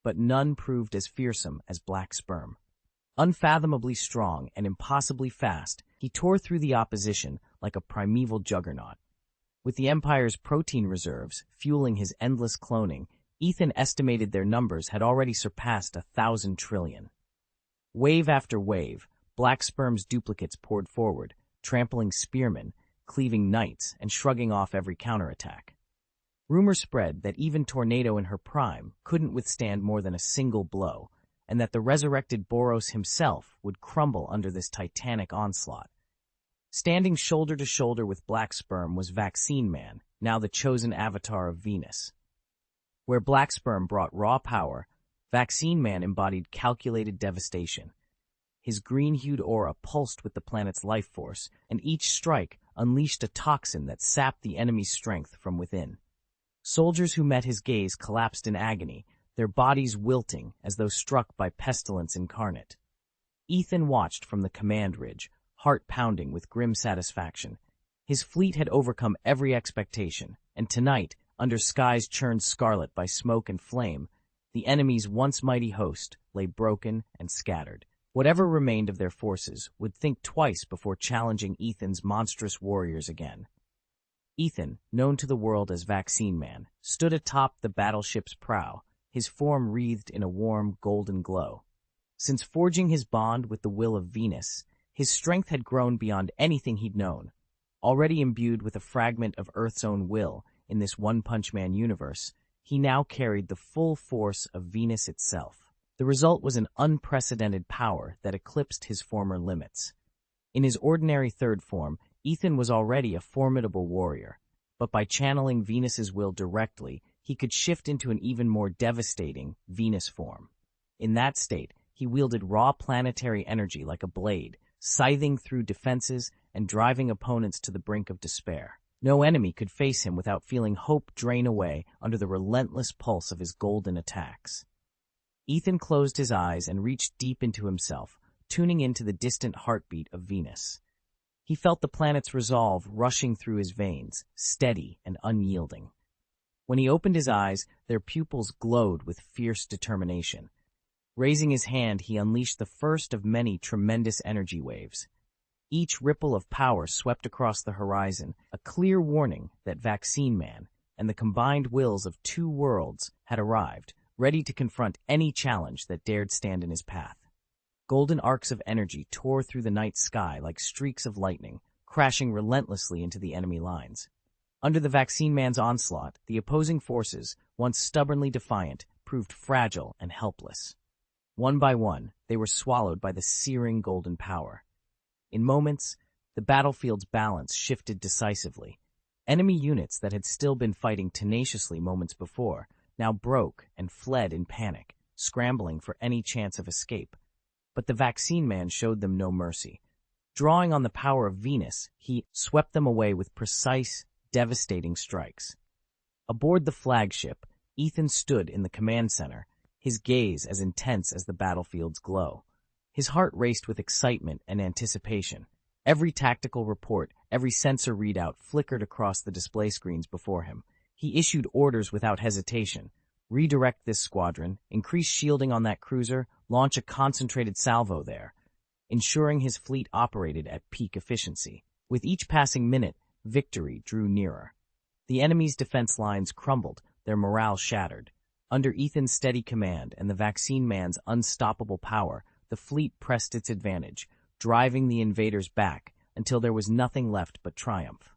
But none proved as fearsome as Black Sperm. Unfathomably strong and impossibly fast, he tore through the opposition like a primeval juggernaut. With the Empire's protein reserves fueling his endless cloning, Ethan estimated their numbers had already surpassed 1,000 trillion. Wave after wave, Black Sperm's duplicates poured forward, trampling spearmen, cleaving knights, and shrugging off every counterattack. Rumor spread that even Tornado in her prime couldn't withstand more than a single blow, and that the resurrected Boros himself would crumble under this titanic onslaught. Standing shoulder to shoulder with Black Sperm was Vaccine Man, now the chosen avatar of Venus. Where Black Sperm brought raw power, Vaccine Man embodied calculated devastation. His green-hued aura pulsed with the planet's life force, and each strike unleashed a toxin that sapped the enemy's strength from within. Soldiers who met his gaze collapsed in agony, their bodies wilting as though struck by pestilence incarnate. Ethan watched from the command ridge, heart pounding with grim satisfaction. His fleet had overcome every expectation, and tonight, under skies churned scarlet by smoke and flame, the enemy's once mighty host lay broken and scattered. Whatever remained of their forces would think twice before challenging Ethan's monstrous warriors again. Ethan, known to the world as Vaccine Man, stood atop the battleship's prow, his form wreathed in a warm, golden glow. Since forging his bond with the will of Venus, his strength had grown beyond anything he'd known. Already imbued with a fragment of Earth's own will in this One-Punch Man universe, he now carried the full force of Venus itself. The result was an unprecedented power that eclipsed his former limits. In his ordinary third form, Ethan was already a formidable warrior, but by channeling Venus's will directly, he could shift into an even more devastating Venus form. In that state, he wielded raw planetary energy like a blade, scything through defenses and driving opponents to the brink of despair. No enemy could face him without feeling hope drain away under the relentless pulse of his golden attacks. Ethan closed his eyes and reached deep into himself, tuning into the distant heartbeat of Venus. He felt the planet's resolve rushing through his veins, steady and unyielding. When he opened his eyes, their pupils glowed with fierce determination. Raising his hand, he unleashed the first of many tremendous energy waves. Each ripple of power swept across the horizon, a clear warning that Vaccine Man and the combined wills of two worlds had arrived, ready to confront any challenge that dared stand in his path. Golden arcs of energy tore through the night sky like streaks of lightning, crashing relentlessly into the enemy lines. Under the Vaccine Man's onslaught, the opposing forces, once stubbornly defiant, proved fragile and helpless. One by one, they were swallowed by the searing golden power. In moments, the battlefield's balance shifted decisively. Enemy units that had still been fighting tenaciously moments before now broke and fled in panic, scrambling for any chance of escape. But the Vaccine Man showed them no mercy. Drawing on the power of Venus, he swept them away with precise, devastating strikes. Aboard the flagship, Ethan stood in the command center, his gaze as intense as the battlefield's glow. His heart raced with excitement and anticipation. Every tactical report, every sensor readout flickered across the display screens before him. He issued orders without hesitation. Redirect this squadron, increase shielding on that cruiser, launch a concentrated salvo there, ensuring his fleet operated at peak efficiency. With each passing minute, victory drew nearer. The enemy's defense lines crumbled, their morale shattered. Under Ethan's steady command and the Vaccine Man's unstoppable power, the fleet pressed its advantage, driving the invaders back until there was nothing left but triumph.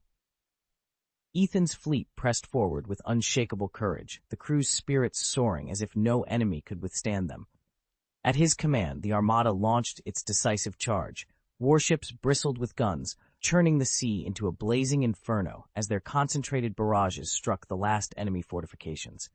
Ethan's fleet pressed forward with unshakable courage, the crew's spirits soaring as if no enemy could withstand them. At his command, the Armada launched its decisive charge. Warships bristled with guns, churning the sea into a blazing inferno as their concentrated barrages struck the last enemy fortifications.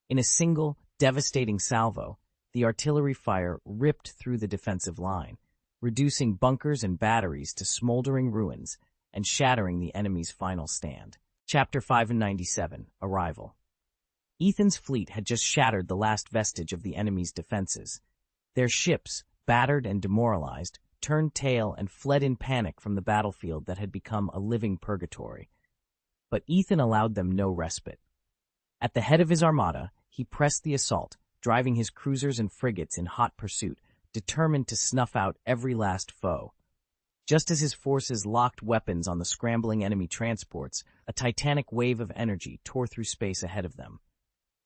In a single, devastating salvo, the artillery fire ripped through the defensive line, reducing bunkers and batteries to smoldering ruins and shattering the enemy's final stand. Chapter 597, Arrival. Ethan's fleet had just shattered the last vestige of the enemy's defenses. Their ships, battered and demoralized, turned tail and fled in panic from the battlefield that had become a living purgatory. But Ethan allowed them no respite. At the head of his armada, he pressed the assault, driving his cruisers and frigates in hot pursuit, determined to snuff out every last foe. Just as his forces locked weapons on the scrambling enemy transports, a titanic wave of energy tore through space ahead of them.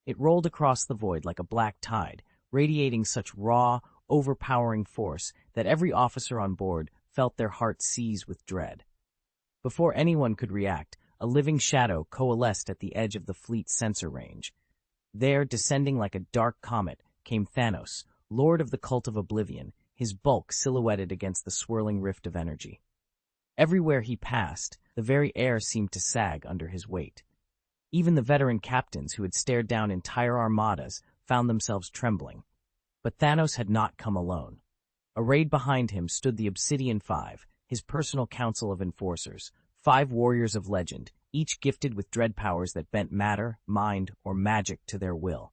It rolled across the void like a black tide, radiating such raw, overpowering force that every officer on board felt their hearts seize with dread. Before anyone could react, a living shadow coalesced at the edge of the fleet's sensor range. There, descending like a dark comet, came Thanos, Lord of the Cult of Oblivion, his bulk silhouetted against the swirling rift of energy. Everywhere he passed, the very air seemed to sag under his weight. Even the veteran captains who had stared down entire armadas found themselves trembling. But Thanos had not come alone. Arrayed behind him stood the Obsidian Five, his personal council of enforcers, 5 warriors of legend, each gifted with dread powers that bent matter, mind, or magic to their will.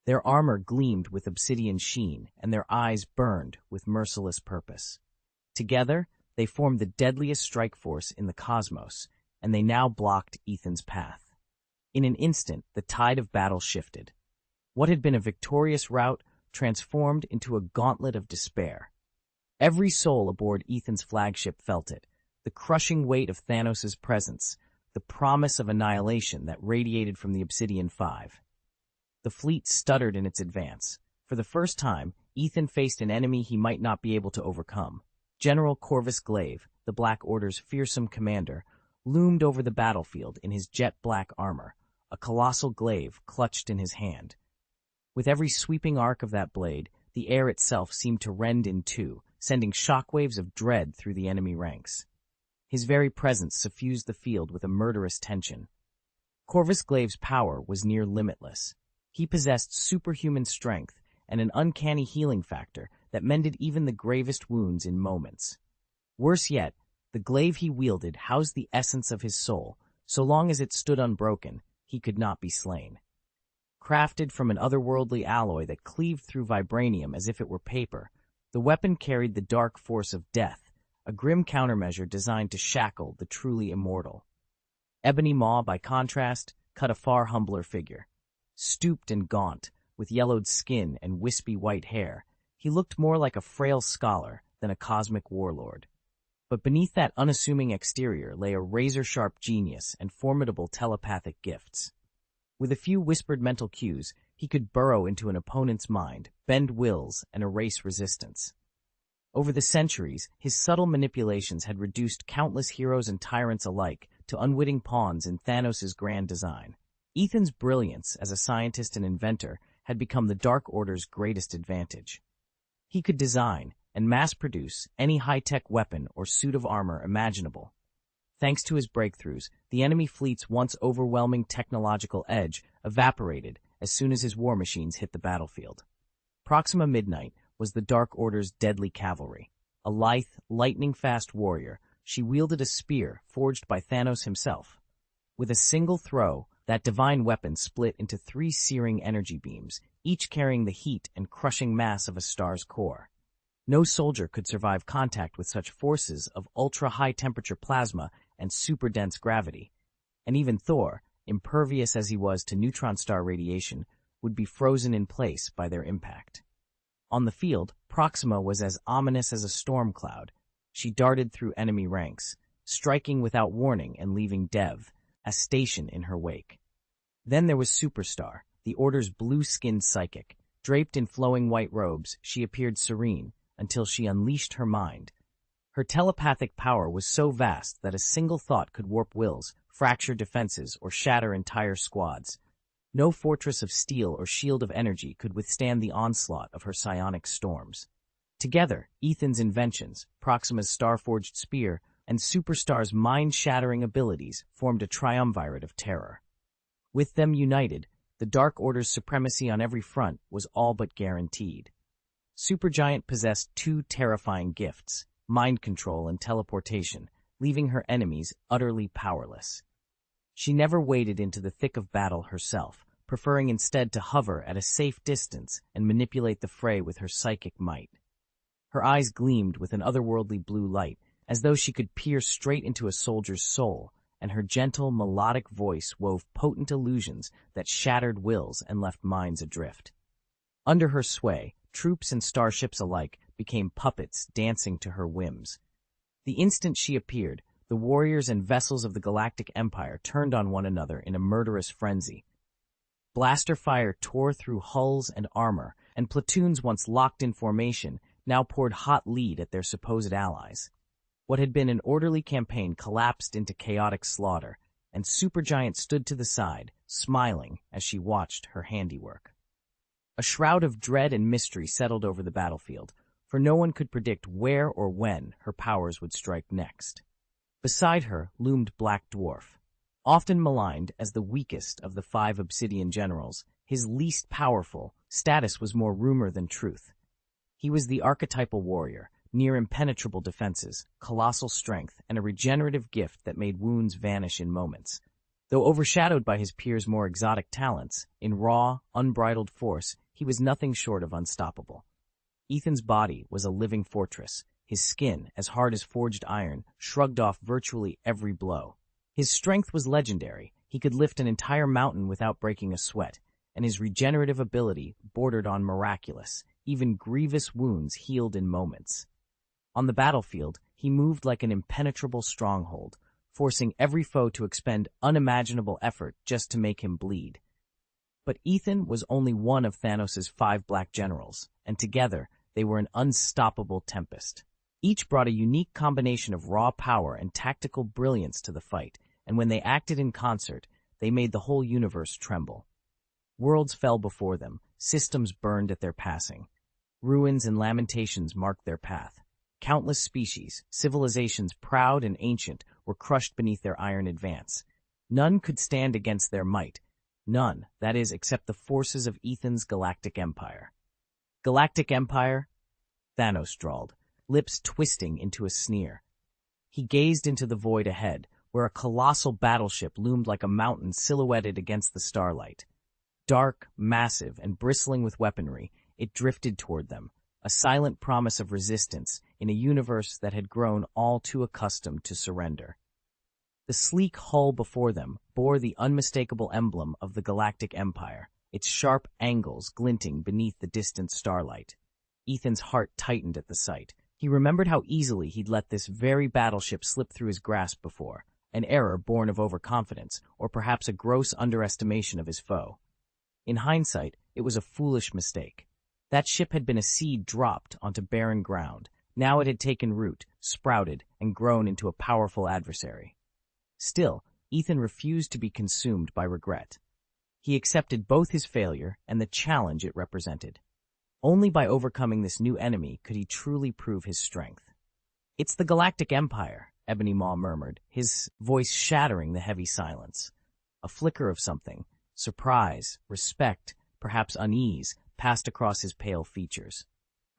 Their armor gleamed with obsidian sheen, and their eyes burned with merciless purpose. Together, they formed the deadliest strike force in the cosmos, and they now blocked Ethan's path. In an instant, the tide of battle shifted. What had been a victorious rout transformed into a gauntlet of despair. Every soul aboard Ethan's flagship felt it, the crushing weight of Thanos' presence, the promise of annihilation that radiated from the Obsidian Five. The fleet stuttered in its advance. For the first time, Ethan faced an enemy he might not be able to overcome. General Corvus Glaive, the Black Order's fearsome commander, loomed over the battlefield in his jet-black armor, a colossal glaive clutched in his hand. With every sweeping arc of that blade, the air itself seemed to rend in two, sending shockwaves of dread through the enemy ranks. His very presence suffused the field with a murderous tension. Corvus Glaive's power was near limitless. He possessed superhuman strength and an uncanny healing factor that mended even the gravest wounds in moments. Worse yet, the glaive he wielded housed the essence of his soul, So long as it stood unbroken, he could not be slain. Crafted from an otherworldly alloy that cleaved through vibranium as if it were paper, the weapon carried the dark force of death, a grim countermeasure designed to shackle the truly immortal. Ebony Maw, by contrast, cut a far humbler figure. Stooped and gaunt, with yellowed skin and wispy white hair, he looked more like a frail scholar than a cosmic warlord. But beneath that unassuming exterior lay a razor-sharp genius and formidable telepathic gifts. With a few whispered mental cues, he could burrow into an opponent's mind, bend wills, and erase resistance. Over the centuries, his subtle manipulations had reduced countless heroes and tyrants alike to unwitting pawns in Thanos' grand design. Ethan's brilliance as a scientist and inventor had become the Dark Order's greatest advantage. He could design and mass-produce any high-tech weapon or suit of armor imaginable. Thanks to his breakthroughs, the enemy fleet's once overwhelming technological edge evaporated as soon as his war machines hit the battlefield. Proxima Midnight was the Dark Order's deadly cavalry. A lithe, lightning-fast warrior, she wielded a spear forged by Thanos himself. With a single throw, that divine weapon split into 3 searing energy beams, each carrying the heat and crushing mass of a star's core. No soldier could survive contact with such forces of ultra-high-temperature plasma and super-dense gravity, and even Thor, impervious as he was to neutron star radiation, would be frozen in place by their impact. On the field, Proxima was as ominous as a storm cloud. She darted through enemy ranks, striking without warning and leaving Dev, a station in her wake. Then there was Superstar, the Order's blue-skinned psychic. Draped in flowing white robes, she appeared serene, until she unleashed her mind. Her telepathic power was so vast that a single thought could warp wills, fracture defenses, or shatter entire squads. No fortress of steel or shield of energy could withstand the onslaught of her psionic storms. Together, Ethan's inventions, Proxima's star-forged spear, and Superstar's mind-shattering abilities formed a triumvirate of terror. With them united, the Dark Order's supremacy on every front was all but guaranteed. Supergiant possessed 2 terrifying gifts, mind control and teleportation, leaving her enemies utterly powerless. She never waded into the thick of battle herself, preferring instead to hover at a safe distance and manipulate the fray with her psychic might. Her eyes gleamed with an otherworldly blue light, as though she could peer straight into a soldier's soul, and her gentle, melodic voice wove potent illusions that shattered wills and left minds adrift. Under her sway, troops and starships alike became puppets dancing to her whims. The instant she appeared, the warriors and vessels of the Galactic Empire turned on one another in a murderous frenzy. Blaster fire tore through hulls and armor, and platoons once locked in formation now poured hot lead at their supposed allies. What had been an orderly campaign collapsed into chaotic slaughter, and Supergiant stood to the side, smiling as she watched her handiwork. A shroud of dread and mystery settled over the battlefield, for no one could predict where or when her powers would strike next. Beside her loomed Black Dwarf. Often maligned as the weakest of the 5 Obsidian generals, his least powerful, status was more rumor than truth. He was the archetypal warrior, near impenetrable defenses, colossal strength, and a regenerative gift that made wounds vanish in moments. Though overshadowed by his peers' more exotic talents, in raw, unbridled force, he was nothing short of unstoppable. Ethan's body was a living fortress. His skin, as hard as forged iron, shrugged off virtually every blow. His strength was legendary. He could lift an entire mountain without breaking a sweat, and his regenerative ability bordered on miraculous. Even grievous wounds healed in moments. On the battlefield, he moved like an impenetrable stronghold, forcing every foe to expend unimaginable effort just to make him bleed. But Ethan was only one of Thanos' 5 black generals, and together they were an unstoppable tempest. Each brought a unique combination of raw power and tactical brilliance to the fight, and when they acted in concert, they made the whole universe tremble. Worlds fell before them, systems burned at their passing. Ruins and lamentations marked their path. Countless species, civilizations proud and ancient, were crushed beneath their iron advance. None could stand against their might. None, that is, except the forces of Ethan's Galactic Empire. Galactic Empire? Thanos drawled, lips twisting into a sneer. He gazed into the void ahead, where a colossal battleship loomed like a mountain silhouetted against the starlight. Dark, massive, and bristling with weaponry, it drifted toward them, a silent promise of resistance in a universe that had grown all too accustomed to surrender. The sleek hull before them bore the unmistakable emblem of the Galactic Empire, its sharp angles glinting beneath the distant starlight. Ethan's heart tightened at the sight. He remembered how easily he'd let this very battleship slip through his grasp before, an error born of overconfidence, or perhaps a gross underestimation of his foe. In hindsight, it was a foolish mistake. That ship had been a seed dropped onto barren ground. Now it had taken root, sprouted, and grown into a powerful adversary. Still, Ethan refused to be consumed by regret. He accepted both his failure and the challenge it represented. Only by overcoming this new enemy could he truly prove his strength. "It's the Galactic Empire," Ebony Maw murmured, his voice shattering the heavy silence. A flicker of something, surprise, respect, perhaps unease, passed across his pale features.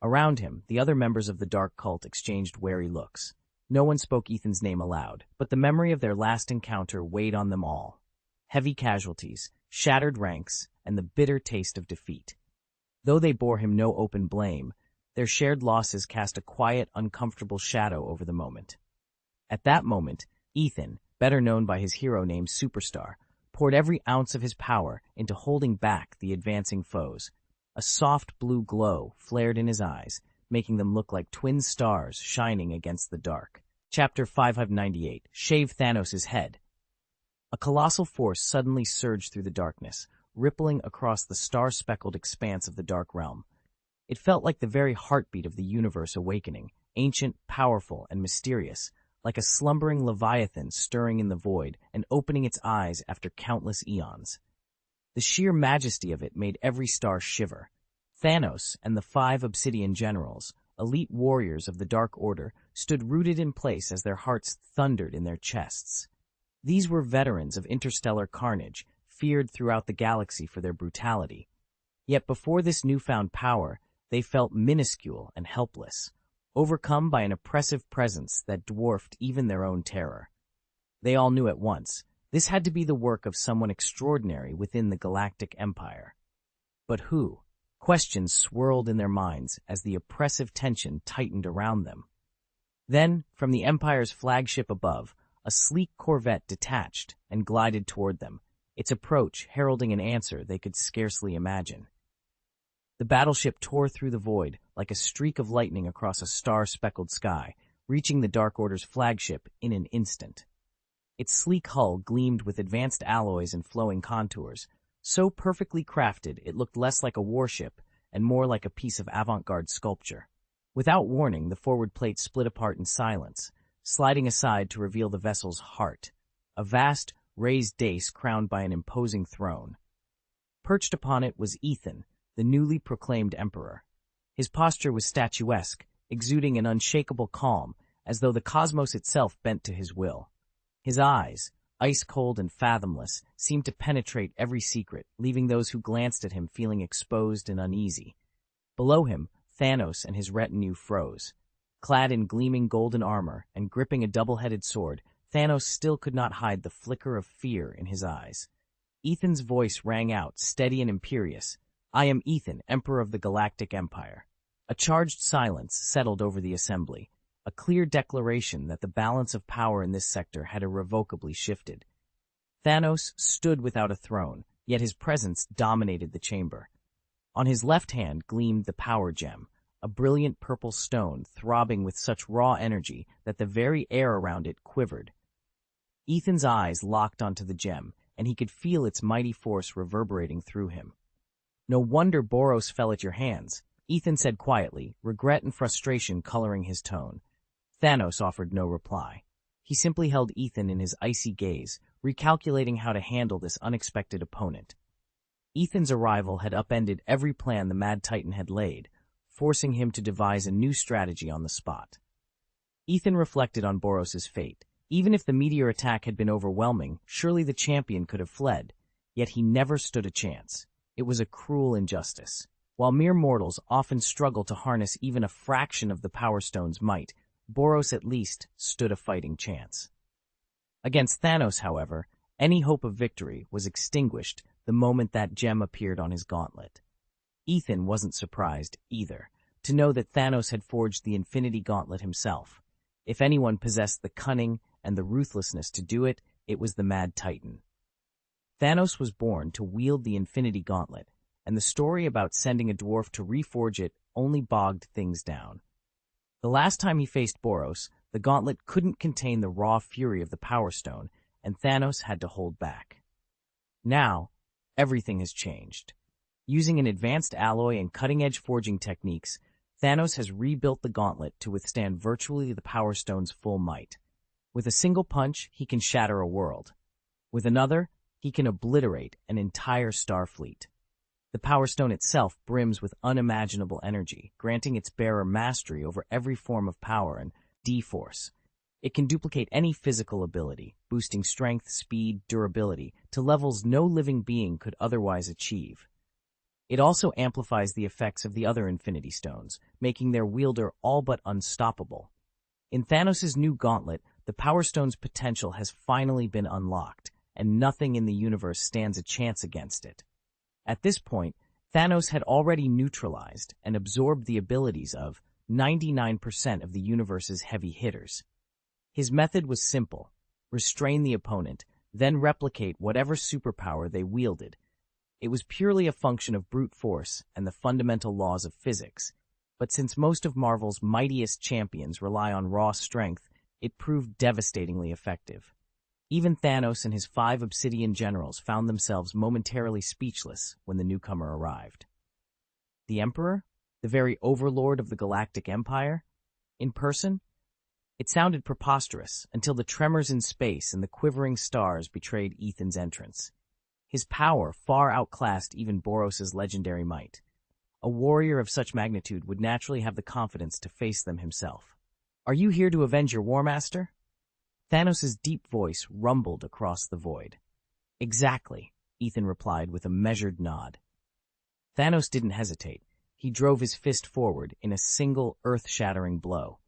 Around him, the other members of the dark cult exchanged wary looks. No one spoke Ethan's name aloud, but the memory of their last encounter weighed on them all. Heavy casualties, shattered ranks, and the bitter taste of defeat. Though they bore him no open blame, their shared losses cast a quiet, uncomfortable shadow over the moment. At that moment, Ethan, better known by his hero name Superstar, poured every ounce of his power into holding back the advancing foes. A soft blue glow flared in his eyes, making them look like twin stars shining against the dark. Chapter 598, Shave Thanos' Head. A colossal force suddenly surged through the darkness, rippling across the star-speckled expanse of the Dark Realm. It felt like the very heartbeat of the universe awakening, ancient, powerful, and mysterious, like a slumbering leviathan stirring in the void and opening its eyes after countless eons. The sheer majesty of it made every star shiver. Thanos and the 5 Obsidian generals, elite warriors of the Dark Order, stood rooted in place as their hearts thundered in their chests. These were veterans of interstellar carnage, feared throughout the galaxy for their brutality. Yet before this newfound power, they felt minuscule and helpless, overcome by an oppressive presence that dwarfed even their own terror. They all knew at once, this had to be the work of someone extraordinary within the Galactic Empire. But who? Questions swirled in their minds as the oppressive tension tightened around them. Then, from the Empire's flagship above, a sleek corvette detached and glided toward them, its approach heralding an answer they could scarcely imagine. The battleship tore through the void like a streak of lightning across a star-speckled sky, reaching the Dark Order's flagship in an instant. Its sleek hull gleamed with advanced alloys and flowing contours, so perfectly crafted it looked less like a warship and more like a piece of avant-garde sculpture. Without warning, the forward plate split apart in silence, sliding aside to reveal the vessel's heart, a vast, raised dais crowned by an imposing throne. Perched upon it was Ethan, the newly proclaimed emperor. His posture was statuesque, exuding an unshakable calm, as though the cosmos itself bent to his will. His eyes, ice-cold and fathomless, seemed to penetrate every secret, leaving those who glanced at him feeling exposed and uneasy. Below him, Thanos and his retinue froze. Clad in gleaming golden armor and gripping a double-headed sword, Thanos still could not hide the flicker of fear in his eyes. Ethan's voice rang out, steady and imperious. "I am Ethan, Emperor of the Galactic Empire." A charged silence settled over the assembly, a clear declaration that the balance of power in this sector had irrevocably shifted. Thanos stood without a throne, yet his presence dominated the chamber. On his left hand gleamed the power gem, a brilliant purple stone throbbing with such raw energy that the very air around it quivered. Ethan's eyes locked onto the gem, and he could feel its mighty force reverberating through him. "No wonder Boros fell at your hands," Ethan said quietly, regret and frustration coloring his tone. Thanos offered no reply. He simply held Ethan in his icy gaze, recalculating how to handle this unexpected opponent. Ethan's arrival had upended every plan the Mad Titan had laid, forcing him to devise a new strategy on the spot. Ethan reflected on Boros's fate. Even if the meteor attack had been overwhelming, surely the champion could have fled, yet he never stood a chance. It was a cruel injustice. While mere mortals often struggle to harness even a fraction of the Power Stone's might, Boros at least stood a fighting chance. Against Thanos, however, any hope of victory was extinguished the moment that gem appeared on his gauntlet. Ethan wasn't surprised, either, to know that Thanos had forged the Infinity Gauntlet himself. If anyone possessed the cunning and the ruthlessness to do it, it was the Mad Titan. Thanos was born to wield the Infinity Gauntlet, and the story about sending a dwarf to reforge it only bogged things down. The last time he faced Boros, the gauntlet couldn't contain the raw fury of the Power Stone, and Thanos had to hold back. Now, everything has changed. Using an advanced alloy and cutting-edge forging techniques, Thanos has rebuilt the gauntlet to withstand virtually the Power Stone's full might. With a single punch, he can shatter a world. With another, he can obliterate an entire star fleet. The Power Stone itself brims with unimaginable energy, granting its bearer mastery over every form of power and D-force. It can duplicate any physical ability, boosting strength, speed, durability, to levels no living being could otherwise achieve. It also amplifies the effects of the other Infinity Stones, making their wielder all but unstoppable. In Thanos' new gauntlet, the Power Stone's potential has finally been unlocked, and nothing in the universe stands a chance against it. At this point, Thanos had already neutralized and absorbed the abilities of 99% of the universe's heavy hitters. His method was simple: restrain the opponent, then replicate whatever superpower they wielded. It was purely a function of brute force and the fundamental laws of physics. But since most of Marvel's mightiest champions rely on raw strength, it proved devastatingly effective. Even Thanos and his 5 obsidian generals found themselves momentarily speechless when the newcomer arrived. The Emperor? The very overlord of the Galactic Empire? In person? It sounded preposterous until the tremors in space and the quivering stars betrayed Ethan's entrance. His power far outclassed even Boros' legendary might. A warrior of such magnitude would naturally have the confidence to face them himself. "Are you here to avenge your War Master?" Thanos' deep voice rumbled across the void. "Exactly," Ethan replied with a measured nod. Thanos didn't hesitate. He drove his fist forward in a single earth-shattering blow.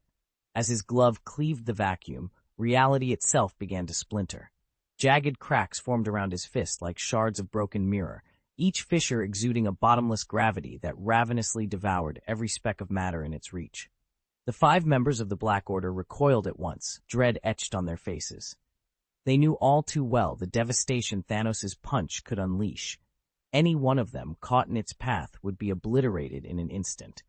As his glove cleaved the vacuum, reality itself began to splinter. Jagged cracks formed around his fist like shards of broken mirror, each fissure exuding a bottomless gravity that ravenously devoured every speck of matter in its reach. The 5 members of the Black Order recoiled at once, dread etched on their faces. They knew all too well the devastation Thanos' punch could unleash. Any one of them caught in its path would be obliterated in an instant.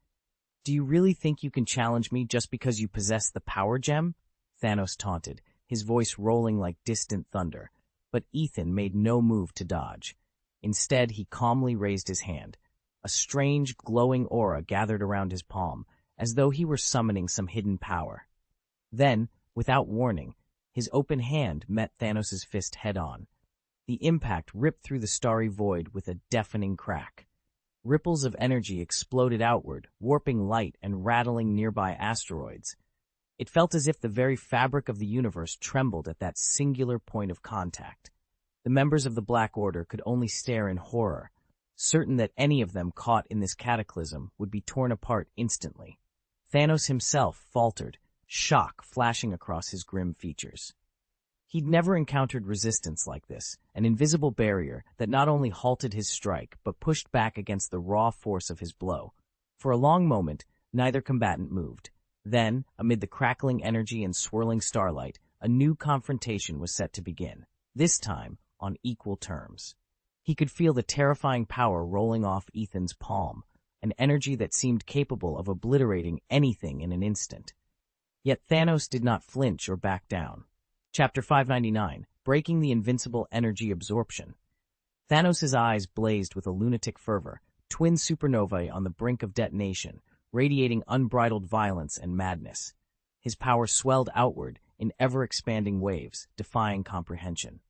"Do you really think you can challenge me just because you possess the power gem?" Thanos taunted, his voice rolling like distant thunder. But Ethan made no move to dodge. Instead, he calmly raised his hand. A strange, glowing aura gathered around his palm, as though he were summoning some hidden power. Then, without warning, his open hand met Thanos' fist head-on. The impact ripped through the starry void with a deafening crack. Ripples of energy exploded outward, warping light and rattling nearby asteroids. It felt as if the very fabric of the universe trembled at that singular point of contact. The members of the Black Order could only stare in horror, certain that any of them caught in this cataclysm would be torn apart instantly. Thanos himself faltered, shock flashing across his grim features. He'd never encountered resistance like this, an invisible barrier that not only halted his strike but pushed back against the raw force of his blow. For a long moment, neither combatant moved. Then, amid the crackling energy and swirling starlight, a new confrontation was set to begin, this time on equal terms. He could feel the terrifying power rolling off Ethan's palm, an energy that seemed capable of obliterating anything in an instant. Yet Thanos did not flinch or back down. Chapter 599, Breaking the Invincible Energy Absorption. Thanos' eyes blazed with a lunatic fervor, twin supernovae on the brink of detonation, radiating unbridled violence and madness. His power swelled outward in ever-expanding waves, defying comprehension.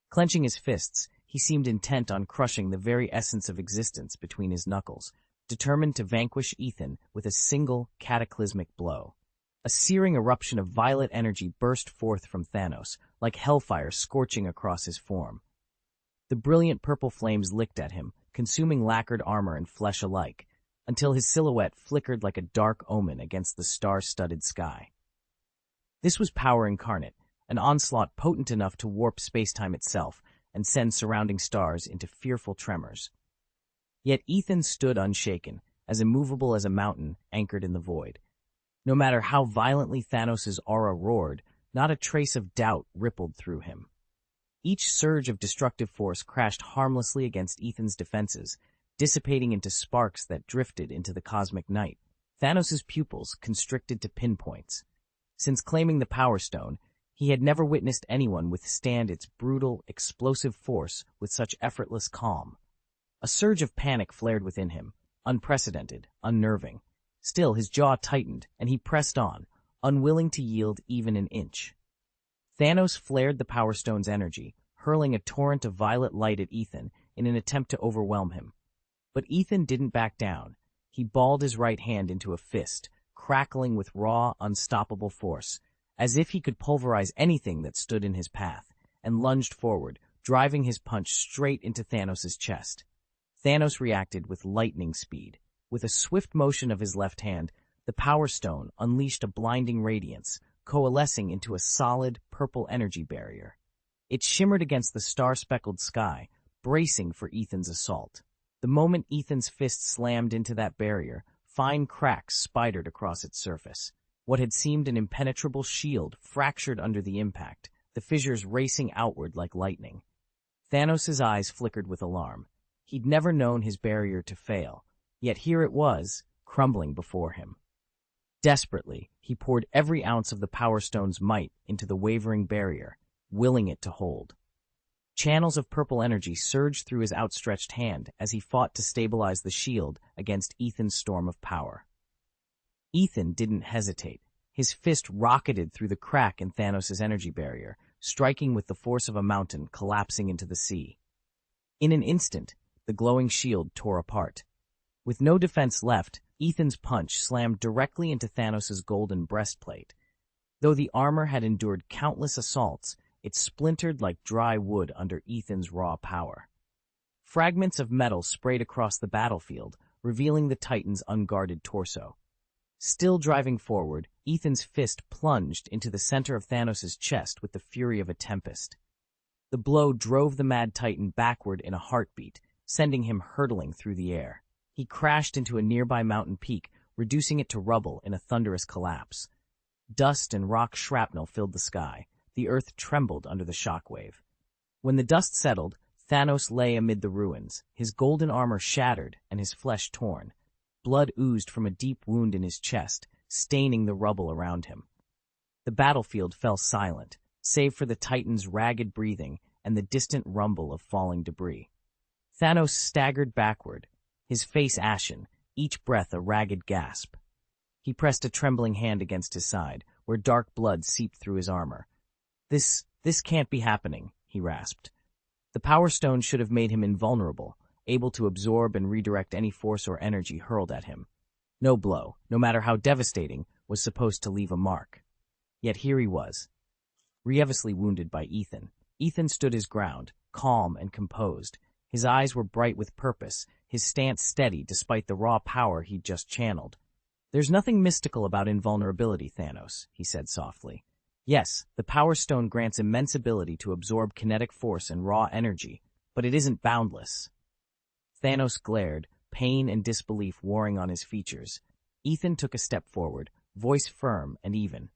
Clenching his fists, he seemed intent on crushing the very essence of existence between his knuckles, determined to vanquish Ethan with a single cataclysmic blow. A searing eruption of violet energy burst forth from Thanos, like hellfire scorching across his form. The brilliant purple flames licked at him, consuming lacquered armor and flesh alike, until his silhouette flickered like a dark omen against the star-studded sky. This was power incarnate, an onslaught potent enough to warp spacetime itself and send surrounding stars into fearful tremors. Yet Ethan stood unshaken, as immovable as a mountain anchored in the void. No matter how violently Thanos' aura roared, not a trace of doubt rippled through him. Each surge of destructive force crashed harmlessly against Ethan's defenses, dissipating into sparks that drifted into the cosmic night. Thanos' pupils constricted to pinpoints. Since claiming the Power Stone, he had never witnessed anyone withstand its brutal, explosive force with such effortless calm. A surge of panic flared within him, unprecedented, unnerving. Still, his jaw tightened, and he pressed on, unwilling to yield even an inch. Thanos flared the Power Stone's energy, hurling a torrent of violet light at Ethan in an attempt to overwhelm him. But Ethan didn't back down. He balled his right hand into a fist, crackling with raw, unstoppable force, as if he could pulverize anything that stood in his path, and lunged forward, driving his punch straight into Thanos' chest. Thanos reacted with lightning speed. With a swift motion of his left hand, the Power Stone unleashed a blinding radiance, coalescing into a solid, purple energy barrier. It shimmered against the star-speckled sky, bracing for Ethan's assault. The moment Ethan's fist slammed into that barrier, fine cracks spidered across its surface. What had seemed an impenetrable shield fractured under the impact, the fissures racing outward like lightning. Thanos' eyes flickered with alarm. He'd never known his barrier to fail, yet here it was, crumbling before him. Desperately, he poured every ounce of the Power Stone's might into the wavering barrier, willing it to hold. Channels of purple energy surged through his outstretched hand as he fought to stabilize the shield against Ethan's storm of power. Ethan didn't hesitate. His fist rocketed through the crack in Thanos' energy barrier, striking with the force of a mountain collapsing into the sea. In an instant, the glowing shield tore apart. With no defense left, Ethan's punch slammed directly into Thanos' golden breastplate. Though the armor had endured countless assaults, it splintered like dry wood under Ethan's raw power. Fragments of metal sprayed across the battlefield, revealing the Titan's unguarded torso. Still driving forward, Ethan's fist plunged into the center of Thanos' chest with the fury of a tempest. The blow drove the Mad Titan backward in a heartbeat, sending him hurtling through the air. He crashed into a nearby mountain peak, reducing it to rubble in a thunderous collapse. Dust and rock shrapnel filled the sky. The earth trembled under the shockwave. When the dust settled, Thanos lay amid the ruins, his golden armor shattered and his flesh torn. Blood oozed from a deep wound in his chest, staining the rubble around him. The battlefield fell silent, save for the Titan's ragged breathing and the distant rumble of falling debris. Thanos staggered backward, his face ashen, each breath a ragged gasp. He pressed a trembling hand against his side, where dark blood seeped through his armor. This can't be happening, he rasped. The Power Stone should have made him invulnerable, able to absorb and redirect any force or energy hurled at him. No blow, no matter how devastating, was supposed to leave a mark. Yet here he was, grievously wounded by Ethan. Ethan stood his ground, calm and composed. His eyes were bright with purpose, his stance steady despite the raw power he'd just channeled. "There's nothing mystical about invulnerability, Thanos," he said softly. "Yes, the Power Stone grants immense ability to absorb kinetic force and raw energy, but it isn't boundless." Thanos glared, pain and disbelief warring on his features. Ethan took a step forward, voice firm and even.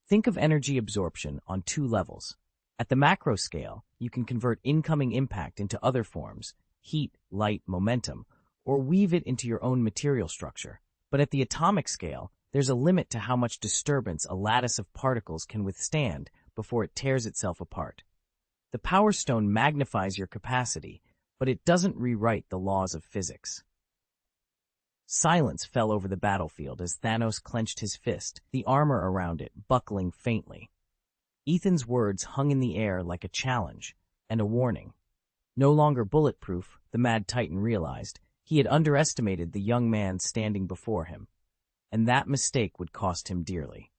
"Think of energy absorption on two levels. At the macro scale, you can convert incoming impact into other forms, heat, light, momentum, or weave it into your own material structure. But at the atomic scale, there's a limit to how much disturbance a lattice of particles can withstand before it tears itself apart. The Power Stone magnifies your capacity, but it doesn't rewrite the laws of physics." Silence fell over the battlefield as Thanos clenched his fist, the armor around it buckling faintly. Ethan's words hung in the air like a challenge and a warning. No longer bulletproof, the Mad Titan realized, he had underestimated the young man standing before him. And that mistake would cost him dearly.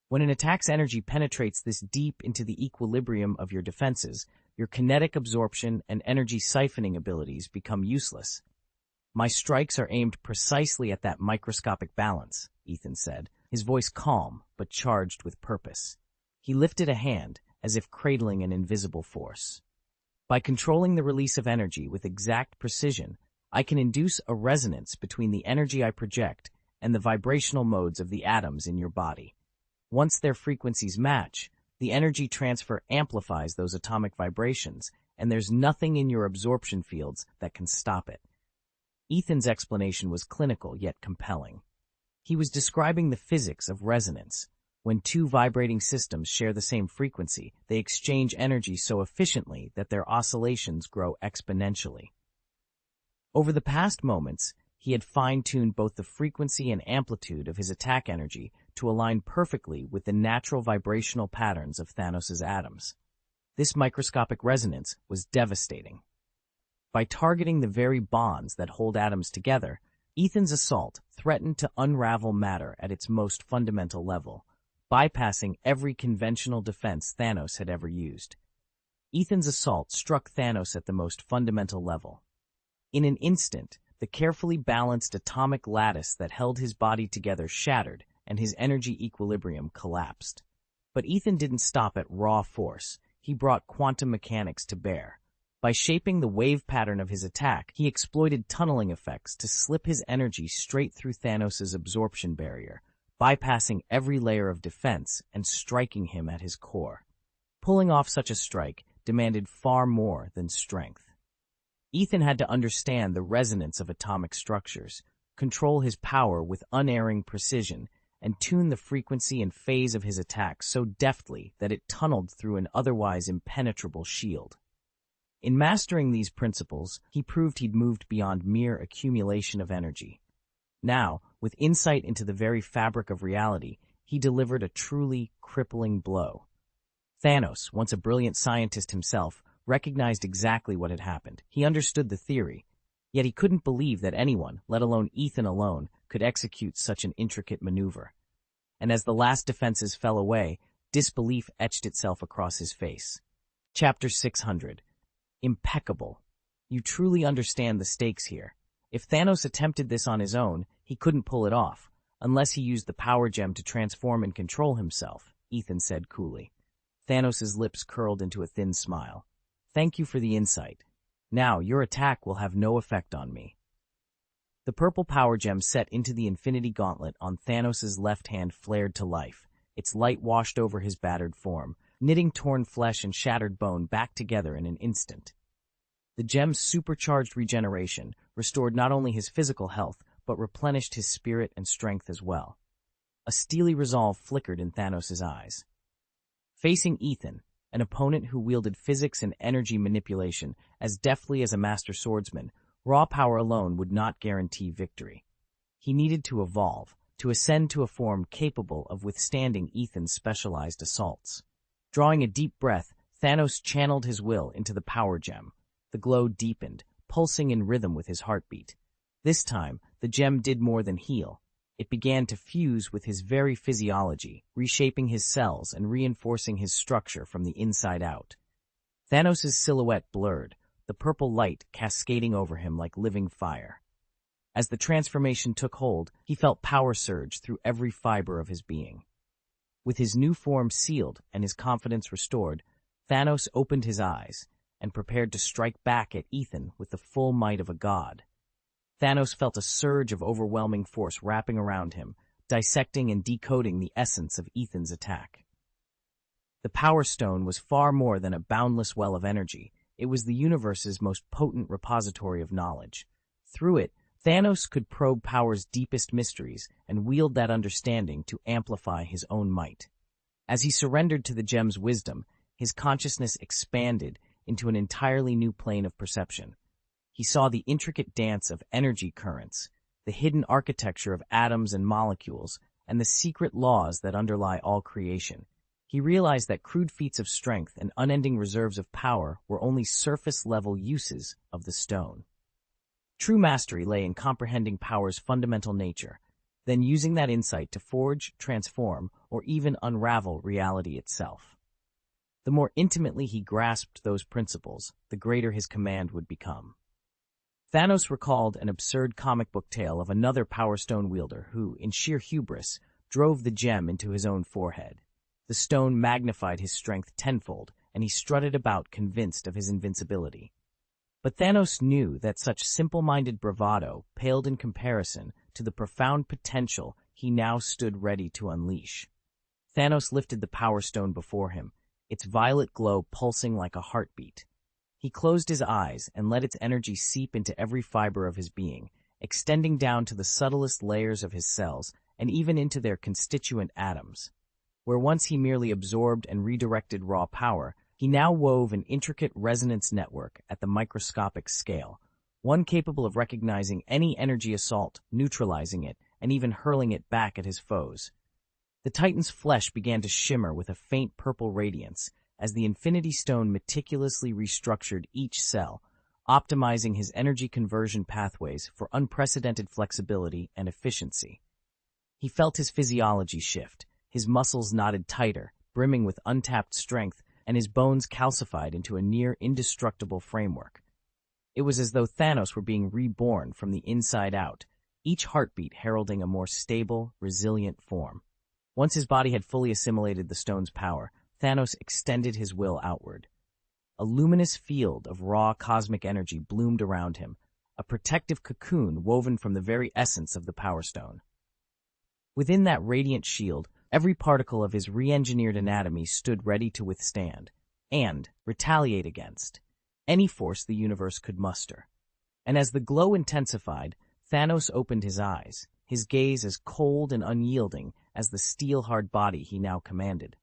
When an attack's energy penetrates this deep into the equilibrium of your defenses, your kinetic absorption and energy siphoning abilities become useless. "My strikes are aimed precisely at that microscopic balance," Ethan said, his voice calm but charged with purpose. He lifted a hand, as if cradling an invisible force. By controlling the release of energy with exact precision, I can induce a resonance between the energy I project and the vibrational modes of the atoms in your body. Once their frequencies match, the energy transfer amplifies those atomic vibrations, and there's nothing in your absorption fields that can stop it. Ethan's explanation was clinical yet compelling. He was describing the physics of resonance. When two vibrating systems share the same frequency, they exchange energy so efficiently that their oscillations grow exponentially. Over the past moments, he had fine-tuned both the frequency and amplitude of his attack energy to align perfectly with the natural vibrational patterns of Thanos' atoms. This microscopic resonance was devastating. By targeting the very bonds that hold atoms together, Ethan's assault threatened to unravel matter at its most fundamental level, bypassing every conventional defense Thanos had ever used. Ethan's assault struck Thanos at the most fundamental level. In an instant, the carefully balanced atomic lattice that held his body together shattered, and his energy equilibrium collapsed. But Ethan didn't stop at raw force. He brought quantum mechanics to bear. By shaping the wave pattern of his attack, he exploited tunneling effects to slip his energy straight through Thanos' absorption barrier, bypassing every layer of defense and striking him at his core. Pulling off such a strike demanded far more than strength. Ethan had to understand the resonance of atomic structures, control his power with unerring precision, and tune the frequency and phase of his attack so deftly that it tunneled through an otherwise impenetrable shield. In mastering these principles, he proved he'd moved beyond mere accumulation of energy. Now, with insight into the very fabric of reality, he delivered a truly crippling blow. Thanos, once a brilliant scientist himself, recognized exactly what had happened. He understood the theory, yet he couldn't believe that anyone, let alone Ethan alone, could execute such an intricate maneuver. And as the last defenses fell away, disbelief etched itself across his face. Chapter 600. Impeccable. You truly understand the stakes here. If Thanos attempted this on his own, he couldn't pull it off, unless he used the power gem to transform and control himself, Ethan said coolly. Thanos' lips curled into a thin smile. Thank you for the insight. Now, your attack will have no effect on me. The purple power gem set into the infinity gauntlet on Thanos' left hand flared to life. Its light washed over his battered form, knitting torn flesh and shattered bone back together in an instant. The gem's supercharged regeneration restored not only his physical health, but replenished his spirit and strength as well. A steely resolve flickered in Thanos' eyes. Facing Ethan, an opponent who wielded physics and energy manipulation as deftly as a master swordsman, raw power alone would not guarantee victory. He needed to evolve, to ascend to a form capable of withstanding Ethan's specialized assaults. Drawing a deep breath, Thanos channeled his will into the power gem. The glow deepened, pulsing in rhythm with his heartbeat. This time, the gem did more than heal. It began to fuse with his very physiology, reshaping his cells and reinforcing his structure from the inside out. Thanos' silhouette blurred, the purple light cascading over him like living fire. As the transformation took hold, he felt power surge through every fiber of his being. With his new form sealed and his confidence restored, Thanos opened his eyes and prepared to strike back at Ethan with the full might of a god. Thanos felt a surge of overwhelming force wrapping around him, dissecting and decoding the essence of Ethan's attack. The Power Stone was far more than a boundless well of energy. It was the universe's most potent repository of knowledge. Through it, Thanos could probe power's deepest mysteries and wield that understanding to amplify his own might. As he surrendered to the gem's wisdom, his consciousness expanded into an entirely new plane of perception. He saw the intricate dance of energy currents, the hidden architecture of atoms and molecules, and the secret laws that underlie all creation. He realized that crude feats of strength and unending reserves of power were only surface-level uses of the stone. True mastery lay in comprehending power's fundamental nature, then using that insight to forge, transform, or even unravel reality itself. The more intimately he grasped those principles, the greater his command would become. Thanos recalled an absurd comic book tale of another Power Stone wielder who, in sheer hubris, drove the gem into his own forehead. The stone magnified his strength tenfold, and he strutted about convinced of his invincibility. But Thanos knew that such simple-minded bravado paled in comparison to the profound potential he now stood ready to unleash. Thanos lifted the Power Stone before him, its violet glow pulsing like a heartbeat. He closed his eyes and let its energy seep into every fiber of his being, extending down to the subtlest layers of his cells and even into their constituent atoms. Where once he merely absorbed and redirected raw power, he now wove an intricate resonance network at the microscopic scale, one capable of recognizing any energy assault, neutralizing it, and even hurling it back at his foes. The Titan's flesh began to shimmer with a faint purple radiance as the Infinity Stone meticulously restructured each cell, optimizing his energy conversion pathways for unprecedented flexibility and efficiency. He felt his physiology shift, his muscles knotted tighter, brimming with untapped strength, and his bones calcified into a near-indestructible framework. It was as though Thanos were being reborn from the inside out, each heartbeat heralding a more stable, resilient form. Once his body had fully assimilated the stone's power, Thanos extended his will outward. A luminous field of raw cosmic energy bloomed around him, a protective cocoon woven from the very essence of the Power Stone. Within that radiant shield, every particle of his re-engineered anatomy stood ready to withstand, and retaliate against, any force the universe could muster. And as the glow intensified, Thanos opened his eyes, his gaze as cold and unyielding as the steel-hard body he now commanded.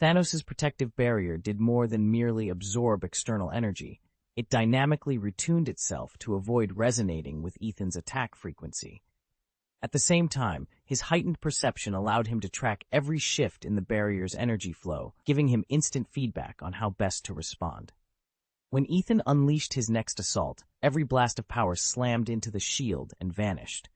Thanos' protective barrier did more than merely absorb external energy. It dynamically retuned itself to avoid resonating with Ethan's attack frequency. At the same time, his heightened perception allowed him to track every shift in the barrier's energy flow, giving him instant feedback on how best to respond. When Ethan unleashed his next assault, every blast of power slammed into the shield and vanished.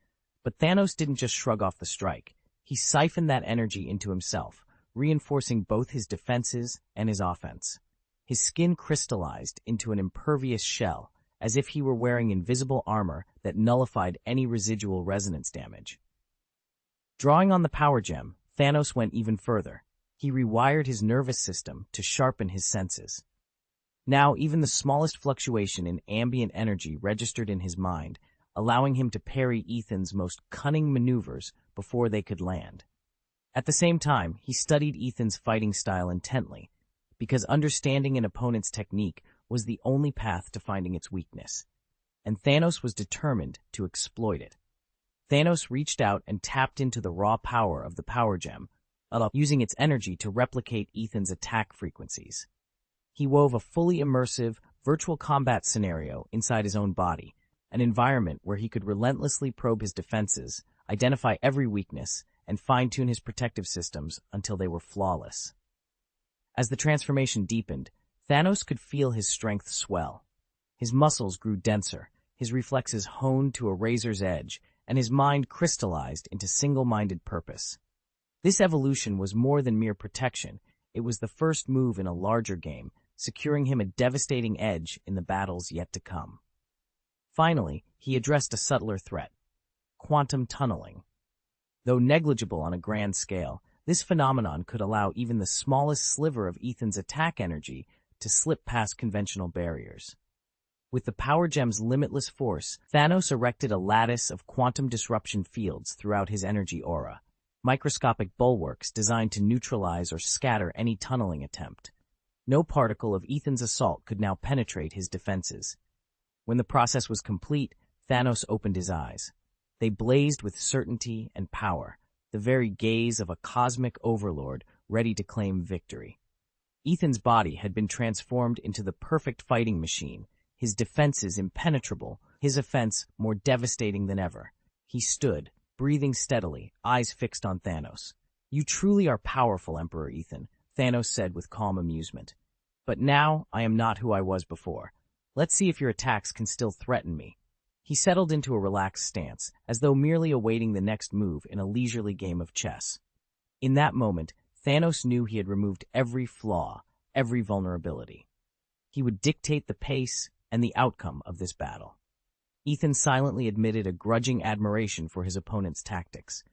But Thanos didn't just shrug off the strike. He siphoned that energy into himself, reinforcing both his defenses and his offense. His skin crystallized into an impervious shell, as if he were wearing invisible armor that nullified any residual resonance damage. Drawing on the power gem, Thanos went even further. He rewired his nervous system to sharpen his senses. Now, even the smallest fluctuation in ambient energy registered in his mind, allowing him to parry Ethan's most cunning maneuvers before they could land. At the same time, he studied Ethan's fighting style intently, because understanding an opponent's technique was the only path to finding its weakness, and Thanos was determined to exploit it. Thanos reached out and tapped into the raw power of the power gem, using its energy to replicate Ethan's attack frequencies. He wove a fully immersive, virtual combat scenario inside his own body, an environment where he could relentlessly probe his defenses, identify every weakness, and fine-tune his protective systems until they were flawless. As the transformation deepened, Thanos could feel his strength swell. His muscles grew denser, his reflexes honed to a razor's edge, and his mind crystallized into single-minded purpose. This evolution was more than mere protection. It was the first move in a larger game, securing him a devastating edge in the battles yet to come. Finally, he addressed a subtler threat: quantum tunneling. Though negligible on a grand scale, this phenomenon could allow even the smallest sliver of Ethan's attack energy to slip past conventional barriers. With the power gem's limitless force, Thanos erected a lattice of quantum disruption fields throughout his energy aura, microscopic bulwarks designed to neutralize or scatter any tunneling attempt. No particle of Ethan's assault could now penetrate his defenses. When the process was complete, Thanos opened his eyes. They blazed with certainty and power, the very gaze of a cosmic overlord ready to claim victory. Ethan's body had been transformed into the perfect fighting machine, his defenses impenetrable, his offense more devastating than ever. He stood, breathing steadily, eyes fixed on Thanos. "You truly are powerful, Emperor Ethan," Thanos said with calm amusement. "But now I am not who I was before. Let's see if your attacks can still threaten me." He settled into a relaxed stance, as though merely awaiting the next move in a leisurely game of chess. In that moment, Thanos knew he had removed every flaw, every vulnerability. He would dictate the pace and the outcome of this battle. Ethan silently admitted a grudging admiration for his opponent's tactics.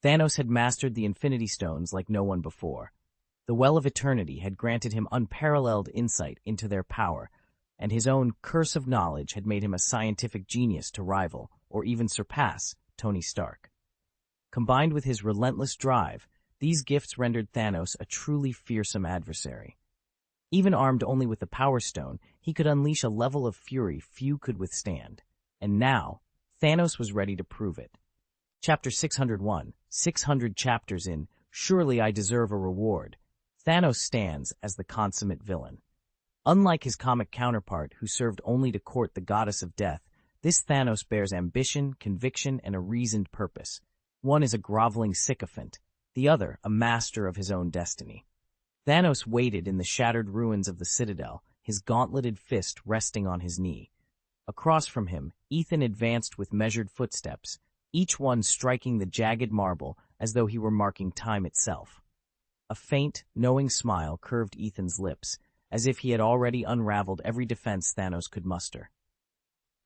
Thanos had mastered the Infinity Stones like no one before. The Well of Eternity had granted him unparalleled insight into their power, and his own curse of knowledge had made him a scientific genius to rival, or even surpass, Tony Stark. Combined with his relentless drive, these gifts rendered Thanos a truly fearsome adversary. Even armed only with the Power Stone, he could unleash a level of fury few could withstand. And now, Thanos was ready to prove it. Chapter 601, 600 chapters in, Surely I Deserve a Reward. Thanos stands as the consummate villain. Unlike his comic counterpart, who served only to court the goddess of death, this Thanos bears ambition, conviction, and a reasoned purpose. One is a groveling sycophant, the other a master of his own destiny. Thanos waited in the shattered ruins of the Citadel, his gauntleted fist resting on his knee. Across from him, Ethan advanced with measured footsteps, each one striking the jagged marble as though he were marking time itself. A faint, knowing smile curved Ethan's lips, as if he had already unraveled every defense Thanos could muster.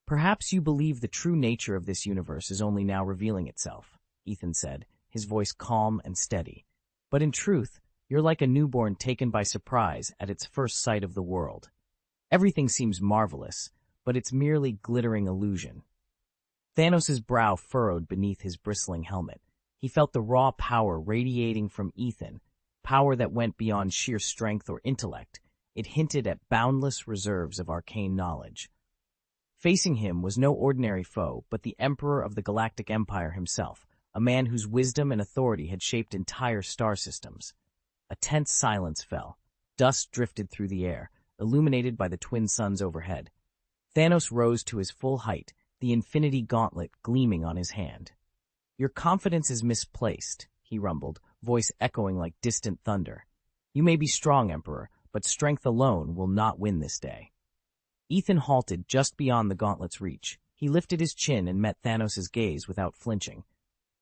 Perhaps you believe the true nature of this universe is only now revealing itself, Ethan said, his voice calm and steady. But in truth, you're like a newborn taken by surprise at its first sight of the world. Everything seems marvelous, but it's merely glittering illusion. Thanos' brow furrowed beneath his bristling helmet. He felt the raw power radiating from Ethan, power that went beyond sheer strength or intellect. It hinted at boundless reserves of arcane knowledge. Facing him was no ordinary foe, but the Emperor of the Galactic Empire himself, a man whose wisdom and authority had shaped entire star systems. A tense silence fell. Dust drifted through the air, illuminated by the twin suns overhead. Thanos rose to his full height, the infinity gauntlet gleaming on his hand. Your confidence is misplaced, he rumbled, voice echoing like distant thunder. You may be strong, Emperor, but strength alone will not win this day. Ethan halted just beyond the gauntlet's reach. He lifted his chin and met Thanos' gaze without flinching.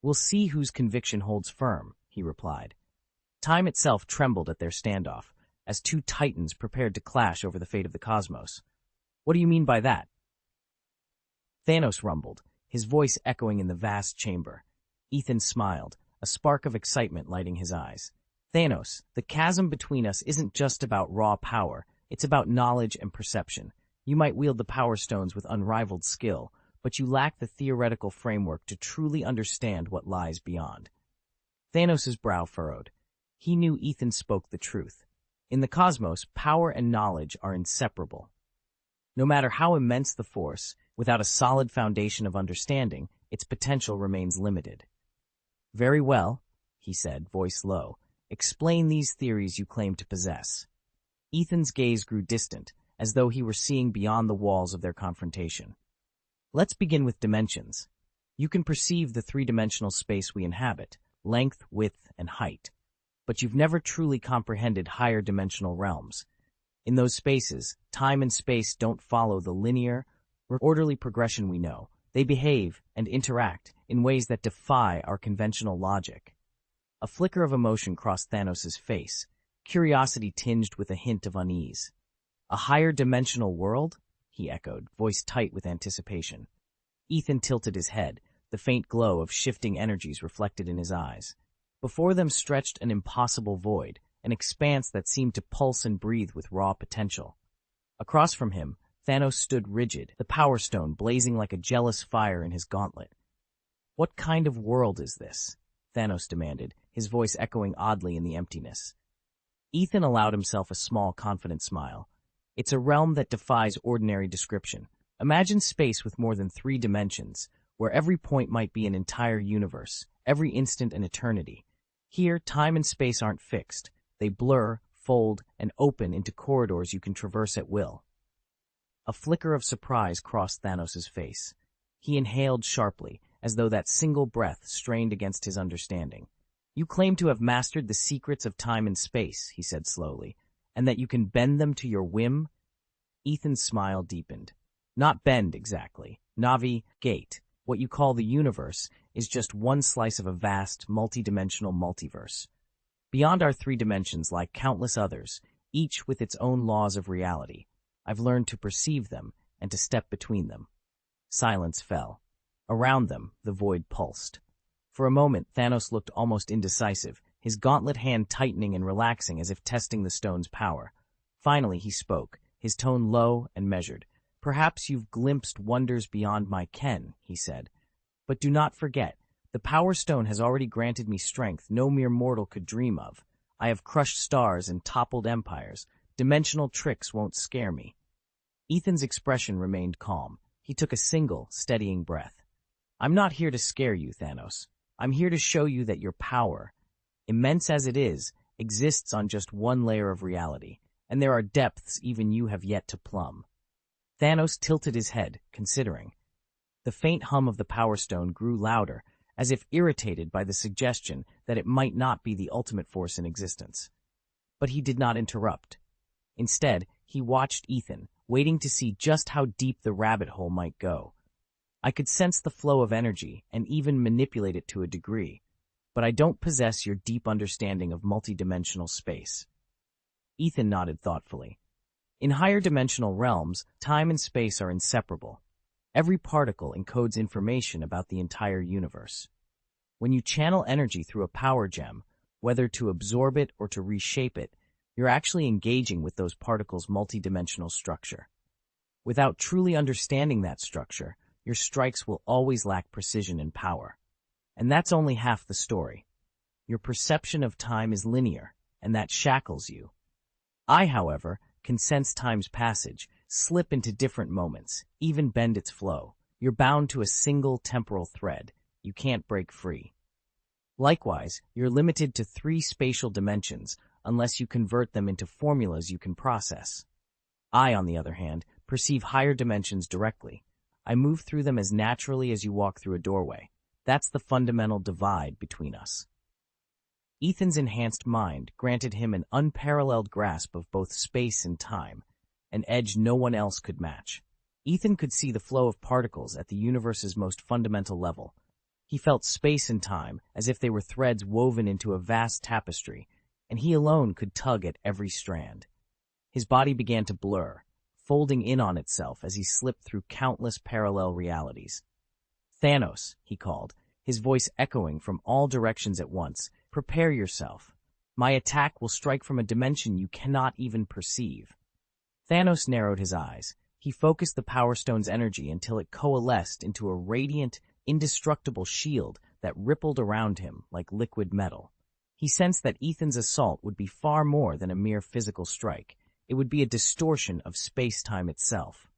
We'll see whose conviction holds firm, he replied. Time itself trembled at their standoff, as two titans prepared to clash over the fate of the cosmos. What do you mean by that? Thanos rumbled, his voice echoing in the vast chamber. Ethan smiled, a spark of excitement lighting his eyes. Thanos, the chasm between us isn't just about raw power, it's about knowledge and perception. You might wield the Power Stones with unrivaled skill, but you lack the theoretical framework to truly understand what lies beyond. Thanos' brow furrowed. He knew Ethan spoke the truth. In the cosmos, power and knowledge are inseparable. No matter how immense the force, without a solid foundation of understanding, its potential remains limited. Very well, he said, voice low. Explain these theories you claim to possess. Ethan's gaze grew distant, as though he were seeing beyond the walls of their confrontation. Let's begin with dimensions. You can perceive the three-dimensional space we inhabit, length, width, and height. But you've never truly comprehended higher dimensional realms. In those spaces, time and space don't follow the linear, orderly progression we know. They behave and interact in ways that defy our conventional logic. A flicker of emotion crossed Thanos' face, curiosity tinged with a hint of unease. A higher dimensional world? He echoed, voice tight with anticipation. Ethan tilted his head, the faint glow of shifting energies reflected in his eyes. Before them stretched an impossible void, an expanse that seemed to pulse and breathe with raw potential. Across from him, Thanos stood rigid, the Power Stone blazing like a jealous fire in his gauntlet. What kind of world is this? Thanos demanded, his voice echoing oddly in the emptiness. Ethan allowed himself a small, confident smile. It's a realm that defies ordinary description. Imagine space with more than 3 dimensions, where every point might be an entire universe, every instant an eternity. Here, time and space aren't fixed. They blur, fold, and open into corridors you can traverse at will. A flicker of surprise crossed Thanos' face. He inhaled sharply, as though that single breath strained against his understanding. You claim to have mastered the secrets of time and space, he said slowly, and that you can bend them to your whim? Ethan's smile deepened. Not bend, exactly. Navigate. What you call the universe is just one slice of a vast, multidimensional multiverse. Beyond our 3 dimensions lie countless others, each with its own laws of reality. I've learned to perceive them and to step between them. Silence fell. Around them, the void pulsed. For a moment, Thanos looked almost indecisive, his gauntlet hand tightening and relaxing as if testing the stone's power. Finally he spoke, his tone low and measured. "Perhaps you've glimpsed wonders beyond my ken," he said. "But do not forget, the Power Stone has already granted me strength no mere mortal could dream of. I have crushed stars and toppled empires. Dimensional tricks won't scare me." Ethan's expression remained calm. He took a single, steadying breath. "I'm not here to scare you, Thanos. I'm here to show you that your power, immense as it is, exists on just one layer of reality, and there are depths even you have yet to plumb." Thanos tilted his head, considering. The faint hum of the Power Stone grew louder, as if irritated by the suggestion that it might not be the ultimate force in existence. But he did not interrupt. Instead, he watched Ethan, waiting to see just how deep the rabbit hole might go. "I could sense the flow of energy and even manipulate it to a degree, but I don't possess your deep understanding of multidimensional space." Ethan nodded thoughtfully. In higher dimensional realms, time and space are inseparable. Every particle encodes information about the entire universe. When you channel energy through a power gem, whether to absorb it or to reshape it, you're actually engaging with those particles' multidimensional structure. Without truly understanding that structure, your strikes will always lack precision and power. And that's only half the story. Your perception of time is linear, and that shackles you. I, however, can sense time's passage, slip into different moments, even bend its flow. You're bound to a single temporal thread. You can't break free. Likewise, you're limited to 3 spatial dimensions unless you convert them into formulas you can process. I, on the other hand, perceive higher dimensions directly. I move through them as naturally as you walk through a doorway. That's the fundamental divide between us. Ethan's enhanced mind granted him an unparalleled grasp of both space and time, an edge no one else could match. Ethan could see the flow of particles at the universe's most fundamental level. He felt space and time as if they were threads woven into a vast tapestry, and he alone could tug at every strand. His body began to blur, folding in on itself as he slipped through countless parallel realities. "Thanos," he called, his voice echoing from all directions at once, "prepare yourself. My attack will strike from a dimension you cannot even perceive." Thanos narrowed his eyes. He focused the Power Stone's energy until it coalesced into a radiant, indestructible shield that rippled around him like liquid metal. He sensed that Ethan's assault would be far more than a mere physical strike. It would be a distortion of space-time itself.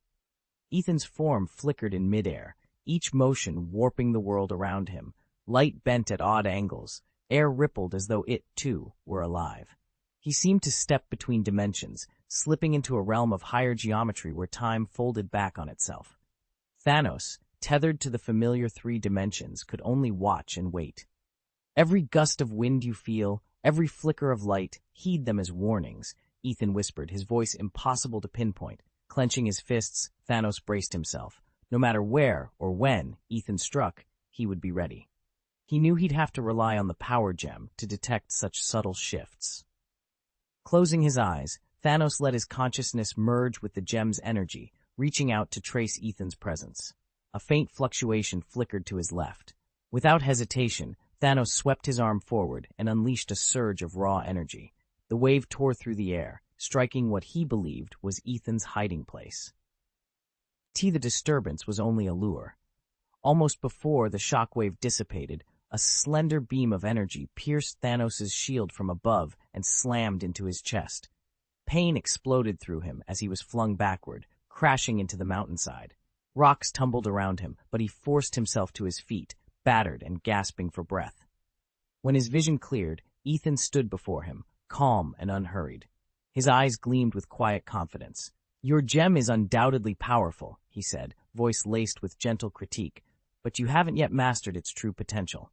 Ethan's form flickered in midair, each motion warping the world around him. Light bent at odd angles, air rippled as though it, too, were alive. He seemed to step between dimensions, slipping into a realm of higher geometry where time folded back on itself. Thanos, tethered to the familiar 3 dimensions, could only watch and wait. "Every gust of wind you feel, every flicker of light, heed them as warnings," Ethan whispered, his voice impossible to pinpoint. Clenching his fists, Thanos braced himself. No matter where or when Ethan struck, he would be ready. He knew he'd have to rely on the power gem to detect such subtle shifts. Closing his eyes, Thanos let his consciousness merge with the gem's energy, reaching out to trace Ethan's presence. A faint fluctuation flickered to his left. Without hesitation, Thanos swept his arm forward and unleashed a surge of raw energy. The wave tore through the air, striking what he believed was Ethan's hiding place. The disturbance was only a lure. Almost before the shockwave dissipated, a slender beam of energy pierced Thanos' shield from above and slammed into his chest. Pain exploded through him as he was flung backward, crashing into the mountainside. Rocks tumbled around him, but he forced himself to his feet, battered and gasping for breath. When his vision cleared, Ethan stood before him, calm and unhurried. His eyes gleamed with quiet confidence. "Your gem is undoubtedly powerful," he said, voice laced with gentle critique, "but you haven't yet mastered its true potential.